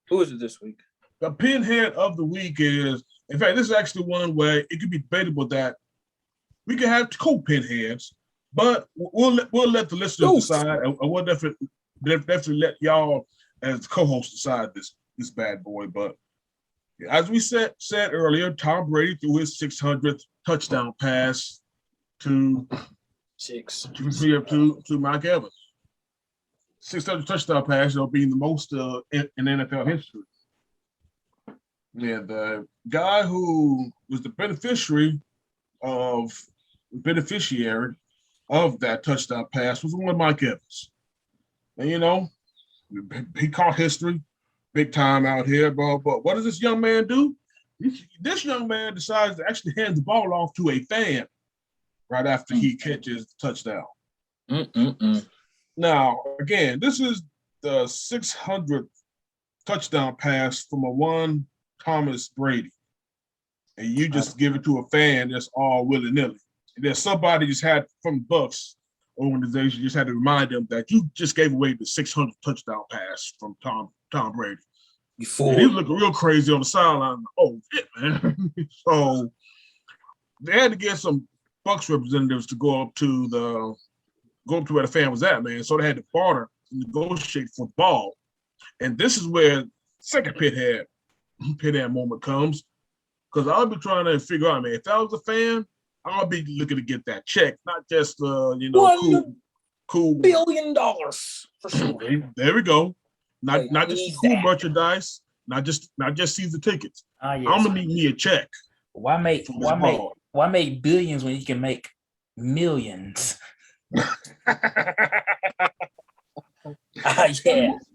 Who is it this week? The pinhead of the week is, in fact, this is actually one where it could be debatable that we can have co-pinheads, but we'll let the listeners decide, and we'll definitely let y'all as the co-host aside this bad boy. But as we said earlier, Tom Brady threw his 600th touchdown pass to Mike Evans. 600 touchdown pass, being the most in NFL history. Yeah, the guy who was the beneficiary of that touchdown pass was one Mike Evans. And he caught history big time out here. But what does this young man do? This young man decides to actually hand the ball off to a fan right after he catches the touchdown. Now, again, this is the 600th touchdown pass from a one Thomas Brady. And you just give it to a fan that's all willy-nilly. And then somebody just had, from the Bucs organization, just had to remind them that you just gave away the 600th touchdown pass from Tom Brady. He was looking real crazy on the sideline. Oh, shit, man. So they had to get some Bucs representatives to go up to where the fan was at, man. So they had to barter and negotiate for the ball. And this is where second pithead moment comes. Because I'll be trying to figure out, man, if I was a fan, I'll be looking to get that check, not just cool $1 billion for sure. There we go. Not just cool merchandise, not just season tickets. Yes. I'm gonna need me a check. Why make billions when you can make millions? Yeah.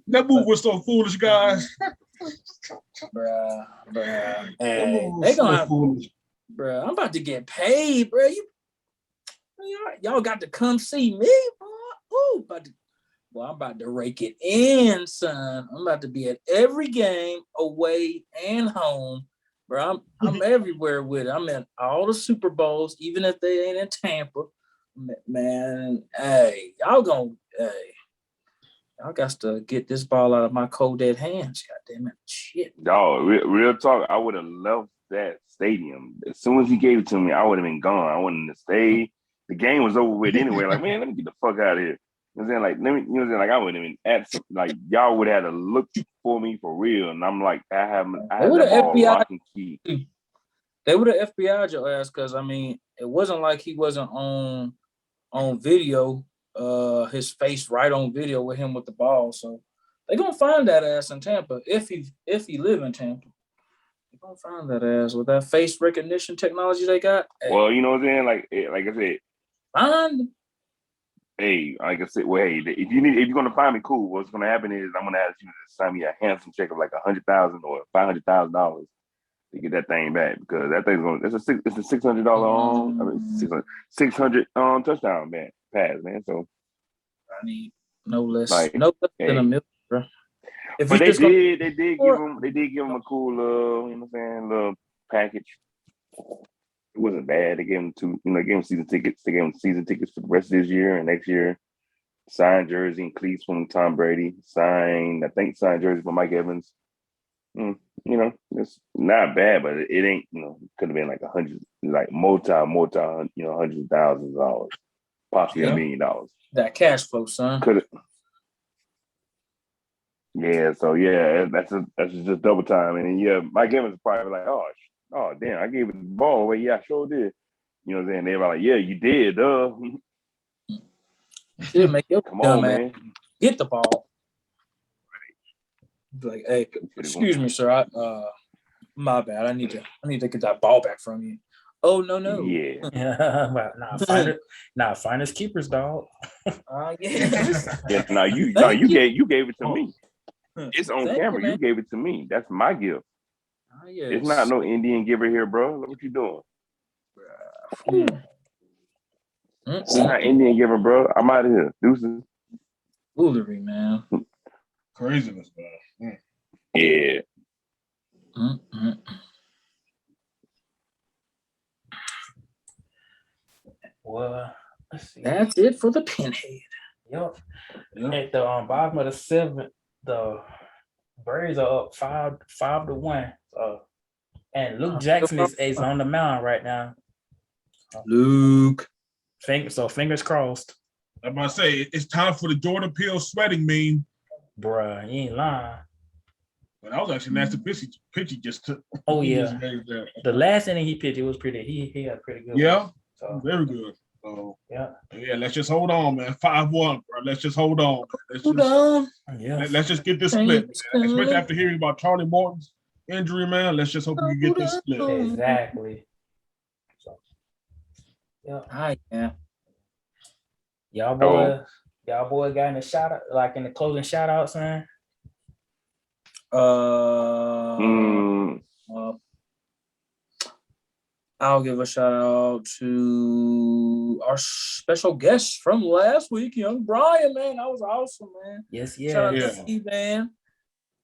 That move was so foolish, guys. Bruh. Hey, they gonna have, bruh. I'm about to get paid, bruh. Y'all got to come see me, boy. Ooh, I'm about to rake it in, son. I'm about to be at every game, away and home, bro. I'm everywhere with it. I'm in all the Super Bowls, even if they ain't in Tampa, man. Y'all got to get this ball out of my cold dead hands. God damn it. Shit. Dog, real talk, I would have loved that stadium. As soon as he gave it to me, I would have been gone. I wanted to stay. The game was over with anyway. Like, man, let me get the fuck out of here. You know what I'm saying? Like, I wouldn't have been like, y'all would have had to look for me for real. And I'm like, I have that ball lock and key. They would have FBI'd your ass because, I mean, it wasn't like he wasn't on video. His face right on video with him with the ball. So they're gonna find that ass in Tampa if he live in Tampa. They're gonna find that ass with that face recognition technology they got. Hey. Well, you know what I'm saying? Like I said, find. Hey, like I said, well, hey, if you're gonna find me, cool. What's gonna happen is I'm gonna ask you to sign me a handsome check of like $100,000 or $500,000 to get that thing back because that thing's it's a $600 600 touchdown pass, man. So I need no less than a million, bro. But they did give him a cool little package. It wasn't bad. They gave him season tickets. They gave him season tickets for the rest of this year and next year. Signed jersey and cleats from Tom Brady. Signed jersey for Mike Evans. It's not bad, but it ain't, could have been like 100, like multi, hundreds of thousands of dollars, possibly $1 million. That cash flow, son. Could have. Yeah, so yeah, that's just double time. And then, Mike Evans is probably like, oh, damn, I gave it the ball away. Yeah, I sure did. You know what I'm saying? They were like, yeah, you did, Shit, make your come on, man. Get the ball. Like, hey, excuse me, sir. My bad. I need to get that ball back from you. Oh no. Yeah. Well, finders keepers, dog. Yes. Yeah. You gave it to me. It's on camera. You gave it to me. That's my gift. Yes. It's not no Indian giver here, bro. Look what you doing. It's not Indian giver, bro. I'm out of here. Deuces. Foolery, man. Craziness, man. Yeah. Well, let's see. That's it for the pinhead. Yep. At the bottom of the seventh, the Braves are up 5-1. And Luke Jackson is on the mound right now. Luke. Fingers crossed. I'm about to say it's time for the Jordan Peele sweating meme. Bruh, you ain't lying. But that was actually nasty pitch he just took. Oh, He yeah. just made that. The last inning he pitched, it was pretty. He had pretty good. Yeah, one. So very good. So yeah, let's just hold on, man. 5-1, bro. Let's just hold on. Hold on. yeah. Let's just get this split, man. Especially after hearing about Charlie Morton's injury, man. Let's just hope we can get this split. Exactly. So yeah. Hi, yeah. Y'all boy got in the shout out, like in the closing shout outs, man. I'll give a shout out to our special guest from last week, young Brian, man. That was awesome, man. Yes. Shout out to Steve, man.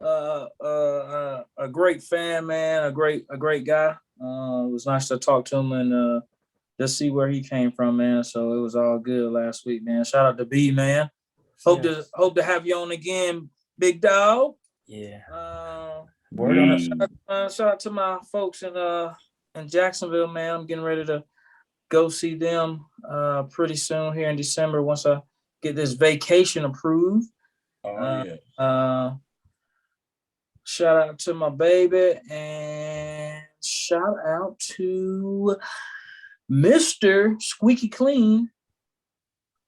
A great fan, man. A great guy. It was nice to talk to him and just see where he came from, man. So it was all good last week, man. Shout out to B, man. Hope to have you on again, big dog. Yeah. Shout out to my folks in Jacksonville, man. I'm getting ready to go see them pretty soon here in December once I get this vacation approved. Shout out to my baby and shout out to Mr. Squeaky Clean.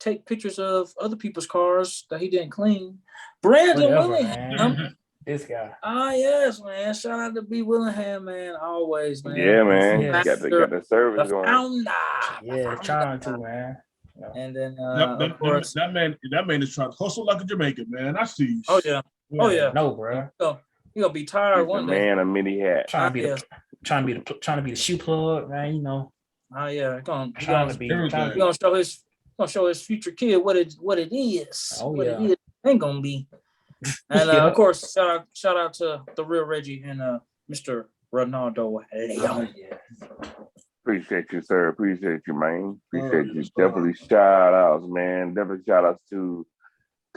Take pictures of other people's cars that he didn't clean. Brandon Willingham. This guy. Yes, man. Shout out to B. Willingham, man. Always, man. Yeah, man. Yes. Got the service going. Yeah, trying to, man. Yeah. And then of course that man is trying to hustle like a Jamaican, man. I see. Oh yeah. No, bro. You gonna be tired one day. Man, a mini hat. Trying to be the shoe plug, man. You know. Oh yeah. Gonna show his future kid what it is. Oh, what yeah. it is ain't gonna be. And of course, shout out to the real Reggie and Mr. Ronaldo Leon. Appreciate you, sir. Appreciate you, man. Appreciate you. Definitely shout outs, man. Definitely shout outs to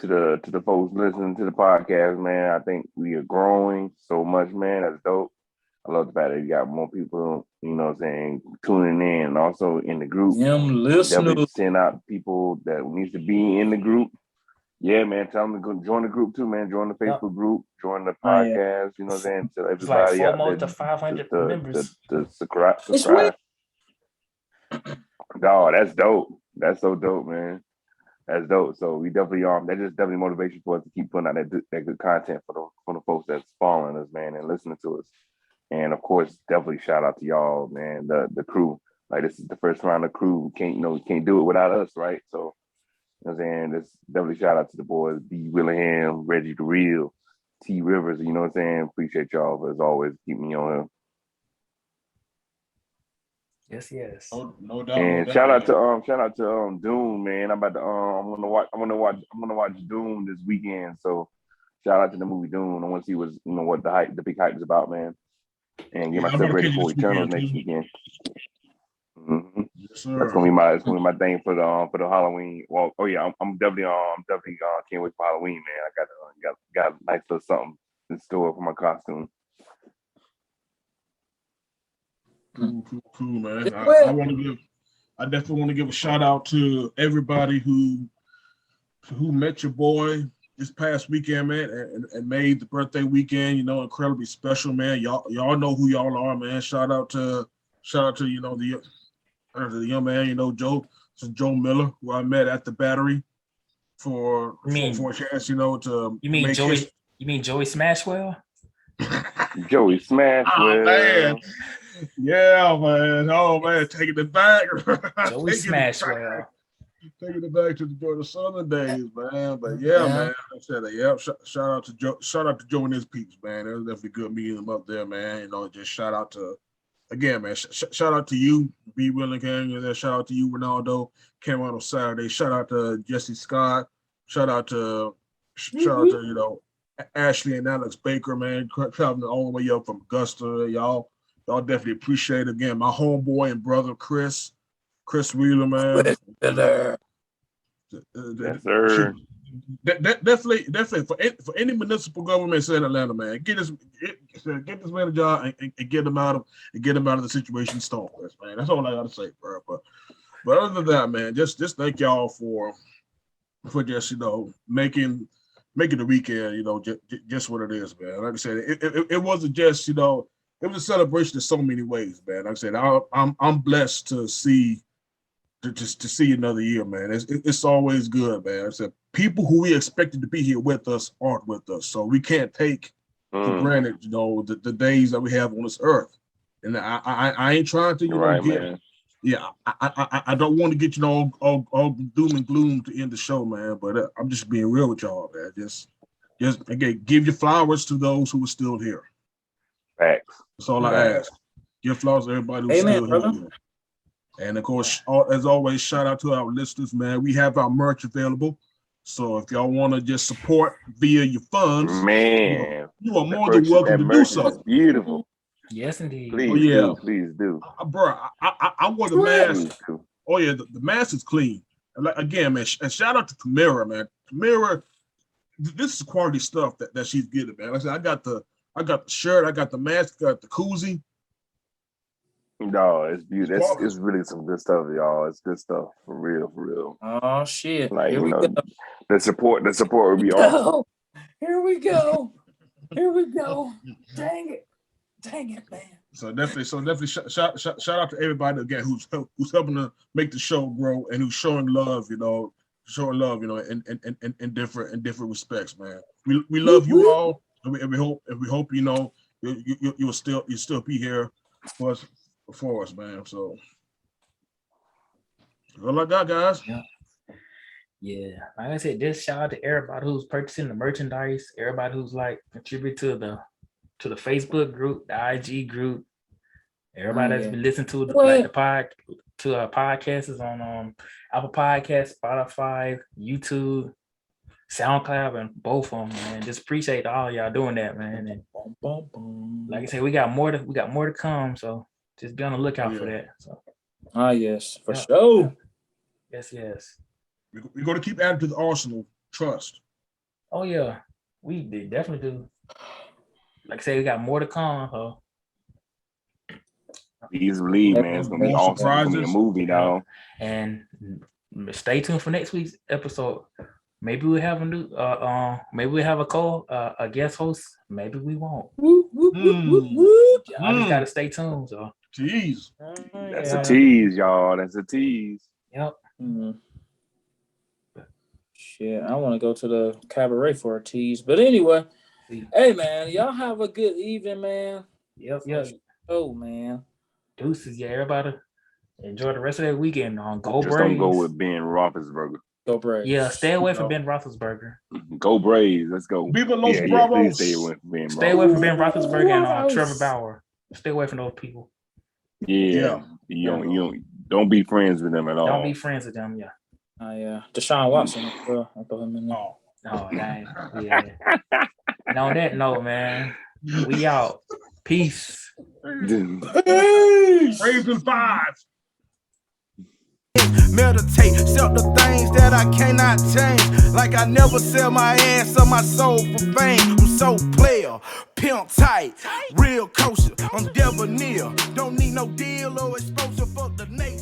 the folks listening to the podcast, man. I think we are growing so much, man. That's dope. I love the fact that you got more people, you know what I'm saying, tuning in and also in the group. Definitely send out people that needs to be in the group. Yeah, man. Tell them to go join the group too, man. Join the Facebook group, join the podcast, you know what I'm saying? Tell everybody out there to 500 members. To subscribe. Dog, that's dope. That's so dope, man. That's dope. So we definitely that's just definitely motivation for us to keep putting out that good content for the folks that's following us, man, and listening to us. And of course, definitely shout out to y'all, man, the crew. Like this is the first round of crew. We can't do it without us, right? So you know what I'm saying? This definitely shout out to the boys, B. Willingham, Reggie the Real, T Rivers, you know what I'm saying? Appreciate y'all as always. Keep me on here. Yes. No doubt. And shout out to Doom, man. I'm gonna watch Doom this weekend. So shout out to the movie Doom. I want to see what the big hype is about, man. And get myself ready for Eternals next weekend. Mm-hmm. Yes, sir. That's gonna be my thing for the Halloween. Well, I'm definitely can't wait for Halloween, man. I got a nice little something in store for my costume. Cool, man. I definitely want to give a shout out to everybody who met your boy this past weekend, man, and made the birthday weekend, incredibly special, man. Y'all know who y'all are, man. Shout out to the young man, Joe Miller, who I met at the Battery for a chance, to. You mean Joey? You mean Joey Smashwell? Joey Smashwell. Oh, man. Yeah, man. Oh, man. Taking it back. Joey Smashwell. Taking it back to the Southern days, man. But man. I said that. Shout out to Joe. Shout out to Joe and his peeps, man. It was definitely good meeting them up there, man. Just shout out to, again, man. Shout out to you, B. Willingham. Shout out to you, Ronaldo. Came out on Saturday. Shout out to Jesse Scott. Shout out to Ashley and Alex Baker, man. Traveling all the way up from Augusta, y'all. Y'all definitely appreciate it. Again, my homeboy and brother, Chris Wheeler, man. Yes, sir. Definitely for any municipal government in Atlanta, man, get this man a job and get him out of the situation stone with, man. That's all I gotta say, bro. But other than that, man, just thank y'all for just making making the weekend, you know, just what it is, man. Like I said, it wasn't just, you know, it was a celebration in so many ways, man. Like I said, I'm blessed to see see another year, man. It's always good, man. Like I said, people who we expected to be here with us aren't with us, so we can't take for granted, you know, the days that we have on this earth. And I ain't trying to, you know, get. Man. Yeah, I don't want to get, you know, all doom and gloom to end the show, man. But I'm just being real with y'all, man. Just again, give your flowers to those who are still here. Facts. That's all I ask. Give flowers to everybody who's still here. And of course, as always, shout out to our listeners, man. We have our merch available. So if y'all want to just support via your funds, man, you are more than welcome to do so. Is beautiful. Yes, indeed. Please do. Bro, I wore the mask. Oh yeah, the mask is clean. Like, again, man, and shout out to Tamara, man. Tamara, this is quality stuff that she's getting, man. Like I said, I got the shirt, I got the mask, got the koozie. No, it's beautiful. It's really some good stuff, y'all. It's good stuff for real. Oh shit! Like, you know, the support would be awesome. Here we go. Dang it, man. So definitely shout out to everybody again who's helping to make the show grow and who's showing love, you know, in different respects, man. We love you all, and we hope you know you'll still be here for us, man. So that's all I got, guys. Yeah, like I said, just shout out to everybody who's purchasing the merchandise, everybody who's like contribute to the Facebook group, the IG group, everybody that's been listening to our podcasts on Apple Podcasts, Spotify, YouTube, SoundCloud, and both of them, man. Just appreciate all y'all doing that, man. And like I said, we got more to come, so just be on the lookout for that. So yes, for sure. Yes. We're going to keep adding to the arsenal. Trust. Oh yeah, we definitely do. Like I say, we got more to come. So. Please believe, man. It's gonna be awesome. It's gonna be a movie, dog. And stay tuned for next week's episode. Maybe we'll have a new. Maybe we'll have a guest host. Maybe we won't. I just gotta stay tuned. So. Jeez. That's a tease, y'all. That's a tease. Yep. Mm-hmm. Shit, I want to go to the cabaret for a tease, but anyway. Hey man, y'all have a good evening, man. Yep. Oh man. Deuces, everybody. Enjoy the rest of that weekend on Go Just Braves. Don't go with Ben Roethlisberger. Go Braves. Yeah, stay away from Ben Roethlisberger. Go Braves. Let's go. Viva Los Bravos. Stay away from Ben Roethlisberger and Trevor Bauer. Stay away from those people. Yeah. You don't be friends with them at all. Don't be friends with them. Yeah. Deshaun Watson. I throw him in there. Oh, dang. Yeah. And on that note, man, we out. Peace. Braves in 5. Meditate, sell the things that I cannot change. Like I never sell my ass or my soul for fame. I'm so player, pimp tight, real kosher. I'm debonair. Don't need no deal or exposure for the nation.